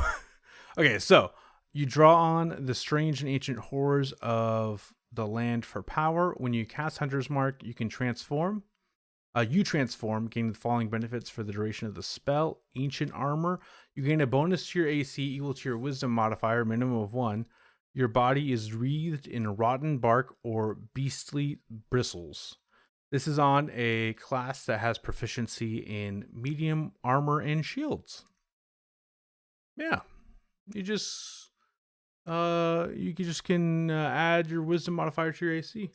Okay, so you draw on the strange and ancient horrors of the land for power. When you cast Hunter's Mark, you can transform. You transform, gaining the following benefits for the duration of the spell. Ancient Armor. You gain a bonus to your AC equal to your Wisdom modifier, minimum of 1. Your body is wreathed in rotten bark or beastly bristles. This is on a class that has proficiency in medium armor and shields. Yeah. You just can add your Wisdom modifier to your AC.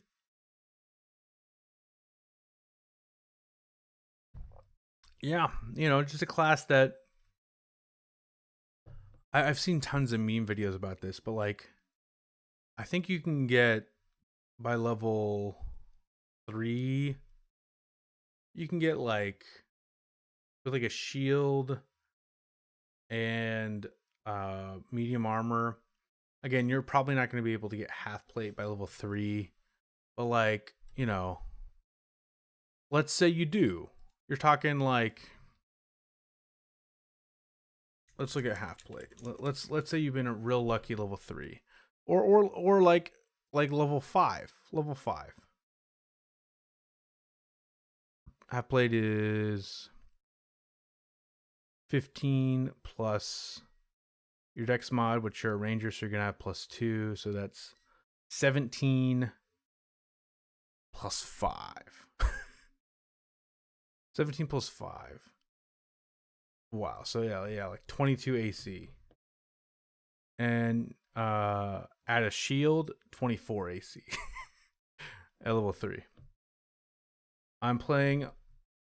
Yeah, just a class that I've seen tons of meme videos about this, but like, I think you can get by level 3, you can get like with like a shield and medium armor. Again, you're probably not going to be able to get half plate by level 3, but like, let's say you do. You're talking like, let's look at half plate. Let's say you've been a real lucky level 3, or like level 5. Level 5. Half plate is 15 plus your dex mod, which you're a ranger, so you're gonna have +2, so that's 17 plus 5. 17 plus 5. Wow. So yeah, like 22 AC. And add a shield, 24 AC. At level 3. I'm planning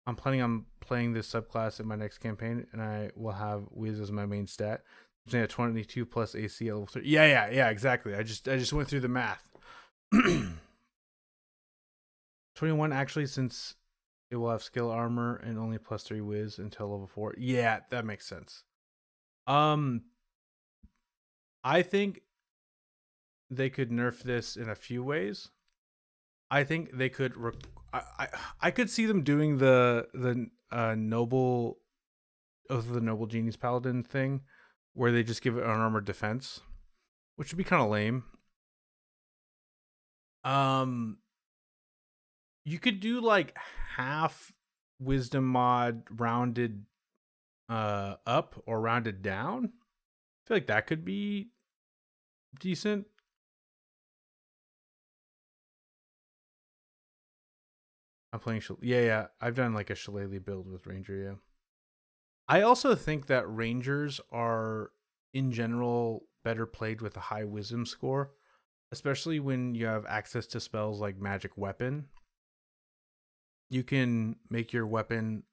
on playing this subclass in my next campaign, and I will have Wiz as my main stat. I'm saying at 22 plus AC at level 3. Yeah, exactly. I just went through the math. 21 actually, since it will have skill armor and only +3 whiz until level 4. Yeah, that makes sense. I think they could nerf this in a few ways. I think they could. I could see them doing the noble Oath of the Noble Genius Paladin thing, where they just give it unarmored defense, which would be kind of lame. You could do like half wisdom mod rounded up or rounded down. I feel like that could be decent. I'm playing yeah. I've done like a Shillelagh build with Ranger, yeah. I also think that Rangers are in general better played with a high wisdom score. especially when you have access to spells like Magic Weapon. You can make your weapon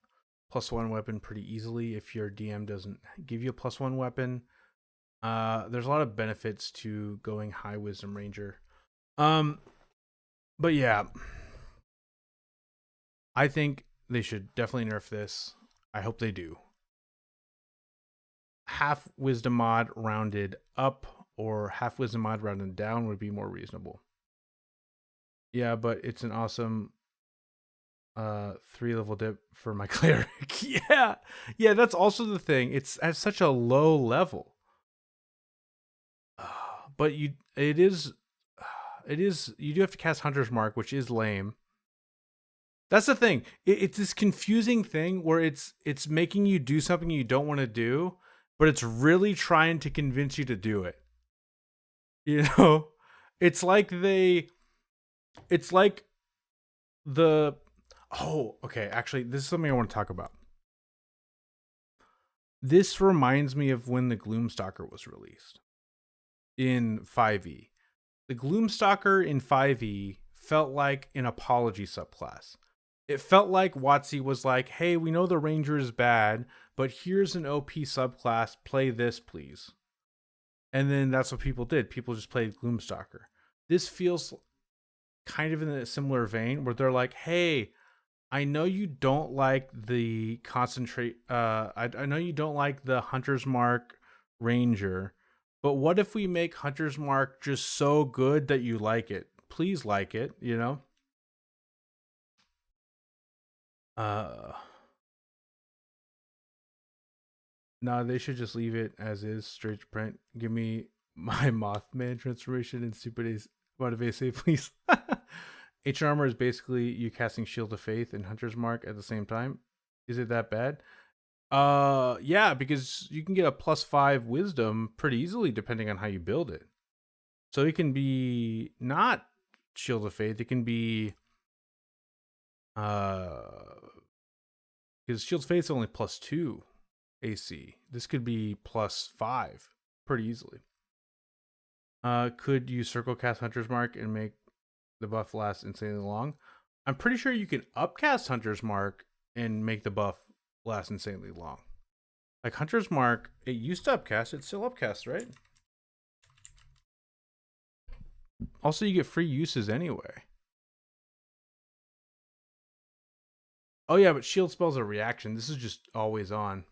+1 weapon pretty easily if your DM doesn't give you a +1 weapon. There's a lot of benefits to going high Wisdom Ranger. But yeah, I think they should definitely nerf this. I hope they do. Half Wisdom mod rounded up or half Wisdom mod rounded down would be more reasonable. Yeah, but it's an awesome 3-level dip for my Cleric. Yeah, that's also the thing. It's at such a low level. But you do have to cast Hunter's Mark, which is lame. That's the thing. It's this confusing thing where it's making you do something you don't want to do, but it's really trying to convince you to do it. You know? It's like the oh, okay, actually, this is something I want to talk about. This reminds me of when the Gloomstalker was released in 5e. The Gloomstalker in 5e felt like an apology subclass. It felt like WotC was like, hey, we know the Ranger is bad, but here's an OP subclass, play this, please. And then that's what people did. People just played Gloomstalker. This feels kind of in a similar vein where they're like, hey, I know you don't like the concentrate. I know you don't like the Hunter's Mark Ranger, but what if we make Hunter's Mark just so good that you like it? Please like it, you know? No, they should just leave it as is, straight to print. Give me my Mothman transformation in Super Days Motivate, please. Ancient Armor is basically you casting Shield of Faith and Hunter's Mark at the same time. Is it that bad? Yeah, because you can get a +5 Wisdom pretty easily depending on how you build it. So it can be not Shield of Faith. It can be because Shield of Faith is only +2 AC. This could be +5 pretty easily. Could you circle cast Hunter's Mark and make the buff last insanely long? I'm pretty sure you can upcast Hunter's Mark and make the buff last insanely long. Like Hunter's Mark, it used to upcast, it's still upcast, right? Also, you get free uses anyway. Oh yeah, but shield spells are reaction. This is just always on.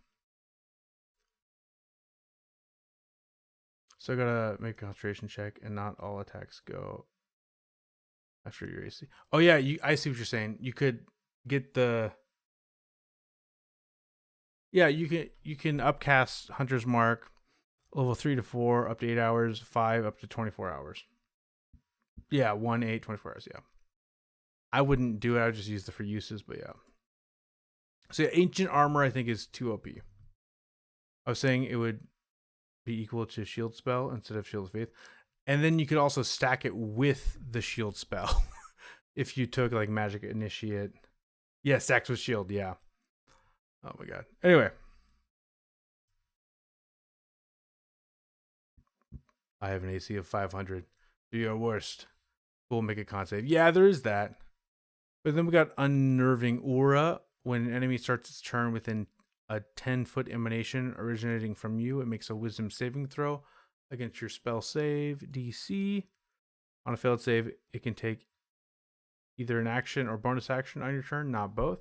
So I gotta make a concentration check and not all attacks go after your AC. Oh yeah, I see what you're saying. You could get the... Yeah, you can upcast Hunter's Mark level 3 to 4 up to 8 hours, 5 up to 24 hours. Yeah, 1, 8, 24 hours, yeah. I wouldn't do it, I would just use the free uses, but yeah. So yeah, Ancient Armor I think is too OP. I was saying it would be equal to Shield Spell instead of Shield of Faith. And then you could also stack it with the Shield Spell. If you took like Magic Initiate. Yeah, stacks with Shield, yeah. Oh my god. Anyway. I have an AC of 500. Do your worst. We'll make a con save. Yeah, there is that. But then we got Unnerving Aura. When an enemy starts its turn within a 10-foot emanation originating from you, it makes a Wisdom saving throw against your spell save DC. On a failed save, it can take either an action or bonus action on your turn, not both.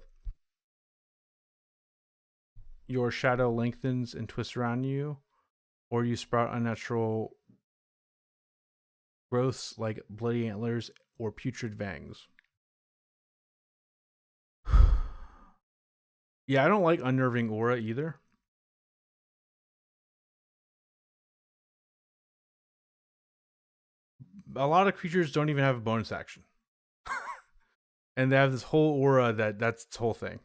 Your shadow lengthens and twists around you, or you sprout unnatural growths like bloody antlers or putrid fangs. Yeah, I don't like Unnerving Aura either. A lot of creatures don't even have a bonus action. And they have this whole aura that's its whole thing.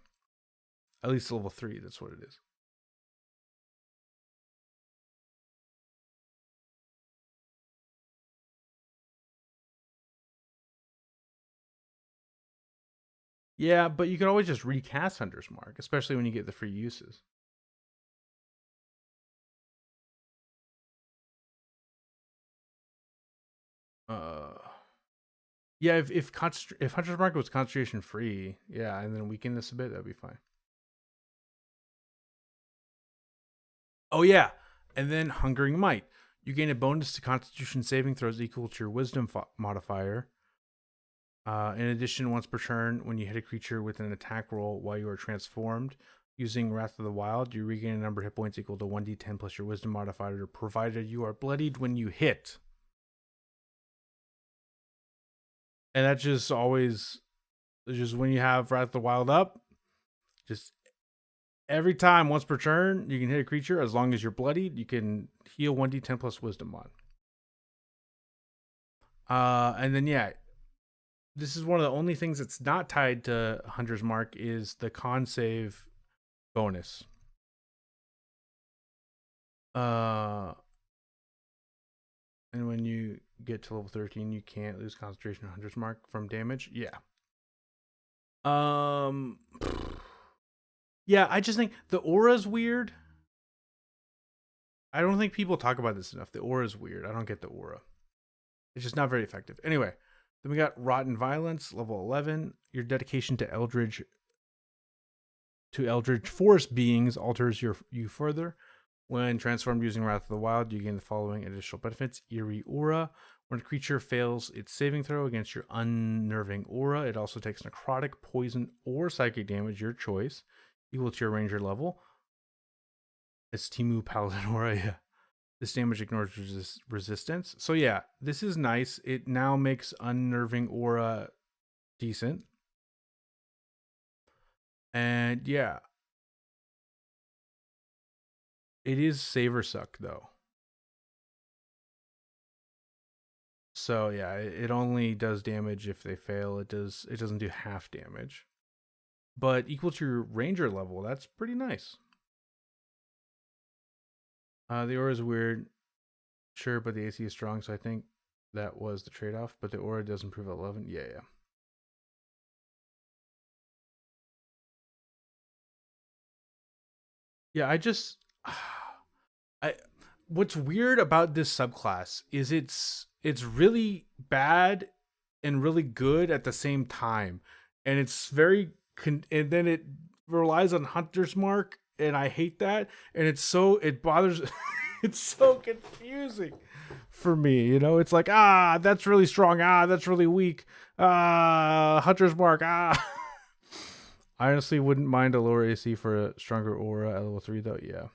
At least level 3, that's what it is. Yeah, but you can always just recast Hunter's Mark, especially when you get the free uses. Yeah, if Hunter's Mark was concentration free, yeah, and then weaken this a bit, that'd be fine. Oh yeah, and then Hungering Might. You gain a bonus to Constitution saving throws equal to your Wisdom modifier. In addition, once per turn, when you hit a creature with an attack roll while you are transformed, using Wrath of the Wild, you regain a number of hit points equal to 1d10 plus your Wisdom modifier, provided you are bloodied when you hit. And that's just always, just when you have Wrath of the Wild up, just every time, once per turn, you can hit a creature. As long as you're bloodied, you can heal 1d10 plus Wisdom mod. And then, yeah, this is one of the only things that's not tied to Hunter's Mark is the con save bonus. And when you get to level 13, you can't lose concentration on Hunter's Mark from damage. Yeah. Yeah, I just think the aura's weird. I don't think people talk about this enough. The aura's weird. I don't get the aura. It's just not very effective. Anyway, then we got Rotten Violence, level 11. Your dedication to Eldritch forest beings alters you further. When transformed using Wrath of the Wild, you gain the following additional benefits. Eerie Aura. When a creature fails its saving throw against your unnerving aura, it also takes necrotic, poison, or psychic damage, your choice, equal to your ranger level. It's Timu Paladin Aura, yeah. This damage ignores resistance. So yeah, this is nice. It now makes unnerving aura decent. And yeah, it is save or suck though. So yeah, it only does damage if they fail. It doesn't do half damage. But equal to your ranger level, that's pretty nice. The aura is weird. Sure, but the AC is strong, so I think that was the trade-off. But the aura does improve at 11. Yeah, yeah. Yeah, what's weird about this subclass is it's really bad and really good at the same time, and it's very and then it relies on Hunter's Mark, and I hate that, and it bothers. It's so confusing for me, you know. It's like, that's really strong, that's really weak, Hunter's Mark, I honestly wouldn't mind a lower AC for a stronger aura at level 3 though. Yeah,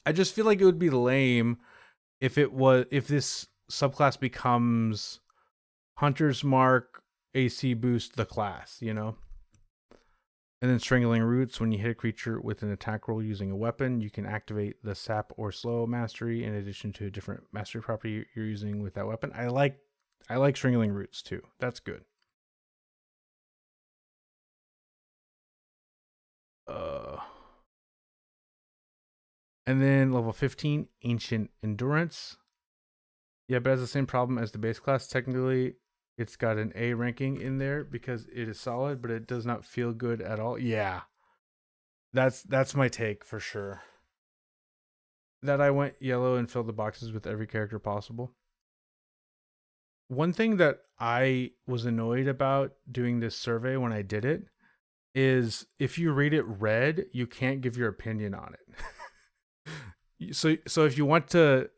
I just feel like it would be lame if this subclass becomes Hunter's Mark AC boost the class, you know? And then Strangling Roots, when you hit a creature with an attack roll using a weapon, you can activate the Sap or Slow mastery in addition to a different mastery property you're using with that weapon. I like Strangling Roots too. That's good. And then level 15, Ancient Endurance. Yeah, but it has the same problem as the base class. Technically, it's got an A ranking in there because it is solid, but it does not feel good at all. Yeah. That's my take for sure. That I went yellow and filled the boxes with every character possible. One thing that I was annoyed about doing this survey when I did it is if you read it red, you can't give your opinion on it. so if you want to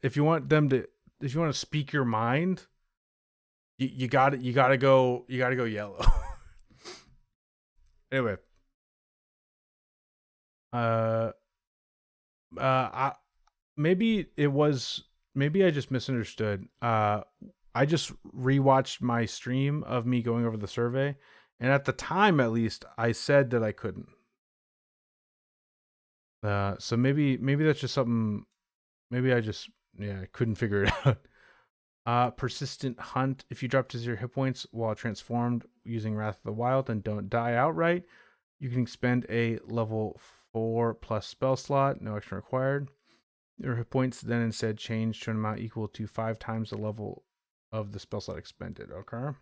speak your mind, you gotta go yellow. Anyway, maybe I just misunderstood. I just rewatched my stream of me going over the survey, and at the time, at least, I said that I couldn't. So maybe that's just something. Maybe I just I couldn't figure it out. Persistent Hunt. If you drop to 0 hit points while transformed using Wrath of the Wild and don't die outright, you can expend a level 4 plus spell slot, no action required. Your hit points then instead change to an amount equal to 5 times the level of the spell slot expended. Okay.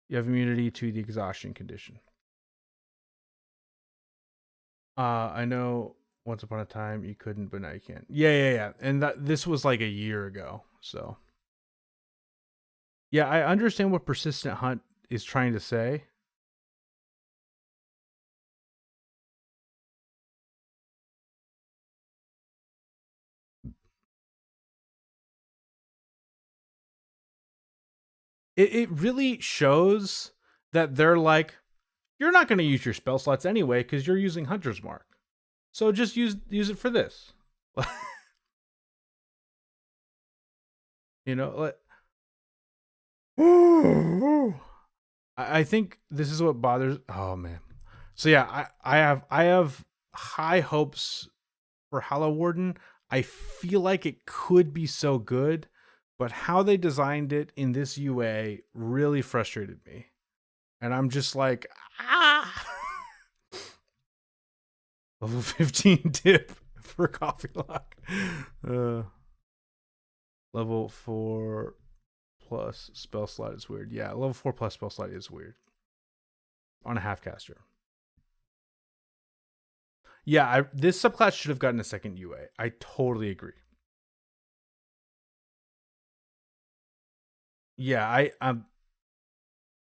You have immunity to the exhaustion condition. I know once upon a time you couldn't, but now you can. Yeah. And this was like a year ago, so Yeah, I understand what Persistent Hunt is trying to say. It really shows that they're like, you're not going to use your spell slots anyway because you're using Hunter's Mark. So just use it for this. You know, like, I think this is what bothers. Oh man. So yeah, I have high hopes for Hallow Warden. I feel like it could be so good, but how they designed it in this UA really frustrated me. And I'm just like, ah. Level 15 tip for Coffee Lock. Level 4 plus spell slot is weird. Yeah, level 4 plus spell slot is weird. On a half caster. Yeah, this subclass should have gotten a second UA. I totally agree. Yeah,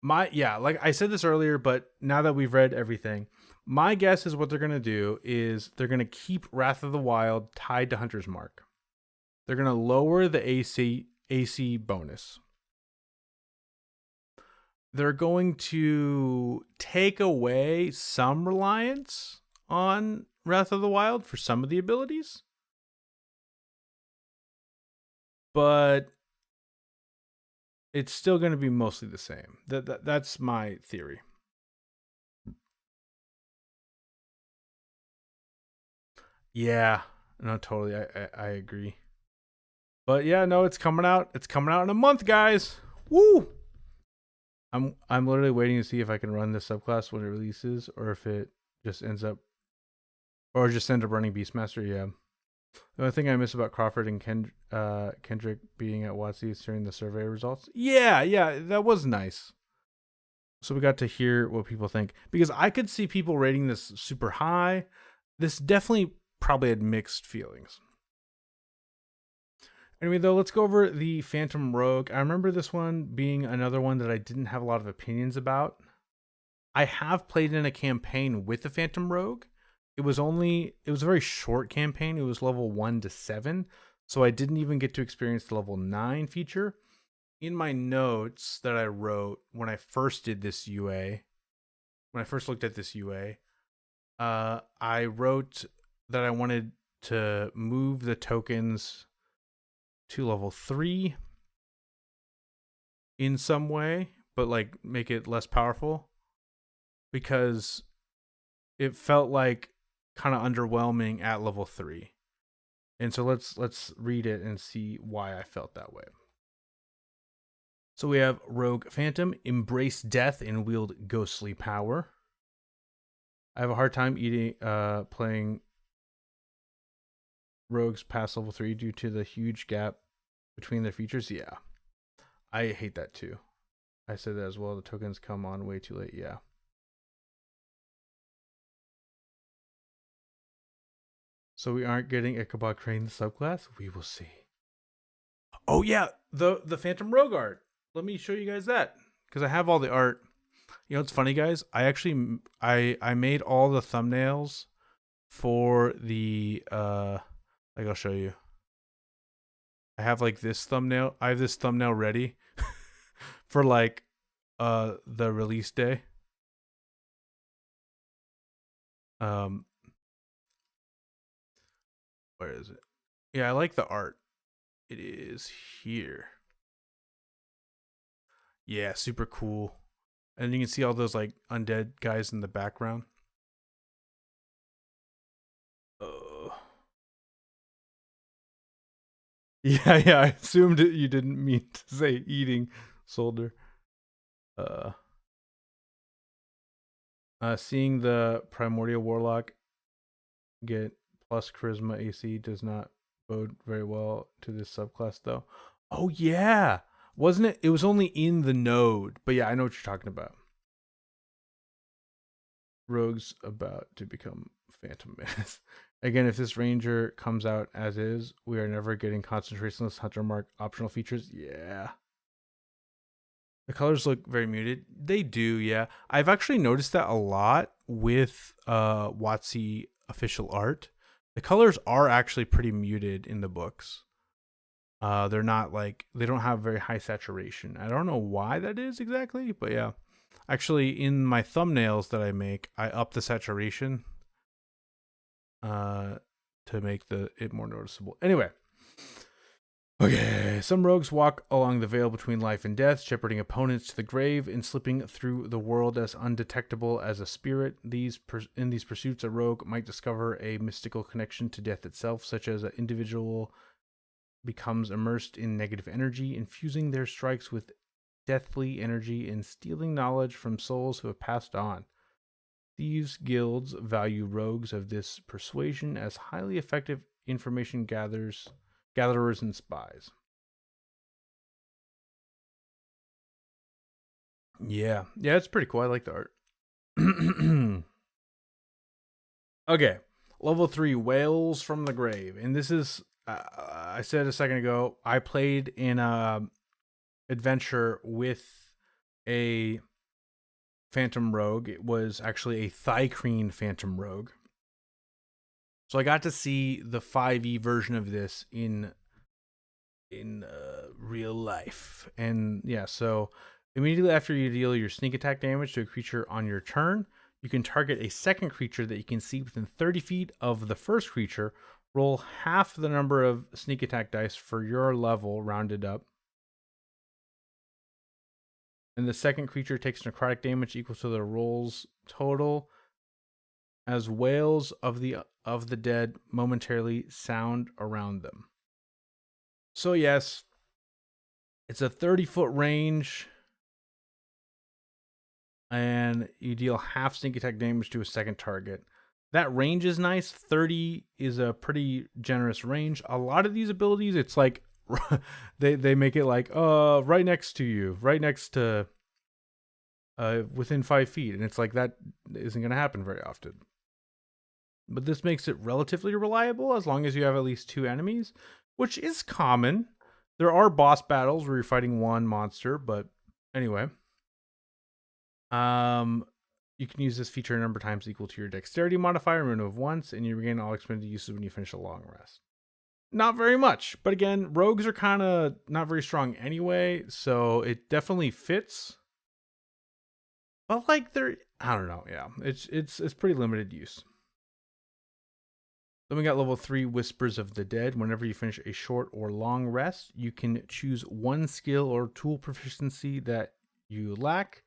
like I said this earlier, but now that we've read everything, my guess is what they're gonna do is they're gonna keep Wrath of the Wild tied to Hunter's Mark. They're gonna lower the AC bonus. They're going to take away some reliance on Wrath of the Wild for some of the abilities, but it's still going to be mostly the same. That's my theory. Yeah, no, totally. I agree. But yeah, no, it's coming out. It's coming out in a month, guys. Woo! I'm literally waiting to see if I can run this subclass when it releases, or if it just ends up, or just end up running Beastmaster. Yeah. The only thing I miss about Crawford and Kendrick being at WotC during the survey results. Yeah, that was nice. So we got to hear what people think, because I could see people rating this super high. This definitely probably had mixed feelings. Anyway, though, let's go over the Phantom Rogue. I remember this one being another one that I didn't have a lot of opinions about. I have played in a campaign with the Phantom Rogue. It was a very short campaign. It was level 1 to 7. So I didn't even get to experience the level 9 feature. In my notes that I wrote when I first did this UA, when I first looked at this UA, I wrote that I wanted to move the tokens to level 3 in some way, but like make it less powerful, because it felt like kind of underwhelming at level 3. And so let's read it and see why I felt that way. So we have Rogue Phantom, embrace death and wield ghostly power. I have a hard time playing rogues past level 3 due to the huge gap between their features. Yeah, I hate that too. I said that as well. The tokens come on way too late. Yeah. So we aren't getting Ichabod Crane the subclass? We will see. Oh yeah, the Phantom Rogue art. Let me show you guys that, because I have all the art. You know, it's funny, guys. I made all the thumbnails for the like, I'll show you. I have like this thumbnail. I have this thumbnail ready for like the release day. Where is it? Yeah, I like the art. It is here. Yeah, super cool. And you can see all those like undead guys in the background. Yeah, I assumed you didn't mean to say eating soldier. Seeing the Primordial Warlock get plus charisma AC does not bode very well to this subclass, though. Oh yeah, wasn't it? It was only in the node, but yeah, I know what you're talking about. Rogue's about to become Phantom Menace. Again, if this Ranger comes out as is, we are never getting Concentrationless Hunter Mark optional features. Yeah. The colors look very muted. They do, yeah. I've actually noticed that a lot with WotC official art. The colors are actually pretty muted in the books. They're not like, they don't have very high saturation. I don't know why that is exactly, but yeah. Actually, in my thumbnails that I make, I up the saturation to make it more noticeable. Anyway. Okay, some rogues walk along the veil between life and death, shepherding opponents to the grave and slipping through the world as undetectable as a spirit. In these pursuits, a rogue might discover a mystical connection to death itself, such as an individual becomes immersed in negative energy, infusing their strikes with deathly energy and stealing knowledge from souls who have passed on. Thieves' guilds value rogues of this persuasion as highly effective information gatherers and spies. Yeah, it's pretty cool. I like the art. Okay, level 3, Whales from the Grave, and this is I said a second ago, I played in a adventure with a Phantom Rogue. It was actually a Thicreen Phantom Rogue. So I got to see the 5e version of this in real life. And yeah, so immediately after you deal your sneak attack damage to a creature on your turn, you can target a second creature that you can see within 30 feet of the first creature. Roll half the number of sneak attack dice for your level, rounded up. And the second creature takes necrotic damage equal to the roll's total as wails of the dead momentarily sound around them. So yes, it's a 30-foot range, and you deal half sneak attack damage to a second target. That range is nice. 30 is a pretty generous range. A lot of these abilities, it's like they make it like right next to you, right next to within 5 feet, and it's like that isn't going to happen very often. But this makes it relatively reliable as long as you have at least 2 enemies, which is common. There are boss battles where you're fighting one monster, but anyway. You can use this feature a number of times equal to your dexterity modifier, remove once, and you regain all expended uses when you finish a long rest. Not very much, but again, rogues are kind of not very strong anyway, so it definitely fits. But like I don't know, yeah, it's pretty limited use. Then we got level 3, Whispers of the Dead. Whenever you finish a short or long rest, you can choose one skill or tool proficiency that you lack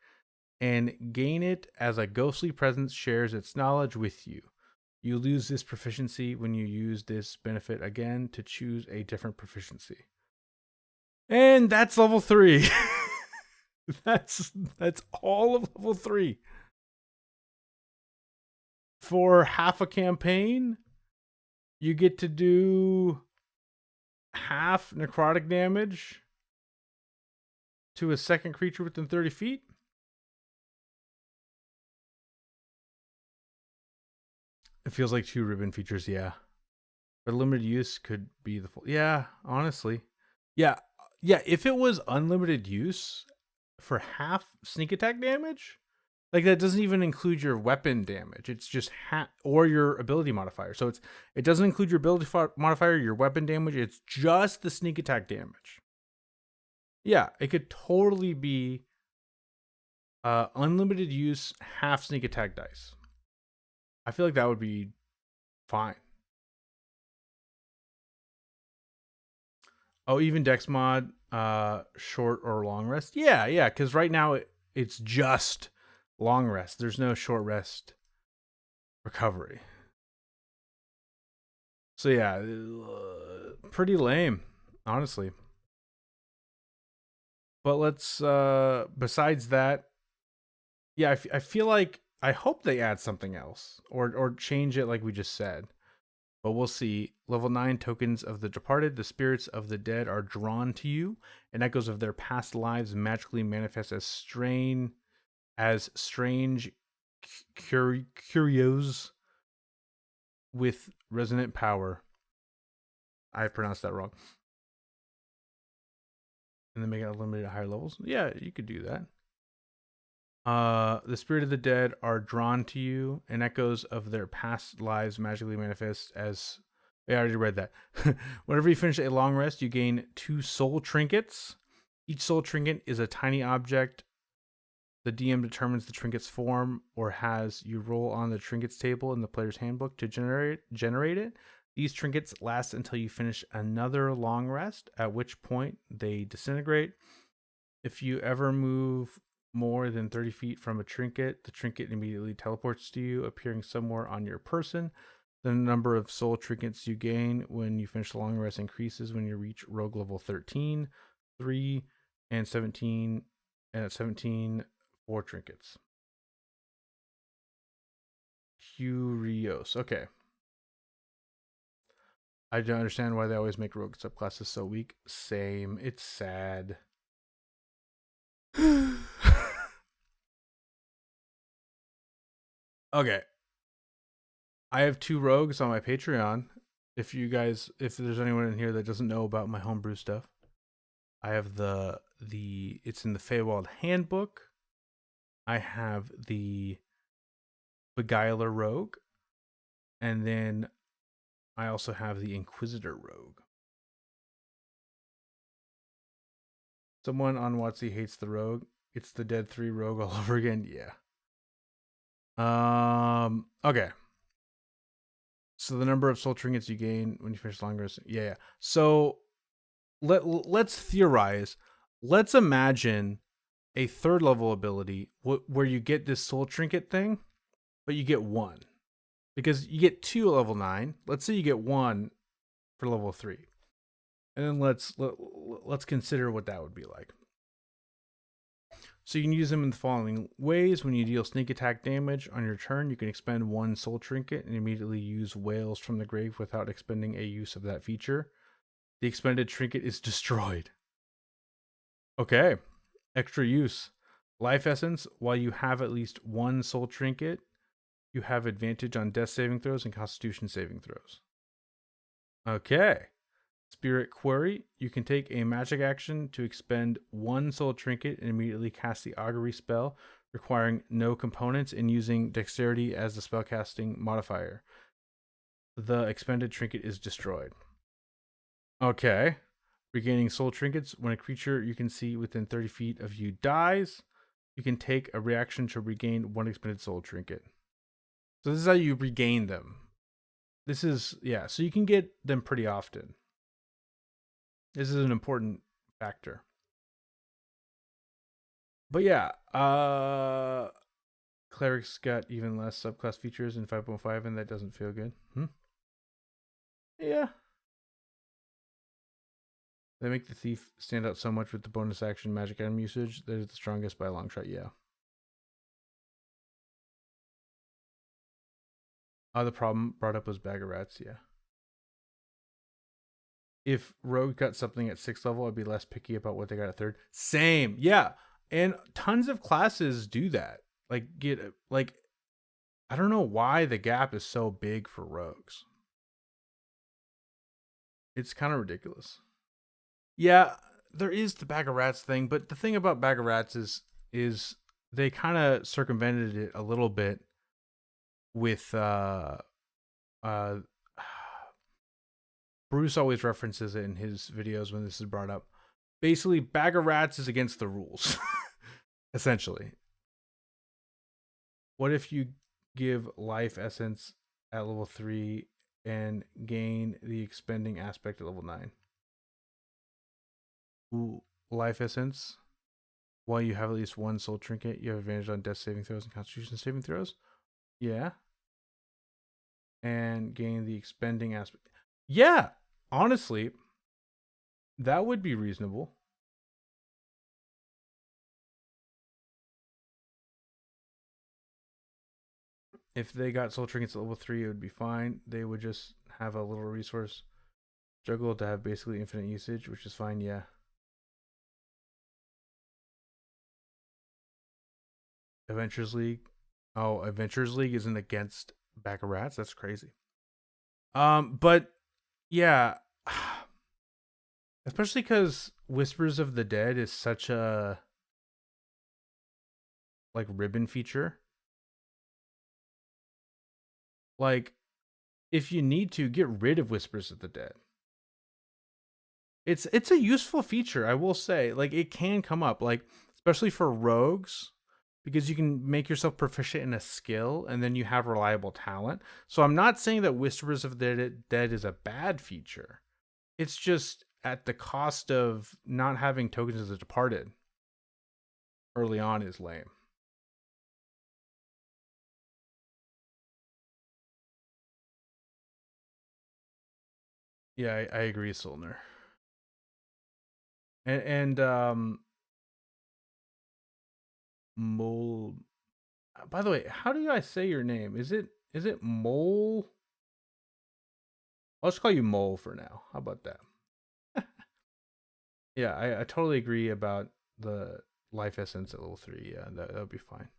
and gain it as a ghostly presence shares its knowledge with you. You lose this proficiency when you use this benefit again to choose a different proficiency. And that's level 3. That's all of level 3. For half a campaign, you get to do half necrotic damage to a second creature within 30 feet. It feels like 2 ribbon features, yeah. But limited use could be the full. Yeah, honestly. Yeah, if it was unlimited use for half sneak attack damage, like that doesn't even include your weapon damage. It's just or your ability modifier. So it doesn't include your ability modifier, your weapon damage. It's just the sneak attack damage. Yeah, it could totally be unlimited use, half sneak attack dice. I feel like that would be fine. Oh, even Dex mod, short or long rest. Yeah, because right now it's just long rest. There's no short rest recovery. So yeah, pretty lame, honestly. But let's besides that, yeah, I feel like I hope they add something else or change it like we just said. But we'll see. Level 9, Tokens of the Departed. The spirits of the dead are drawn to you, and echoes of their past lives magically manifest as strange curios with resonant power. I pronounced that wrong. and then make it unlimited at higher levels. Yeah, you could do that. The spirit of the dead are drawn to you, and echoes of their past lives magically manifest as. I already read that. Whenever you finish a long rest, you gain 2 soul trinkets. Each soul trinket is a tiny object. The DM determines the trinket's form or has you roll on the trinkets table in the player's handbook to generate it. These trinkets last until you finish another long rest, at which point they disintegrate. If you ever move more than 30 feet from a trinket, the trinket immediately teleports to you, appearing somewhere on your person. The number of soul trinkets you gain when you finish the long rest increases when you reach rogue level 13, 3, and 17. And at 17, 4 trinkets. Curios. Okay. I don't understand why they always make rogue subclasses so weak. Same. It's sad. Okay. I have 2 rogues on my Patreon. If there's anyone in here that doesn't know about my homebrew stuff, I have it's in the Feywild Handbook. I have the Beguiler Rogue, and then I also have the Inquisitor Rogue. Someone on WotC hates the Rogue. It's the Dead 3 Rogue all over again. Yeah. Okay. So the number of soul trinkets you gain when you finish long rest. Yeah. So let's theorize. Let's imagine a 3rd level ability where you get this soul trinket thing, but you get 1. Because you get 2 at level 9. Let's say you get 1 for level 3. And then let's consider what that would be like. So you can use them in the following ways. When you deal sneak attack damage on your turn, you can expend 1 soul trinket and immediately use Wails from the grave without expending a use of that feature. The expended trinket is destroyed. Okay. Extra use. Life essence. While you have at least 1 soul trinket, you have advantage on death saving throws and constitution saving throws. Okay. Spirit Query. You can take a magic action to expend 1 soul trinket and immediately cast the augury spell, requiring no components and using dexterity as the spellcasting modifier. The expended trinket is destroyed. Okay. Regaining soul trinkets. When a creature you can see within 30 feet of you dies, you can take a reaction to regain 1 expended soul trinket. So this is how you regain them. So you can get them pretty often. This is an important factor. But yeah, Cleric's got even less subclass features in 5.5, and that doesn't feel good. Yeah. They make the Thief stand out so much with the bonus action magic item usage that it's the strongest by a long shot, yeah. The problem brought up was Bag of Rats, yeah. If Rogue got something at 6th level, I'd be less picky about what they got at 3rd. Same, yeah. And tons of classes do that. I don't know why the gap is so big for rogues. It's kind of ridiculous. Yeah, there is the Bag of Rats thing, but the thing about Bag of Rats is they kind of circumvented it a little bit with Bruce always references it in his videos when this is brought up. Basically, Bag of Rats is against the rules, essentially. What if you give life essence at level 3 and gain the expending aspect at level 9? Ooh, life essence. While you have at least 1 soul trinket, you have advantage on death saving throws and constitution saving throws. Yeah. And gain the expending aspect. Yeah, honestly, that would be reasonable. If they got soul trinkets at level 3, it would be fine. They would just have a little resource juggle to have basically infinite usage, which is fine, yeah. Adventures League. Oh, Adventures League isn't against Bag of Rats. That's crazy. But yeah, especially because Whispers of the Dead is such a like ribbon feature. Like, if you need to, get rid of Whispers of the Dead. It's a useful feature, I will say. Like, it can come up, like, especially for rogues, because you can make yourself proficient in a skill and then you have reliable talent. So I'm not saying that Whispers of the Dead is a bad feature. It's just at the cost of not having tokens of the departed early on is lame. Yeah, I agree, Solner. And Mole. By the way, how do I say your name? Is it Mole? I'll just call you Mole for now. How about that? Yeah, I totally agree about the life essence at level 3. Yeah, that would be fine.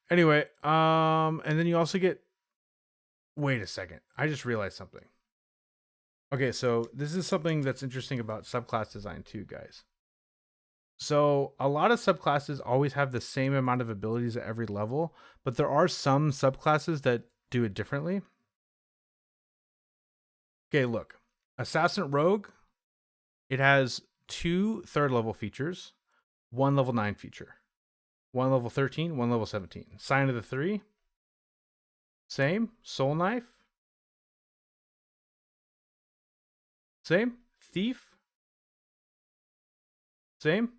Anyway, and then you also get. Wait a second. I just realized something. Okay, so this is something that's interesting about subclass design too, guys. So a lot of subclasses always have the same amount of abilities at every level, but there are some subclasses that do it differently. Okay, look. Assassin Rogue, it has 2 third level features, 1 level 9 feature, 1 level 13, 1 level 17. Sign of the 3, same. Soul Knife, same. Thief, same.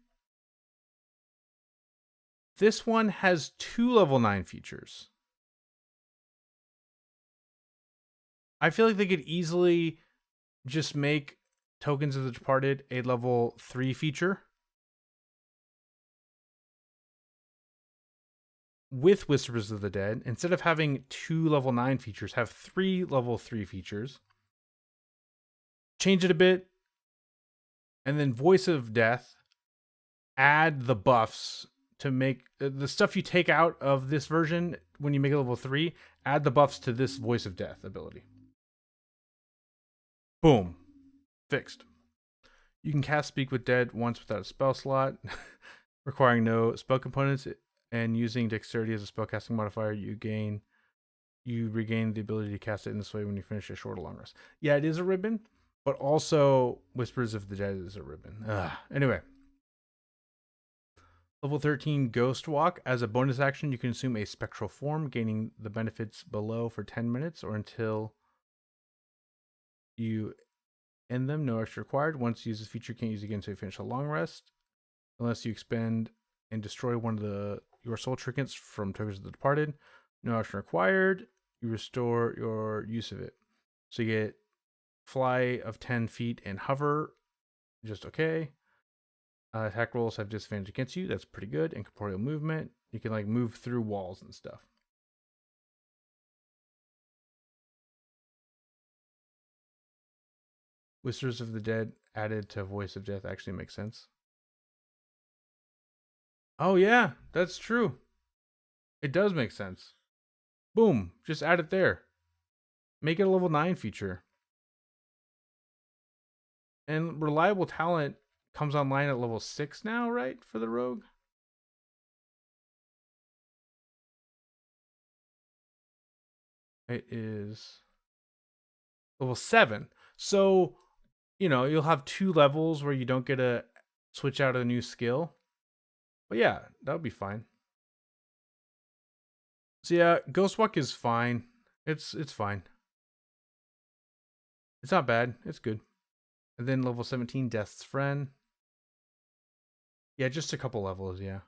This one has 2 level 9 features. I feel like they could easily just make Tokens of the Departed a level 3 feature with Whispers of the Dead. Instead of having 2 level 9 features, have 3 level 3 features. Change it a bit. And then Voice of Death, add the buffs to make the stuff you take out of this version when you make it level 3, add the buffs to this Voice of Death ability. Boom. Fixed. You can cast Speak with Dead once without a spell slot, requiring no spell components, and using Dexterity as a spellcasting modifier, you regain the ability to cast it in this way when you finish a short or long rest. Yeah, it is a ribbon, but also Whispers of the Dead is a ribbon. Anyway. Level 13 Ghost Walk. As a bonus action, you can assume a spectral form, gaining the benefits below for 10 minutes or until you end them. No extra required. Once you use this feature, you can't use it again until you finish a long rest, unless you expend and destroy one of your soul trinkets from Tokens of the Departed. No action required. You restore your use of it. So you get fly of 10 feet and hover. Just okay. Attack rolls have disadvantage against you. That's pretty good. Incorporeal movement. You can like move through walls and stuff. Whispers of the Dead added to Voice of Death actually makes sense. Oh yeah, that's true. It does make sense. Boom, just add it there. Make it a level 9 feature. And reliable talent comes online at level 6 now, right? For the rogue? It is level 7. So, you'll have 2 levels where you don't get to switch out a new skill. But yeah, that would be fine. So yeah, Ghostwalk is fine. It's fine. It's not bad. It's good. And then level 17, Death's Friend. Yeah, just a couple levels, yeah.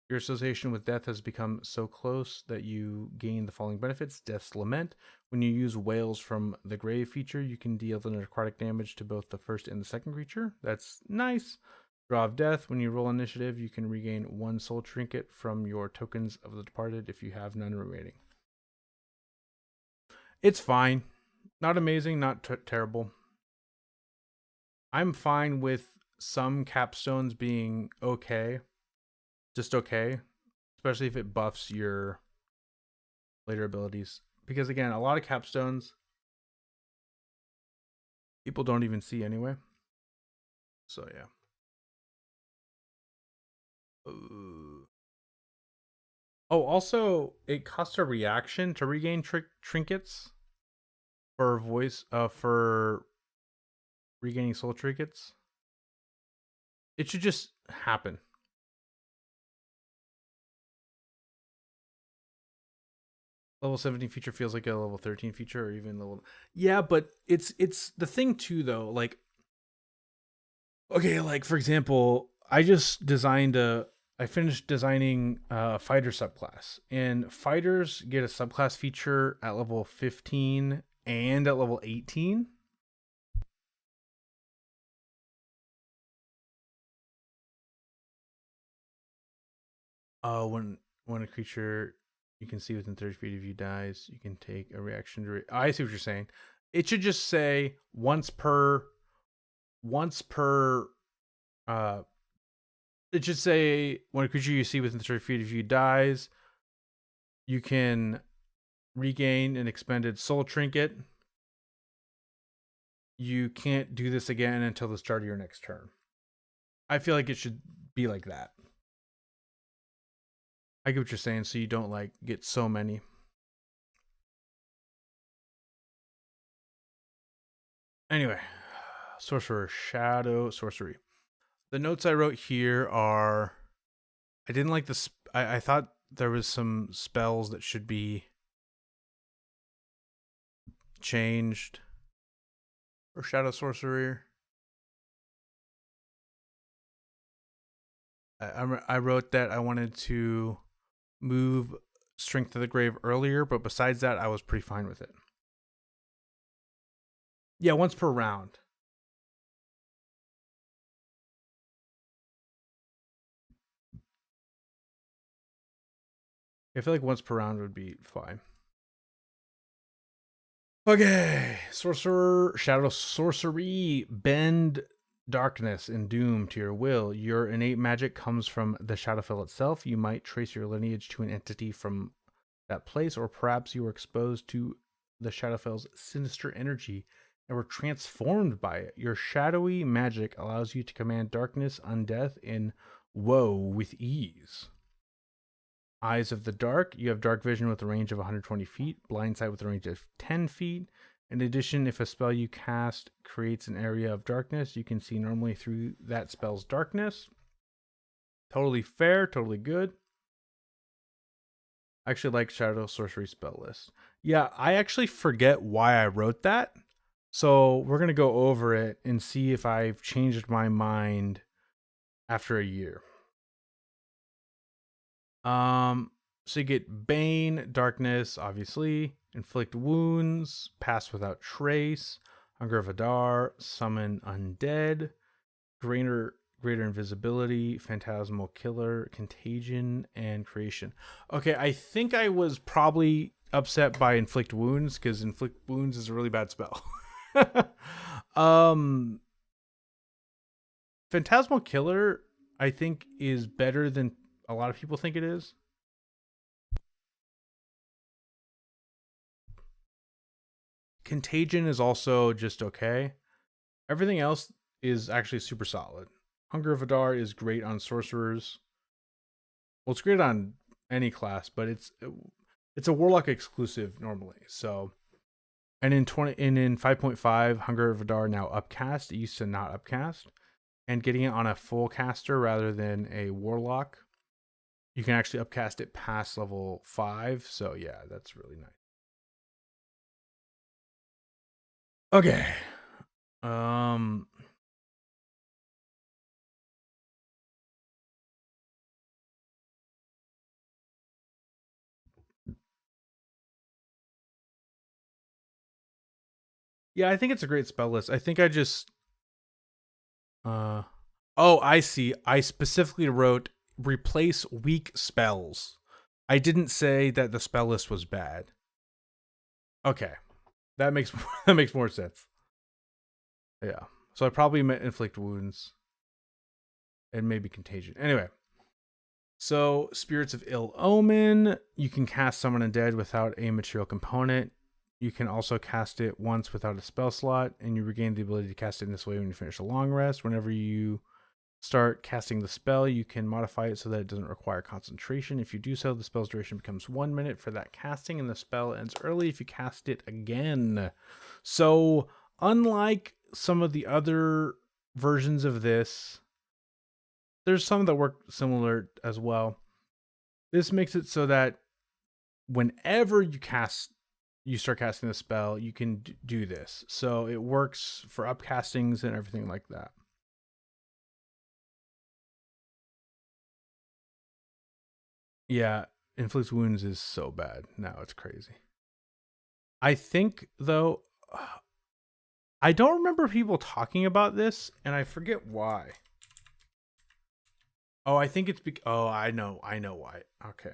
Your association with death has become so close that you gain the following benefits. Death's Lament. When you use Wails from the Grave feature, you can deal the necrotic damage to both the first and the second creature. That's nice. Draw of Death. When you roll initiative, you can regain 1 soul trinket from your Tokens of the Departed if you have none remaining. It's fine. Not amazing, not terrible. I'm fine with some capstones being okay. Just okay. Especially if it buffs your later abilities. Because again, a lot of capstones, people don't even see anyway. So yeah. Oh, also, it costs a reaction to regain trinkets for for regaining soul trinkets. It should just happen. Level 17 feature feels like a level 13 feature, or even level. Yeah, but it's the thing too, though. Like, okay, like for example, I finished designing a fighter subclass, and fighters get a subclass feature at level 15 and at level 18. When a creature you can see within 30 feet of you dies, you can take a reaction to I see what you're saying. It should just say once per uh it should say when a creature you see within 30 feet of you dies, you can regain an expended soul trinket. You can't do this again until the start of your next turn. I feel like it should be like that. I get what you're saying, so you don't like get so many. Anyway, Sorcerer, Shadow, Sorcery. The notes I wrote here are, I didn't like this. I thought there was some spells that should be changed for Shadow Sorcerer. I wrote that I wanted to move Strength of the Grave earlier, but besides that, I was pretty fine with it. Yeah, once per round. I feel like once per round would be fine. Okay, Sorcerer, Shadow Sorcery, bend darkness and doom to your will. Your innate magic comes from the Shadowfell itself. You might trace your lineage to an entity from that place, or perhaps you were exposed to the Shadowfell's sinister energy and were transformed by it. Your shadowy magic allows you to command darkness, undeath, and woe with ease. Eyes of the Dark. You have dark vision with a range of 120 feet, blind sight with a range of 10 feet. In addition, if a spell you cast creates an area of darkness, you can see normally through that spell's darkness. Totally fair, totally good. I actually like Shadow Sorcery spell list. Yeah, I actually forget why I wrote that. So we're going to go over it and see if I've changed my mind after a year. So you get Bane, Darkness, obviously, Inflict Wounds, Pass Without Trace, Hunger of Adar, Summon Undead, Greater Invisibility, Phantasmal Killer, Contagion, and Creation. Okay, I think I was probably upset by Inflict Wounds, because Inflict Wounds is a really bad spell. Phantasmal Killer, I think, is better than a lot of people think it is. Contagion is also just okay. Everything else is actually super solid. Hunger of Adar is great on sorcerers. Well, it's great on any class, but it's a warlock exclusive normally. So, and in 5.5, Hunger of Adar now upcast. It used to not upcast, and getting it on a full caster rather than a warlock, you can actually upcast it past level 5. So yeah, that's really nice. Okay. Yeah, I think it's a great spell list. I think I just oh, I see. I specifically wrote replace weak spells. I didn't say that the spell list was bad. Okay. That makes that makes more sense. Yeah. So I probably meant inflict wounds and maybe contagion. Anyway. So, Spirits of Ill Omen, you can cast Summon Undead without a material component. You can also cast it once without a spell slot, and you regain the ability to cast it in this way when you finish a long rest. Whenever you start casting the spell, you can modify it so that it doesn't require concentration. If you do so, the spell's duration becomes 1 minute for that casting, and the spell ends early if you cast it again. So, unlike some of the other versions of this, there's some that work similar as well. This makes it so that whenever you start casting the spell, you can do this. So it works for upcastings and everything like that. Yeah, inflicts wounds is so bad. Now it's crazy. I think though, I don't remember people talking about this, and I forget why. Oh, I think it's oh, I know why. Okay.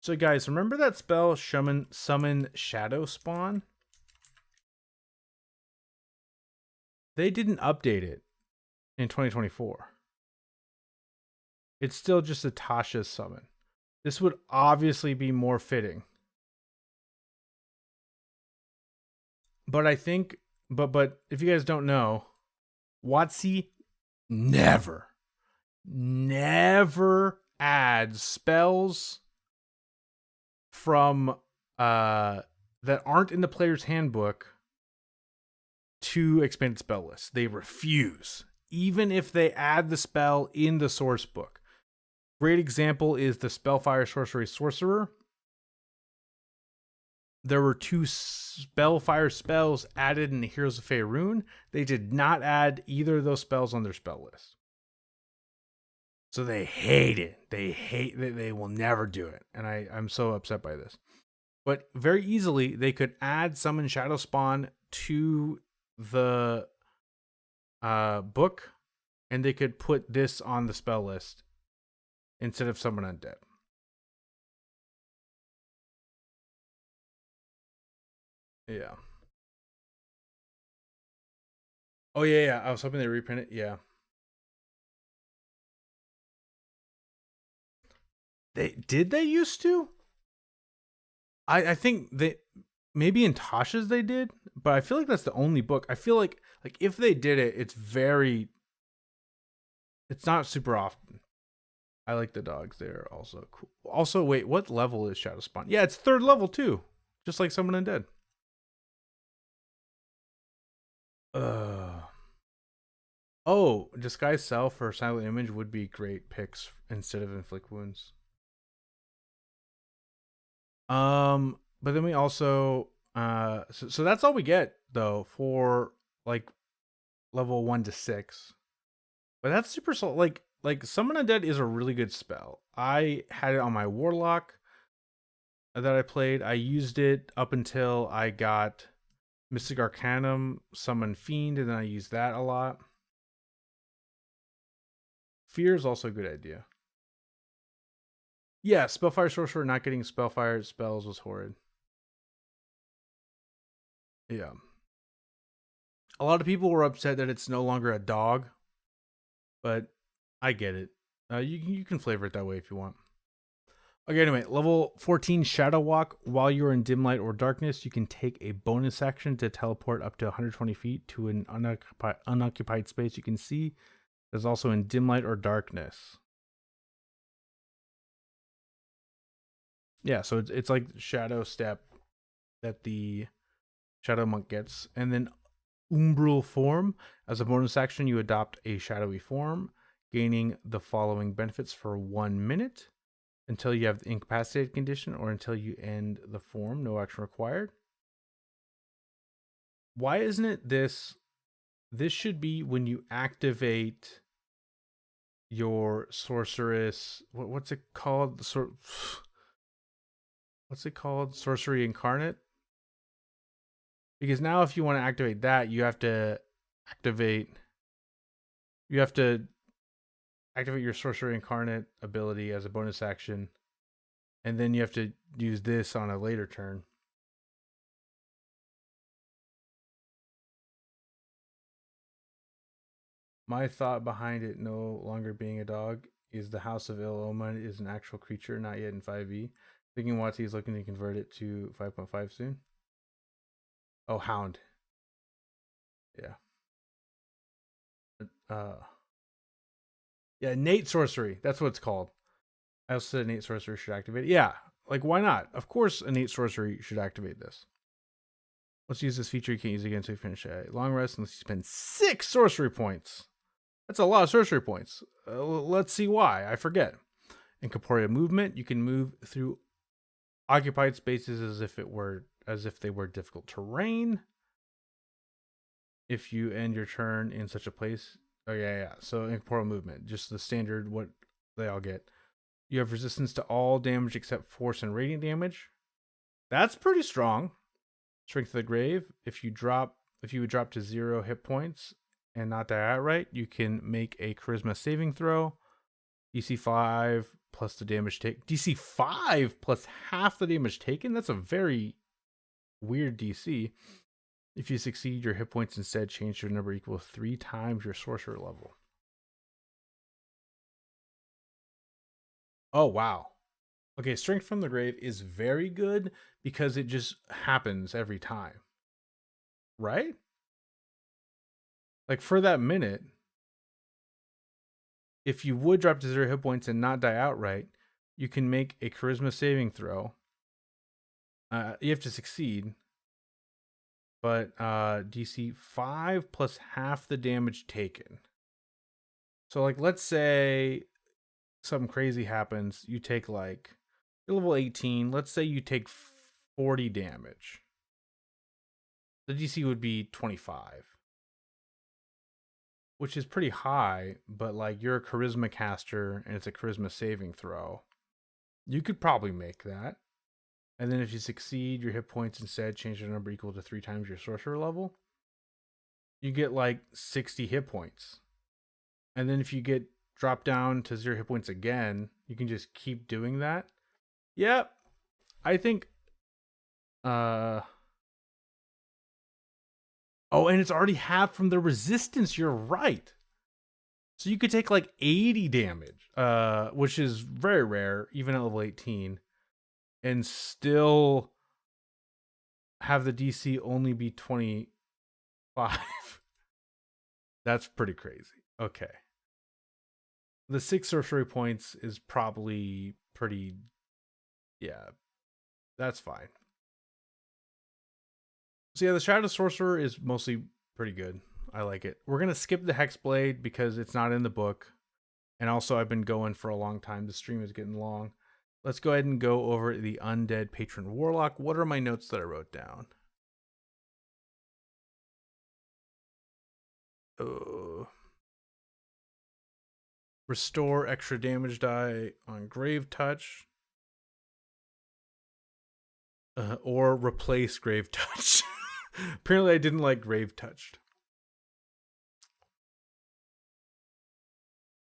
So guys, remember that spell summon Shadow Spawn? They didn't update it in 2024. It's still just a Tasha's summon. This would obviously be more fitting. But I think but if you guys don't know, WotC never adds spells from that aren't in the player's handbook to expanded spell lists. They refuse, even if they add the spell in the source book. Great example is the Spellfire Sorcery Sorcerer. There were 2 Spellfire spells added in the Heroes of Faerun. They did not add either of those spells on their spell list. So they hate it. They will never do it. And I'm so upset by this. But very easily, they could add Summon Shadow Spawn to the book, and they could put this on the spell list instead of Summon Undead. Yeah. Oh, yeah. I was hoping they reprint it. Yeah. They used to? I think they maybe in Tasha's they did, but I feel like that's the only book. I feel like if they did it, it's not super often. I like the dogs. They're also cool. Also, wait, what level is Shadow Spawn? Yeah, it's 3rd level too, just like Summon Undead. Oh, Disguise Self or Silent Image would be great picks instead of Inflict Wounds. But then we also so that's all we get though for like level 1 to 6. But that's super slow. Like Summon Undead is a really good spell. I had it on my Warlock that I played. I used it up until I got Mystic Arcanum, Summon Fiend, and then I used that a lot. Fear is also a good idea. Yeah, Spellfire Sorcerer not getting Spellfire spells was horrid. Yeah. A lot of people were upset that it's no longer a dog, but I get it. You can flavor it that way if you want. Okay, anyway, level 14 Shadow Walk. While you're in dim light or darkness, you can take a bonus action to teleport up to 120 feet to an unoccupied space you can see. There's also in dim light or darkness. Yeah, so it's like Shadow Step that the Shadow Monk gets. And then Umbral Form. As a bonus action, you adopt a shadowy form, gaining the following benefits for 1 minute. Until you have the incapacitated condition or until you end the form. No action required. Why isn't it this? This should be when you activate your sorceress. What's it called? What's it called? Sorcery Incarnate. Because now if you want to activate that, you have to activate your Sorcery Incarnate ability as a bonus action. And then you have to use this on a later turn. My thought behind it no longer being a dog is the House of Ill Omen is an actual creature, not yet in 5e. Thinking WotC is looking to convert it to 5.5 soon. Oh, Hound. Yeah. Yeah, innate sorcery. That's what it's called. I also said innate sorcery should activate it. Yeah, like why not? Of course, innate sorcery should activate this. Let's use this feature. You can't use it again until you finish a long rest unless you spend 6 sorcery points. That's a lot of sorcery points. Let's see why. I forget. Incorporeal movement. You can move through occupied spaces as if they were difficult terrain. If you end your turn in such a place. Oh yeah. So incorporeal movement, just the standard what they all get. You have resistance to all damage except force and radiant damage. That's pretty strong. Strength of the Grave. If you would drop to 0 hit points and not die outright, you can make a charisma saving throw. DC 5 plus the damage taken. DC 5 plus half the damage taken? That's a very weird DC. If you succeed, your hit points instead change to a number equal to 3 times your sorcerer level. Oh, wow. Okay, Strength from the Grave is very good because it just happens every time. Right? Like for that minute, if you would drop to 0 hit points and not die outright, you can make a charisma saving throw. You have to succeed. But DC 5 plus half the damage taken. So like let's say something crazy happens, you take like level 18, let's say you take 40 damage. The DC would be 25. Which is pretty high, but like you're a charisma caster and it's a charisma saving throw. You could probably make that. And then if you succeed, your hit points instead change the number equal to 3 times your sorcerer level. You get like 60 hit points. And then if you get dropped down to 0 hit points again, you can just keep doing that. Yep. I think oh, and it's already halved from the resistance. You're right. So you could take like 80 damage, which is very rare, even at level 18, and still have the DC only be 25. That's pretty crazy. Okay. The 6 sorcery points is probably pretty, yeah, that's fine. So yeah, the Shadow Sorcerer is mostly pretty good. I like it. We're going to skip the Hexblade because it's not in the book. And also I've been going for a long time. The stream is getting long. Let's go ahead and go over the Undead Patron Warlock. What are my notes that I wrote down? Restore extra damage die on Grave Touch. Or replace Grave Touch. Apparently I didn't like Grave Touched.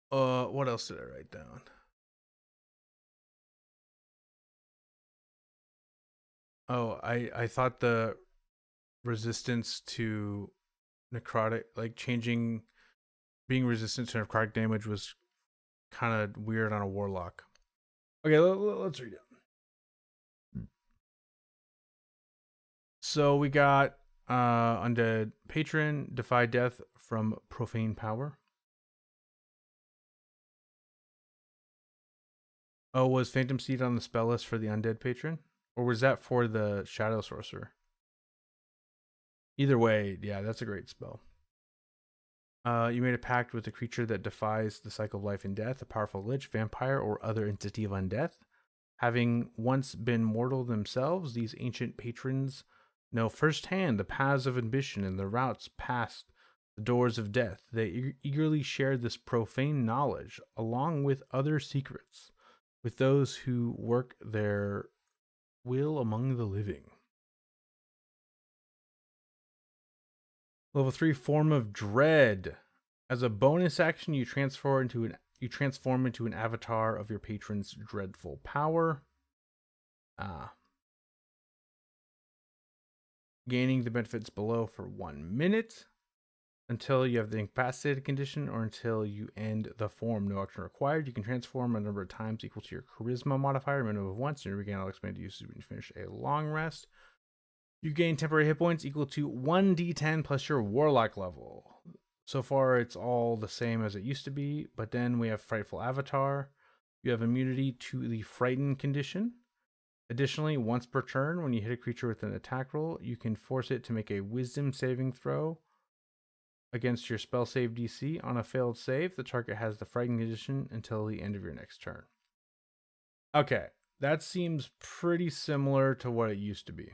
What else did I write down? Oh, I thought the resistance to necrotic, like changing, being resistant to necrotic damage was kind of weird on a warlock. Okay, let's read it. So we got Undead Patron, defy death from profane power. Oh, was Phantom Seed on the spell list for the Undead Patron? Or was that for the Shadow Sorcerer? Either way, yeah, that's a great spell. You made a pact with a creature that defies the cycle of life and death, a powerful lich, vampire, or other entity of undeath. Having once been mortal themselves, these ancient patrons know firsthand the paths of ambition and the routes past the doors of death. They eagerly share this profane knowledge, along with other secrets, with those who work their will among the living. Level 3, Form of Dread. As a bonus action, you transform into an avatar of your patron's dreadful power. Gaining the benefits below for 1 minute until you have the incapacitated condition or until you end the form. No action required. You can transform a number of times equal to your charisma modifier, minimum of once, and regain all expanded uses when you finish a long rest. You gain temporary hit points equal to 1d10 plus your Warlock level. So far, it's all the same as it used to be, but then we have Frightful Avatar. You have immunity to the Frightened condition. Additionally, once per turn, when you hit a creature with an attack roll, you can force it to make a Wisdom saving throw against your spell save DC. On a failed save, the target has the Frightened condition until the end of your next turn. Okay, that seems pretty similar to what it used to be.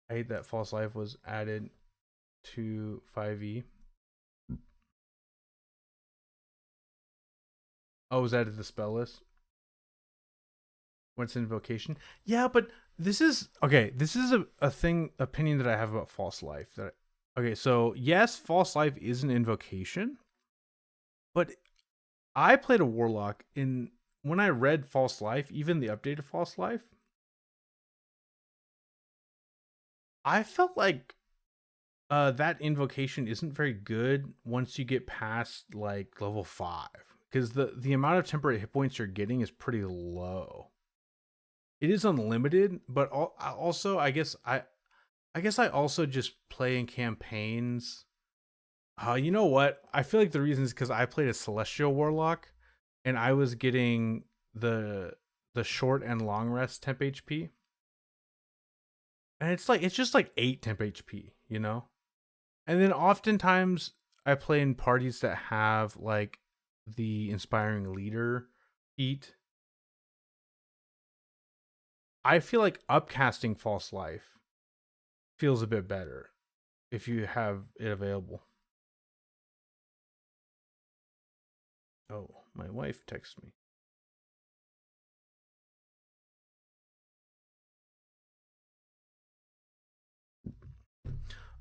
I hate that False Life was added to 5e. Oh, was added to the spell list? What's invocation? Yeah, but this is okay. This is a opinion that I have about False Life. Okay, so yes, False Life is an invocation, but I played a Warlock when I read False Life, even the updated False Life, I felt like that invocation isn't very good once you get past like level 5, because the amount of temporary hit points you're getting is pretty low. It is unlimited, but also I guess I also just play in campaigns. You know what? I feel like the reason is because I played a Celestial Warlock, and I was getting the short and long rest temp HP, and it's just like 8 temp HP, you know. And then oftentimes I play in parties that have like the Inspiring Leader feat. I feel like upcasting False Life feels a bit better if you have it available. Oh, my wife texted me.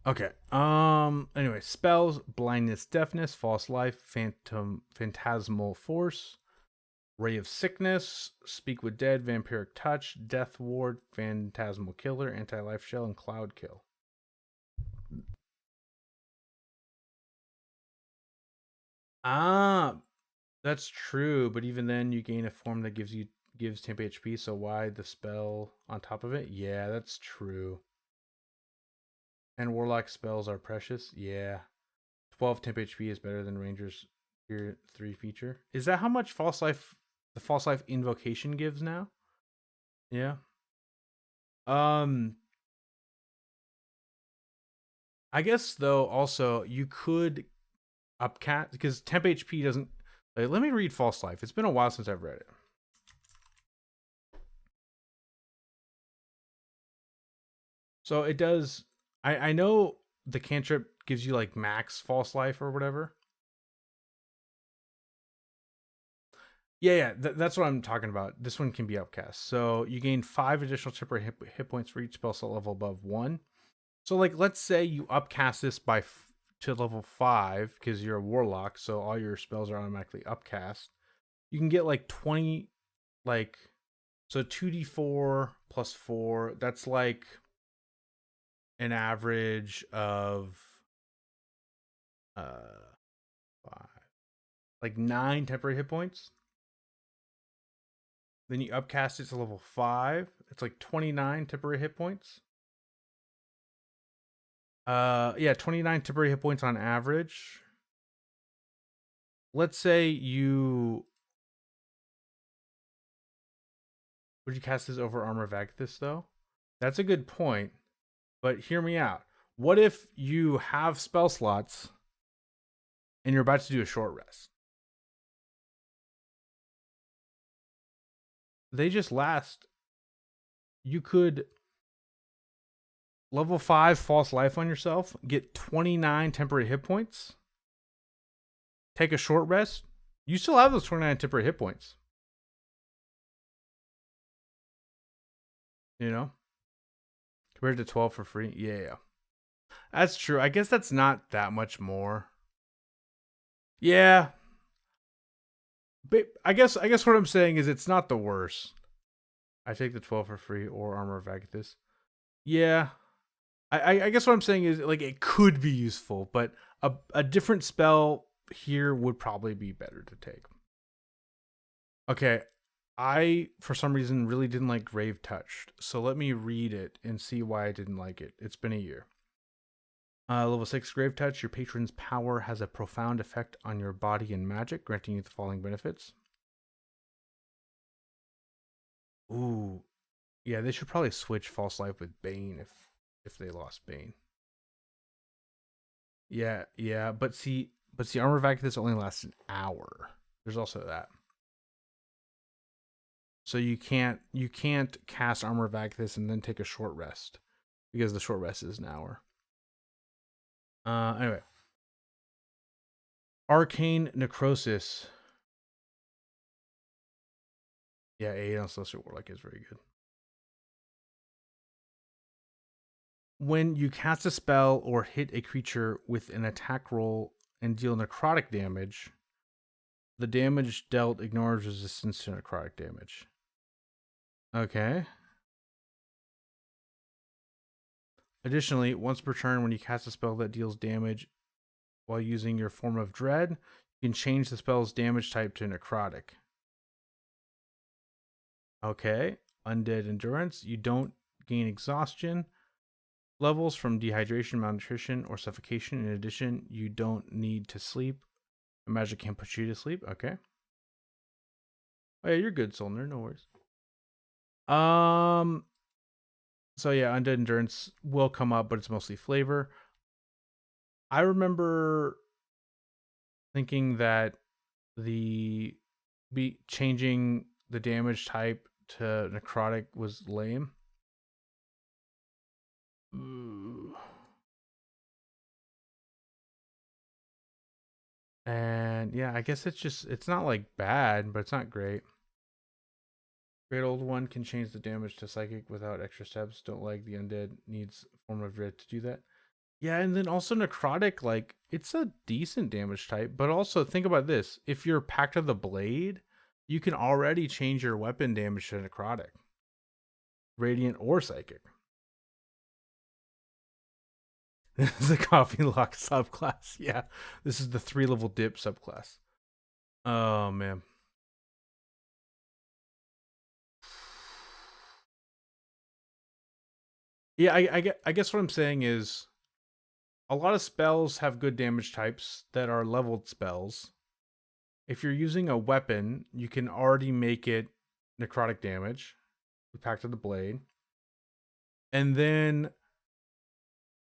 Okay. Anyway, spells: blindness, deafness, false life, phantasmal force, ray of sickness, speak with dead, vampiric touch, death ward, phantasmal killer, anti-life shell, and cloud kill. That's true, but even then you gain a form that gives temp HP, so why the spell on top of it? Yeah, that's true. And Warlock spells are precious. Yeah. 12 temp HP is better than Ranger's Tier 3 feature. Is that how much the False Life invocation gives now? Yeah. I guess though also you could upcast because temp HP doesn't like, let me read False Life. It's been a while since I've read it. So it does I know the cantrip gives you like max False Life or whatever. Yeah, that's what I'm talking about. This one can be upcast. So you gain 5 additional temporary hit points for each spell slot level above 1. So like, let's say you upcast this to level 5 because you're a Warlock, so all your spells are automatically upcast. You can get like 20, like, so 2d4 plus 4. That's like an average of 5, like 9 temporary hit points. Then you upcast it to level 5. It's like 29 temporary hit points. Yeah, 29 temporary hit points on average. Let's say would you cast this over Armor of Agathis though? That's a good point, but hear me out. What if you have spell slots and you're about to do a short rest? They just last. You could level 5 False Life on yourself, get 29 temporary hit points, take a short rest. You still have those 29 temporary hit points. You know? Compared to 12 for free. Yeah. That's true. I guess that's not that much more. Yeah. But I guess what I'm saying is it's not the worst. I take the 12 for free or Armor of Agathis. Yeah. I guess what I'm saying is like it could be useful, but a different spell here would probably be better to take. Okay. I, for some reason, really didn't like Grave Touched. So let me read it and see why I didn't like it. It's been a year. Level 6 Grave Touch. Your patron's power has a profound effect on your body and magic, granting you the following benefits. Ooh. Yeah, they should probably switch False Life with Bane if they lost Bane. Yeah, but see, Armor of Vakithis only lasts an hour. There's also that. So you can't cast Armor of Vakithis and then take a short rest because the short rest is an hour. Anyway, Arcane Necrosis. Yeah, 8 on Celestial Warlock is very good. When you cast a spell or hit a creature with an attack roll and deal necrotic damage, the damage dealt ignores resistance to necrotic damage. Okay. Additionally, once per turn, when you cast a spell that deals damage while using your Form of Dread, you can change the spell's damage type to necrotic. Okay. Undead Endurance. You don't gain exhaustion levels from dehydration, malnutrition, or suffocation. In addition, you don't need to sleep. A magic can't put you to sleep. Okay. Oh yeah, you're good, Solner. No worries. So yeah, Undead Endurance will come up, but it's mostly flavor. I remember thinking that changing the damage type to necrotic was lame. Ooh. And yeah, I guess it's not like bad, but it's not great. Great Old One can change the damage to psychic without extra steps. Don't like the undead needs Form of Dread to do that. Yeah, and then also necrotic, like it's a decent damage type, but also think about this: if you're Pact of the Blade, you can already change your weapon damage to necrotic, radiant or psychic. This is the coffee lock subclass. Yeah, this is the 3-level dip subclass. Oh man. Yeah, I guess what I'm saying is a lot of spells have good damage types that are leveled spells. If you're using a weapon, you can already make it necrotic damage with Pact of the Blade. And then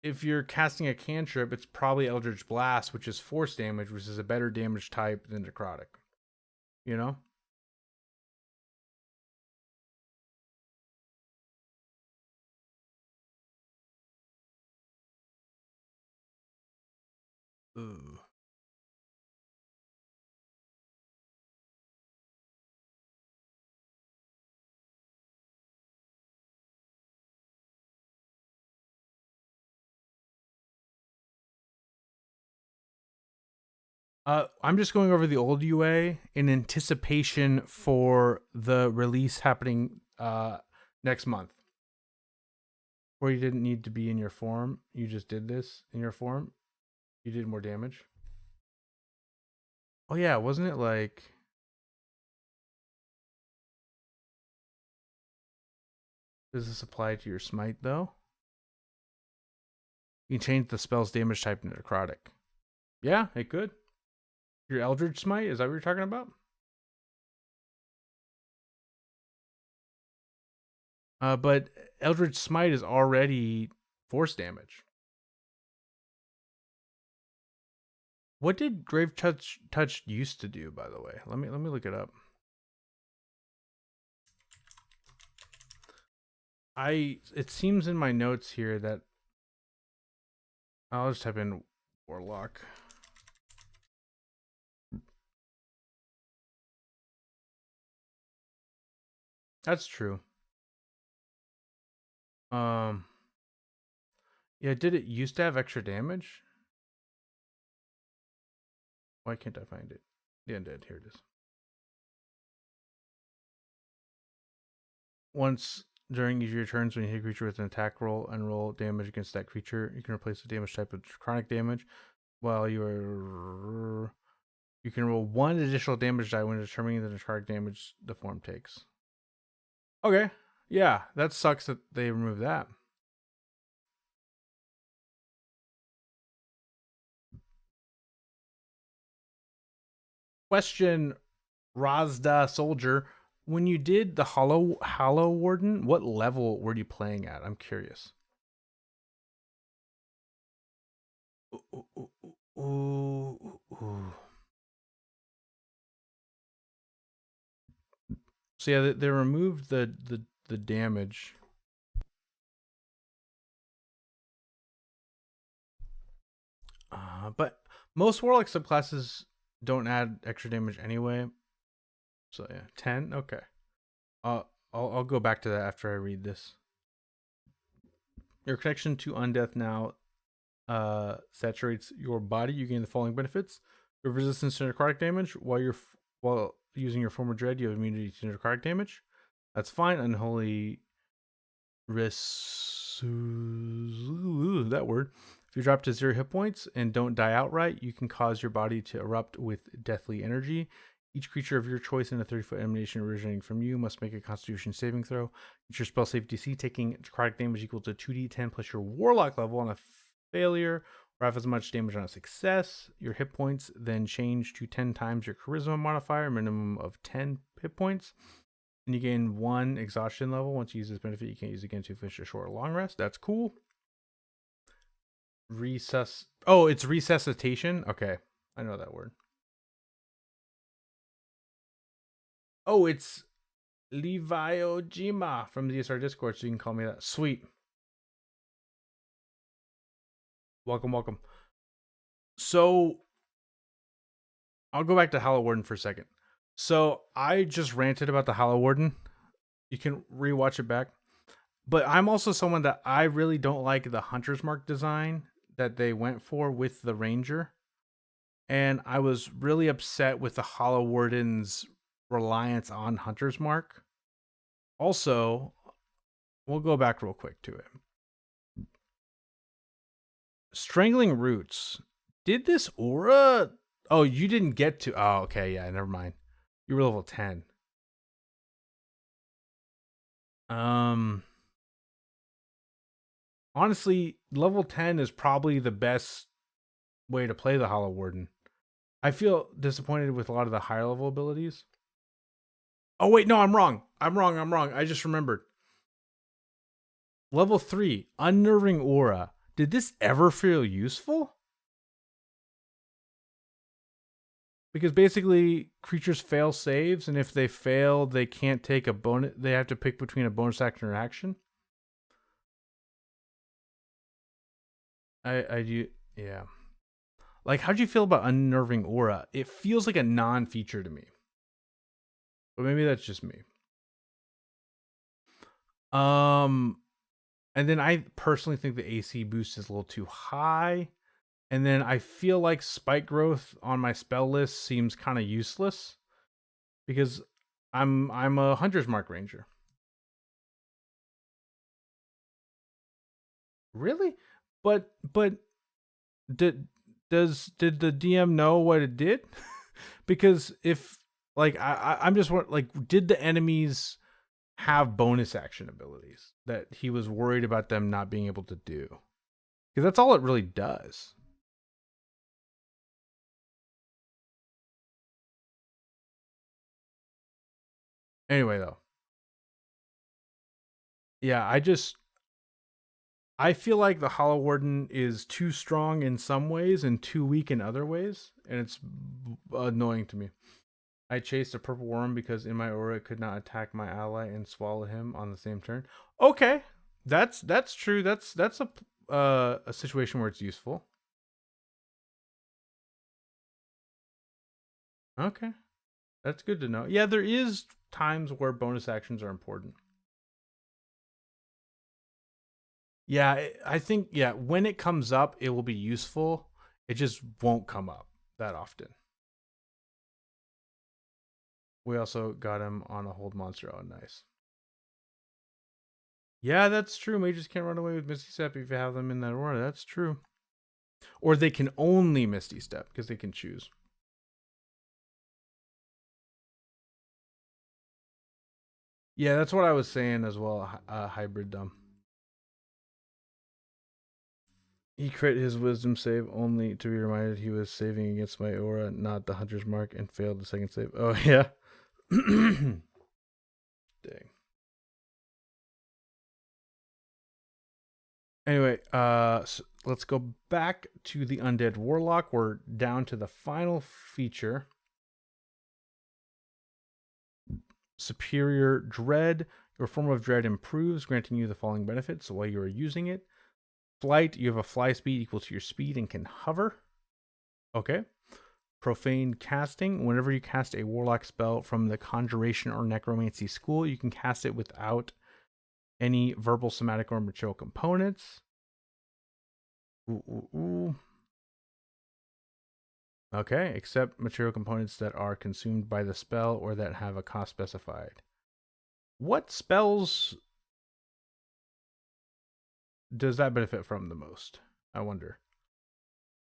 if you're casting a cantrip, it's probably Eldritch Blast, which is force damage, which is a better damage type than necrotic. You know? Ooh. I'm just going over the old UA in anticipation for the release happening next month. Where you didn't need to be in your form, you just did this in your form. You did more damage. Oh yeah, wasn't it like? Does this apply to your smite though? You can change the spell's damage type to necrotic. Yeah, it could. Your Eldritch Smite, is that what you're talking about? But Eldritch Smite is already force damage. What did Grave Touch used to do, by the way? Let me look it up. It seems in my notes here that I'll just type in Warlock. That's true. Yeah, did it used to have extra damage? Why can't I find it? The Undead, here it is. Once during each of your turns, when you hit a creature with an attack roll and roll damage against that creature, you can replace the damage type with chronic damage. While you You can roll 1 additional damage die when determining the necrotic damage the form takes. Okay. Yeah, that sucks that they removed that. Question, Razda Soldier. When you did the Hallow Warden, what level were you playing at? I'm curious. Ooh. So yeah, they removed the damage. But most Warlock subclasses don't add extra damage anyway. So yeah, 10. Okay. I'll go back to that after I read this. Your connection to undeath now saturates your body. You gain the following benefits: you have resistance to necrotic damage while using your form of dread. You have immunity to necrotic damage. That's fine. Unholy that word. If you drop to 0 hit points and don't die outright, you can cause your body to erupt with deathly energy. Each creature of your choice in a 30-foot emanation originating from you must make a Constitution saving throw. It's your spell save DC, taking necrotic damage equal to 2d10 plus your Warlock level on a failure, or half as much damage on a success. Your hit points then change to 10 times your Charisma modifier, minimum of 10 hit points. And you gain 1 exhaustion level. Once you use this benefit, you can't use it again to finish a short or long rest. That's cool. Oh, it's resuscitation? Okay. I know that word. Oh, it's Leviojima from the DSR Discord, so you can call me that. Sweet. Welcome. So, I'll go back to Hallow Warden for a second. So, I just ranted about the Hallow Warden. You can rewatch it back. But I'm also someone that I really don't like the Hunter's Mark design that they went for with the Ranger. And I was really upset with the Hallow Warden's reliance on Hunter's Mark. Also, we'll go back real quick to it. Strangling Roots. Did this aura? Oh, you didn't get to. Oh, okay. Yeah, never mind. You were level 10. Honestly, level 10 is probably the best way to play the Hallow Warden. I feel disappointed with a lot of the higher level abilities. Oh, wait, no, I'm wrong. I just remembered. Level 3, Unnerving Aura. Did this ever feel useful? Because basically, creatures fail saves, and if they fail, they can't take a bonus. They have to pick between a bonus action or action. I do, yeah. Like, how'd you feel about Unnerving Aura? It feels like a non-feature to me. But maybe that's just me. And then I personally think the AC boost is a little too high. And then I feel like Spike Growth on my spell list seems kind of useless because I'm a Hunter's Mark Ranger. Really? But did the DM know what it did? Because if like I'm just like, did the enemies have bonus action abilities that he was worried about them not being able to do? Because that's all it really does. Anyway, though, yeah, I feel like the Hallow Warden is too strong in some ways and too weak in other ways, and it's annoying to me. I chased a purple worm because in my aura it could not attack my ally and swallow him on the same turn. Okay, that's true. That's a situation where it's useful. Okay, that's good to know. Yeah, there is times where bonus actions are important. Yeah, I think, yeah, when it comes up, it will be useful. It just won't come up that often. We also got him on a hold monster. Oh, nice. Yeah, that's true. Mages can't run away with Misty Step if you have them in that aura. That's true. Or they can only Misty Step because they can choose. Yeah, that's what I was saying as well. Hybrid dumb. He crit his wisdom save only to be reminded he was saving against my aura, not the hunter's mark, and failed the second save. Oh yeah. Dang. Anyway, so let's go back to the Undead Warlock. We're down to the final feature. Superior Dread. Your form of dread improves, granting you the following benefits while you are using it. Flight, you have a fly speed equal to your speed and can hover. Okay. Profane casting. Whenever you cast a warlock spell from the conjuration or necromancy school, you can cast it without any verbal, somatic, or material components. Okay, except material components that are consumed by the spell or that have a cost specified. What spells does that benefit from the most? I wonder.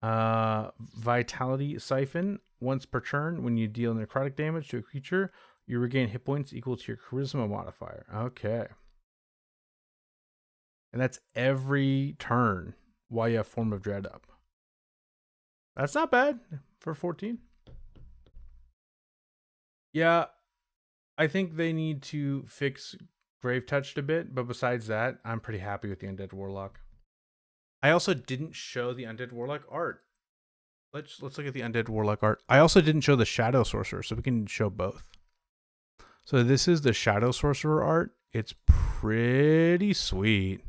Vitality Siphon. Once per turn, when you deal necrotic damage to a creature, you regain hit points equal to your charisma modifier. Okay. And that's every turn while you have Form of Dread up. That's not bad for 14. Yeah, I think they need to fix Grave Touched a bit, but besides that, I'm pretty happy with the Undead Warlock. I also didn't show the Undead Warlock art. Let's look at the Undead Warlock art. I also didn't show the Shadow Sorcerer, so we can show both. So this is the Shadow Sorcerer art. It's pretty sweet,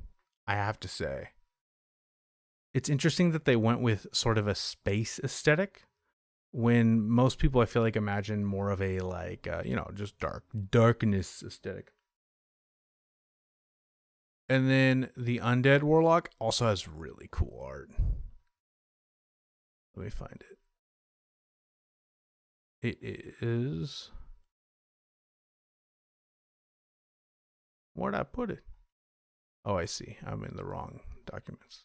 I have to say. It's interesting that they went with sort of a space aesthetic when most people I feel like imagine more of a like just darkness aesthetic. And then the Undead Warlock also has really cool art. Let me find it. It is, where'd I put it? Oh, I see. I'm in the wrong documents.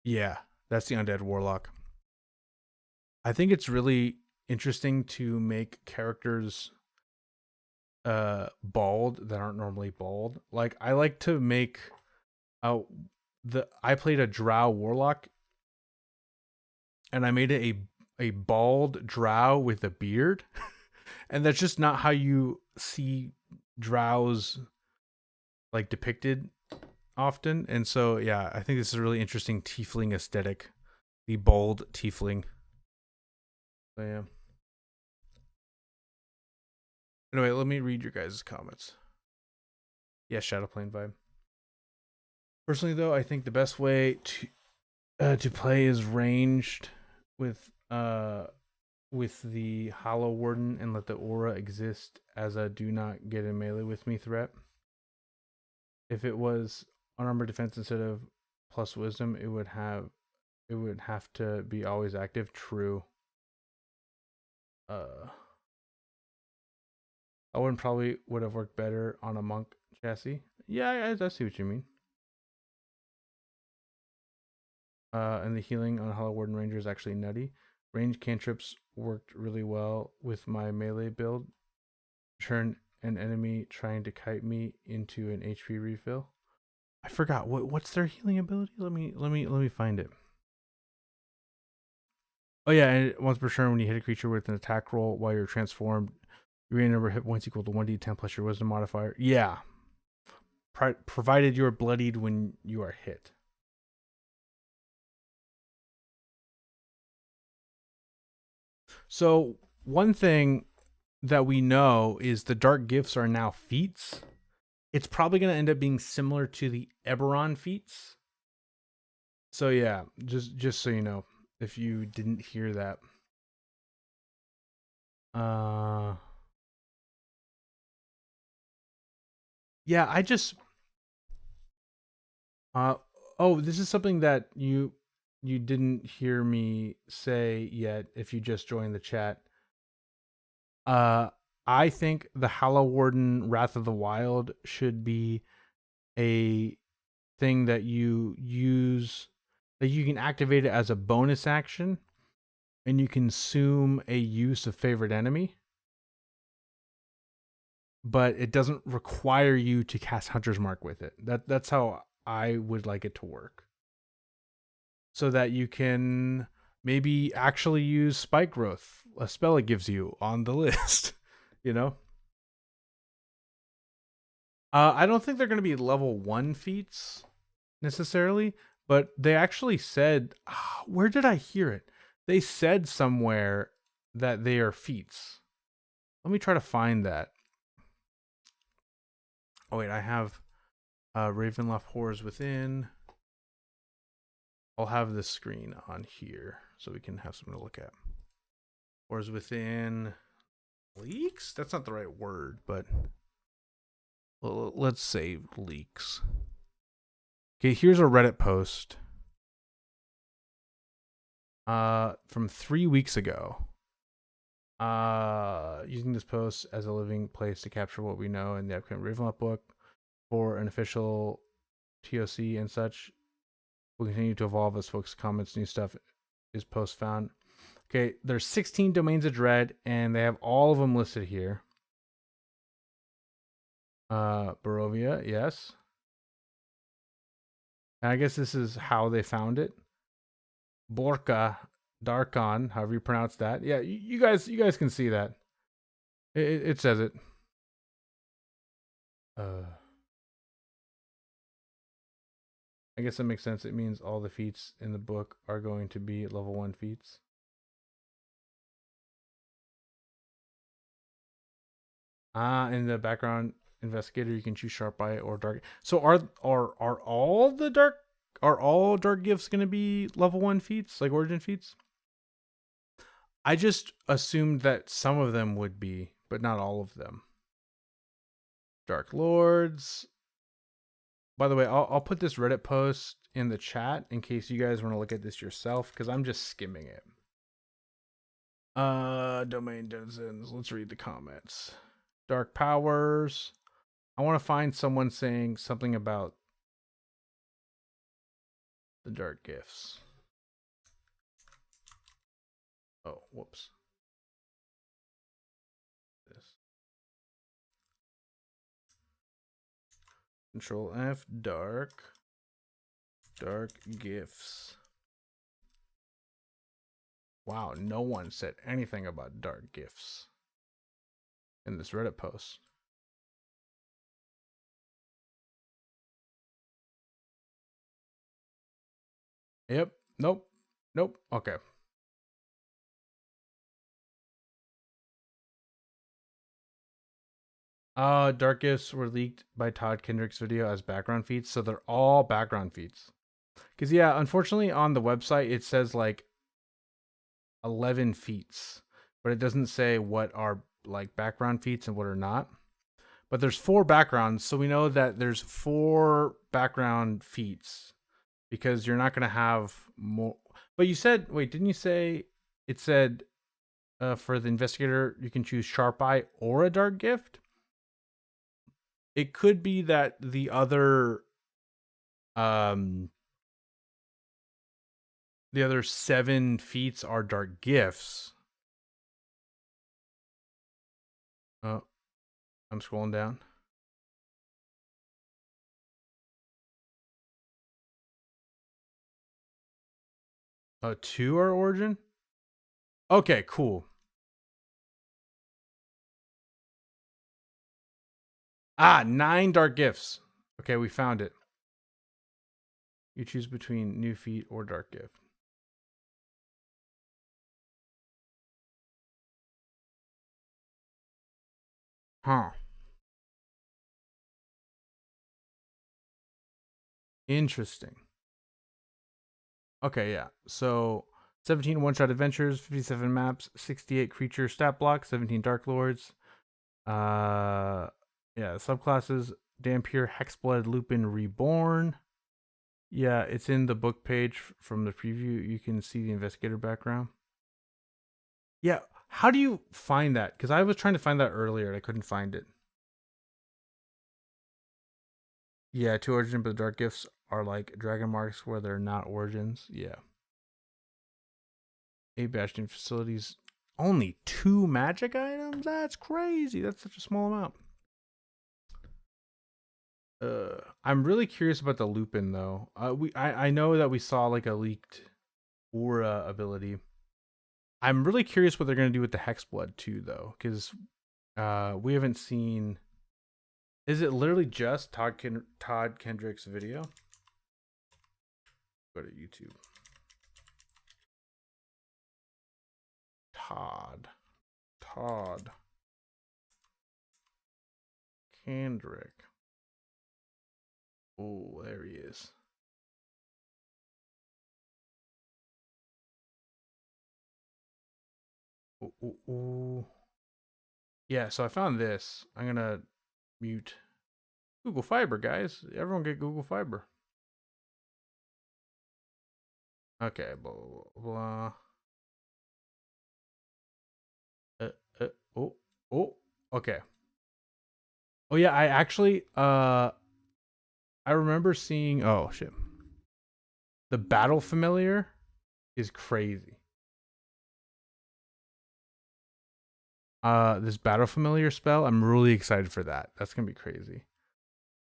Yeah, that's the Undead Warlock. I think it's really interesting to make characters bald that aren't normally bald. Like I like to make I played a Drow Warlock and I made it a bald Drow with a beard. And that's just not how you see Drows like depicted often. And so yeah, I think this is a really interesting tiefling aesthetic. The bald tiefling. So yeah. Anyway, let me read your guys' comments. Yeah, Shadowplane vibe. Personally, though, I think the best way to play is ranged with the Hallow Warden and let the aura exist as a do not get in melee with me threat. If it was unarmored defense instead of plus wisdom, it would have to be always active. True. Owen probably would have worked better on a monk chassis. Yeah, I see what you mean. And the healing on Hollow Warden Ranger is actually nutty. Range cantrips worked really well with my melee build. Turn an enemy trying to kite me into an HP refill. I forgot what's their healing ability. Let me find it. Oh yeah, and once per turn when you hit a creature with an attack roll while you're transformed, your number of hit points equal to 1d10 plus your wisdom modifier. Yeah. Provided you're bloodied when you are hit. So one thing that we know is the dark gifts are now feats. It's probably going to end up being similar to the Eberron feats. So yeah, just so you know, if you didn't hear that. Yeah, I just oh, this is something that you didn't hear me say yet if you just joined the chat. I think the Hallow Warden Wrath of the Wild should be a thing that you use, that you can activate it as a bonus action and you consume a use of favorite enemy, but it doesn't require you to cast Hunter's Mark with it. That's how I would like it to work. So that you can maybe actually use Spike Growth, a spell it gives you on the list, you know? I don't think they're going to be level 1 feats necessarily, but they actually said, where did I hear it? They said somewhere that they are feats. Let me try to find that. Oh wait, I have Ravenloft Horrors Within. I'll have the screen on here so we can have something to look at. Horrors Within leaks? That's not the right word, but let's say leaks. Okay, here's a Reddit post from 3 weeks ago. Using this post as a living place to capture what we know in the upcoming Ravenloft book for an official TOC and such. We'll continue to evolve as folks' comments, new stuff is post found. Okay, there's 16 domains of dread, and they have all of them listed here. Barovia, yes. And I guess this is how they found it. Borka, Darkon, however you pronounce that. Yeah, you guys can see that. It says it. I guess that makes sense. It means all the feats in the book are going to be level 1 feats. In the background investigator, you can choose Sharp Eye or Dark. So are all dark gifts going to be level 1 feats, like origin feats? I just assumed that some of them would be, but not all of them. Dark Lords. By the way, I'll put this Reddit post in the chat in case you guys want to look at this yourself, because I'm just skimming it. Domain denizens. Let's read the comments. Dark powers. I want to find someone saying something about the dark gifts. Oh, whoops. This. Control F, dark gifts. Wow, no one said anything about dark gifts in this Reddit post. Yep. Nope. Okay. Dark gifts were leaked by Todd Kendrick's video as background feats, so they're all background feats. Because yeah, unfortunately on the website it says like 11 feats, but it doesn't say what are like background feats and what are not. But there's 4 backgrounds, so we know that there's 4 background feats because you're not going to have more. But you said, wait, didn't you say it said for the investigator you can choose Sharp Eye or a dark gift? It could be that the other 7 feats are dark gifts. Oh, I'm scrolling down. Oh, 2 are origin? Okay, cool. Ah, 9 dark gifts. Okay, we found it. You choose between new feat or dark gift. Huh. Interesting. Okay, yeah. So 17 one-shot adventures, 57 maps, 68 creature stat blocks, 17 dark lords. Yeah, subclasses: Dhampir, Hexblood, Lupin, Reborn. Yeah, it's in the book page from the preview. You can see the investigator background. Yeah, how do you find that? Because I was trying to find that earlier and I couldn't find it. Yeah, 2 origin, but the dark gifts are like dragon marks where they're not origins. Yeah. 8 Bastion facilities. Only 2 magic items? That's crazy. That's such a small amount. I'm really curious about the Lupin though. I know that we saw like a leaked aura ability. I'm really curious what they're gonna do with the Hexblood too though, because we haven't seen. Is it literally just Todd Kendrick's video? Go to YouTube. Todd Kendrick. Oh, there he is. Ooh. Yeah, so I found this. I'm gonna mute Google Fiber, guys. Everyone get Google Fiber. Okay, blah blah blah. Okay. Oh yeah, I actually I remember seeing. Oh shit. The Battle Familiar is crazy. This Battle Familiar spell, I'm really excited for that. That's gonna be crazy.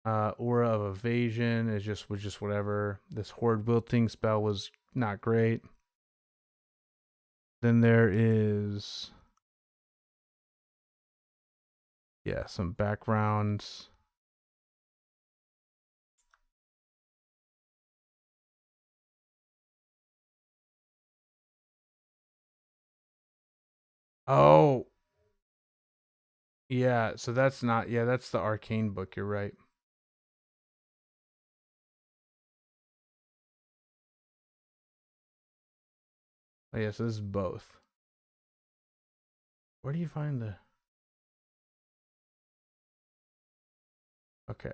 Aura of Evasion was just whatever. This Horde Wilting spell was not great. Then there is, yeah, some backgrounds. Oh, yeah. So that's not. Yeah, that's the Arcane book. You're right. Oh yeah. So this is both. Where do you find the? Okay.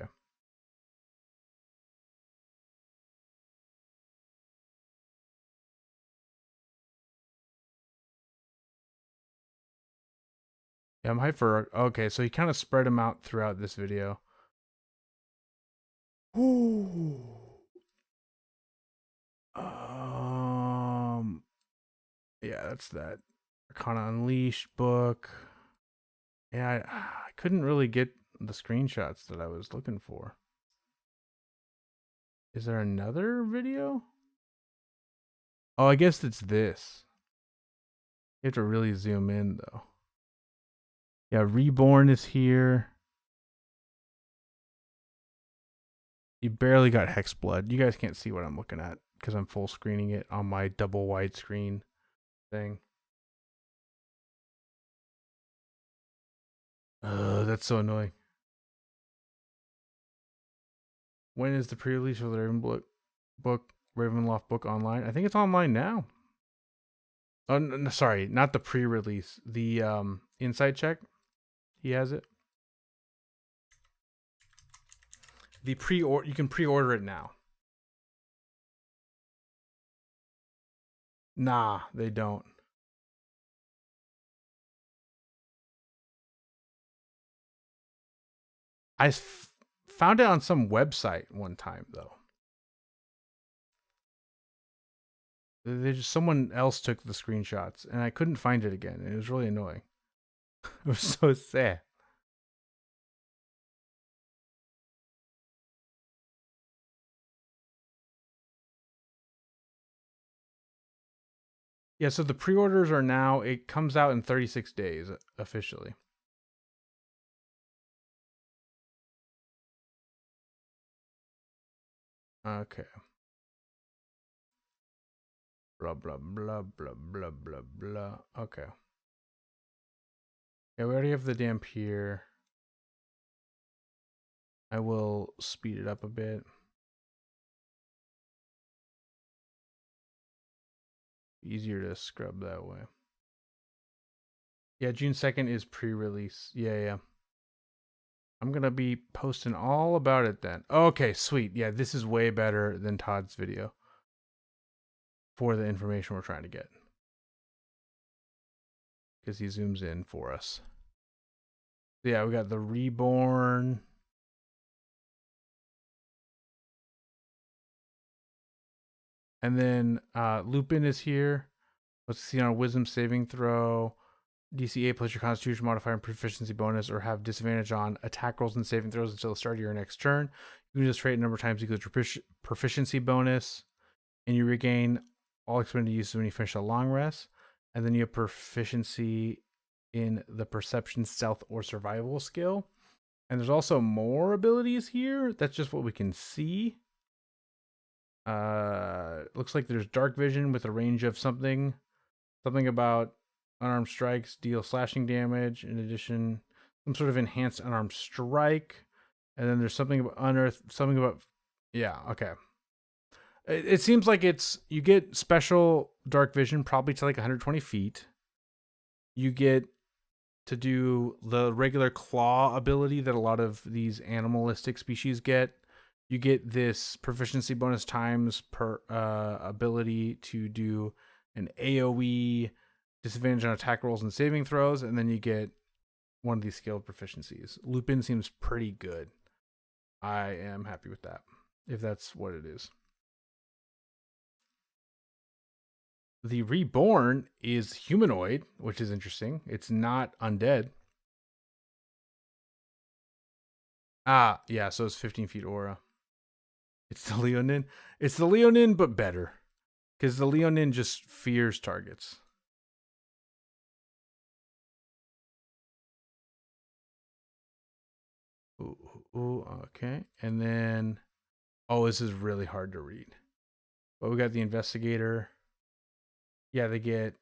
Yeah, I'm hyped for. Okay, so he kind of spread them out throughout this video. Ooh. Yeah, that's that Arcana Unleashed book. Yeah, I couldn't really get the screenshots that I was looking for. Is there another video? Oh, I guess it's this. You have to really zoom in though. Yeah, Reborn is here. You barely got Hexblood. You guys can't see what I'm looking at because I'm full screening it on my double widescreen thing. That's so annoying. When is the pre-release for the Ravenloft book online? I think it's online now. Oh, no, sorry, not the pre-release. The insight check. He has it. The pre-order, you can pre-order it now. Nah, they don't. I found it on some website one time though. They just, someone else took the screenshots and I couldn't find it again. It was really annoying. It was so sad. Yeah, so the pre-orders are now, it comes out in 36 days officially. Okay. Blah, blah, blah, blah, blah, blah, blah. Okay. Yeah, we already have the damp here. I will speed it up a bit. Easier to scrub that way. Yeah, June 2nd is pre-release. Yeah. I'm going to be posting all about it then. Okay, sweet. Yeah, this is way better than Todd's video for the information we're trying to get. Because he zooms in for us. Yeah, we got the Reborn. And then Lupin is here. Let's see on a wisdom saving throw. DC 8 plus your constitution modifier and proficiency bonus, or have disadvantage on attack rolls and saving throws until the start of your next turn. You can just rate a number of times equals your proficiency bonus, and you regain all expended uses when you finish a long rest. And then you have proficiency in the perception, stealth, or survival skill. And there's also more abilities here. That's just what we can see. Looks like there's dark vision with a range of something about unarmed strikes deal slashing damage. In addition, some sort of enhanced unarmed strike. And then there's something about unearth, something about, yeah, okay. It seems like you get special dark vision probably to like 120 feet. You get to do the regular claw ability that a lot of these animalistic species get. You get this proficiency bonus times per ability to do an AoE, disadvantage on attack rolls and saving throws, and then you get one of these skilled proficiencies. Lupin seems pretty good. I am happy with that, if that's what it is. The Reborn is humanoid, which is interesting. It's not undead. Ah, yeah, so it's 15 feet aura. It's the Leonin. It's the Leonin, but better. Because the Leonin just fears targets. Ooh, okay. And then, oh, this is really hard to read. But we got the Investigator. Yeah, they get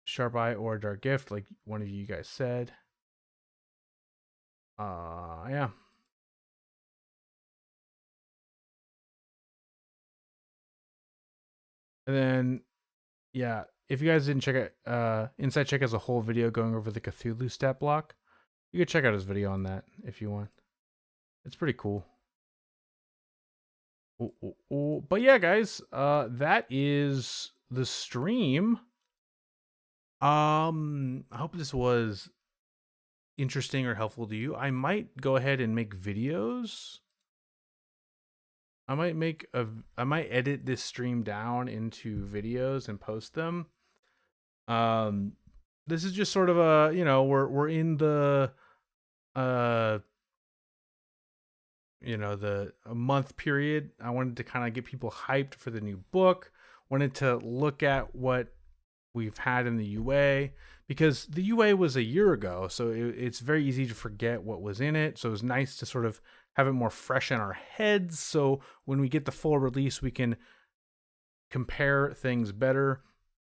Sharp Eye or Dark Gift, like one of you guys said. Yeah. And then, yeah, if you guys didn't check it, Inside Check has a whole video going over the Cthulhu stat block. You can check out his video on that if you want. It's pretty cool. But yeah, guys, that is the stream. I hope this was interesting or helpful to you. I might go ahead and make videos. I might edit this stream down into videos and post them. This is just sort of a, we're in the the month period. I wanted to kind of get people hyped for the new book. Wanted to look at what we've had in the UA, because the UA was a year ago, so it's very easy to forget what was in it. So it was nice to sort of have it more fresh in our heads, so when we get the full release, we can compare things better.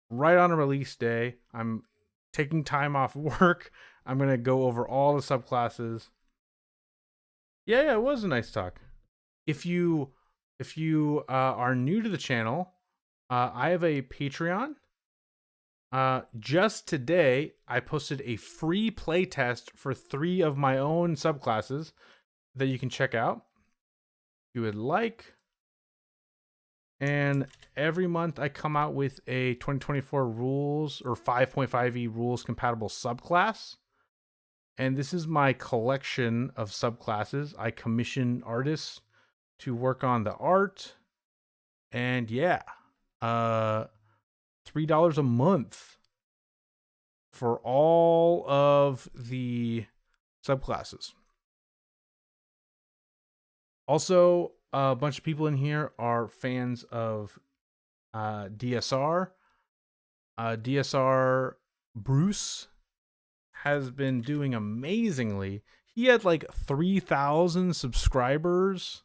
Right on a release day, I'm taking time off work. I'm going to go over all the subclasses. Yeah, it was a nice talk. If you are new to the channel, I have a Patreon. Just today, I posted a free playtest for 3 of my own subclasses that you can check out if you would like. And every month I come out with a 2024 rules or 5.5e rules compatible subclass. And this is my collection of subclasses. I commission artists to work on the art. And yeah, $3 a month for all of the subclasses. Also, a bunch of people in here are fans of DSR. DSR Bruce has been doing amazingly. He had like 3,000 subscribers.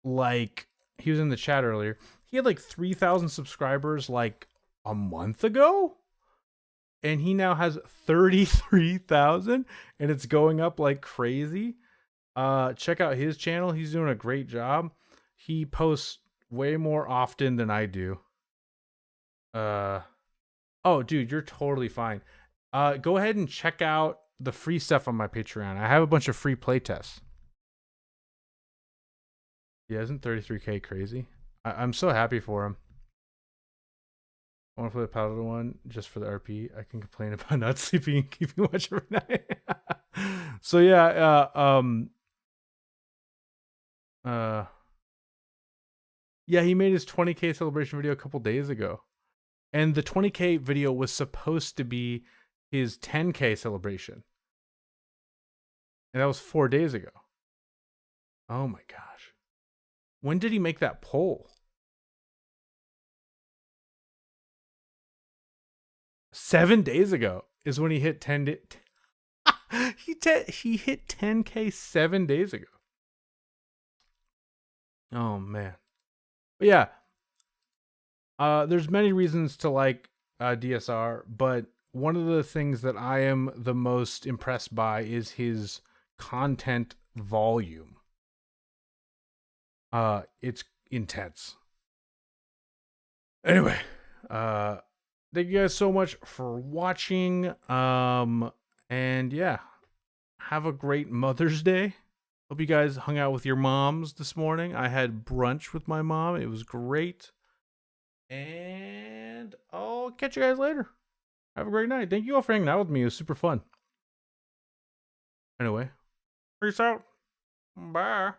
Like, he was in the chat earlier. He had like 3,000 subscribers like a month ago. And he now has 33,000 and it's going up like crazy. Check out his channel. He's doing a great job. He posts way more often than I do. Oh, dude, you're totally fine. Go ahead and check out the free stuff on my Patreon. I have a bunch of free playtests. Yeah, isn't 33K crazy? I'm so happy for him. I want to play the Paladin one just for the RP. I can complain about not sleeping and keeping watch every night. So yeah, yeah, he made his 20K celebration video a couple days ago. And the 20K video was supposed to be his 10K celebration. And that was 4 days ago. Oh my gosh. When did he make that poll? 7 days ago is when he hit 10. He hit 10K 7 days ago. Oh man. But yeah. There's many reasons to like DSR, but one of the things that I am the most impressed by is his content volume. It's intense. Anyway, thank you guys so much for watching. And yeah, have a great Mother's Day. Hope you guys hung out with your moms this morning. I had brunch with my mom. It was great. And I'll catch you guys later. Have a great night. Thank you all for hanging out with me. It was super fun. Anyway, peace out. Bye.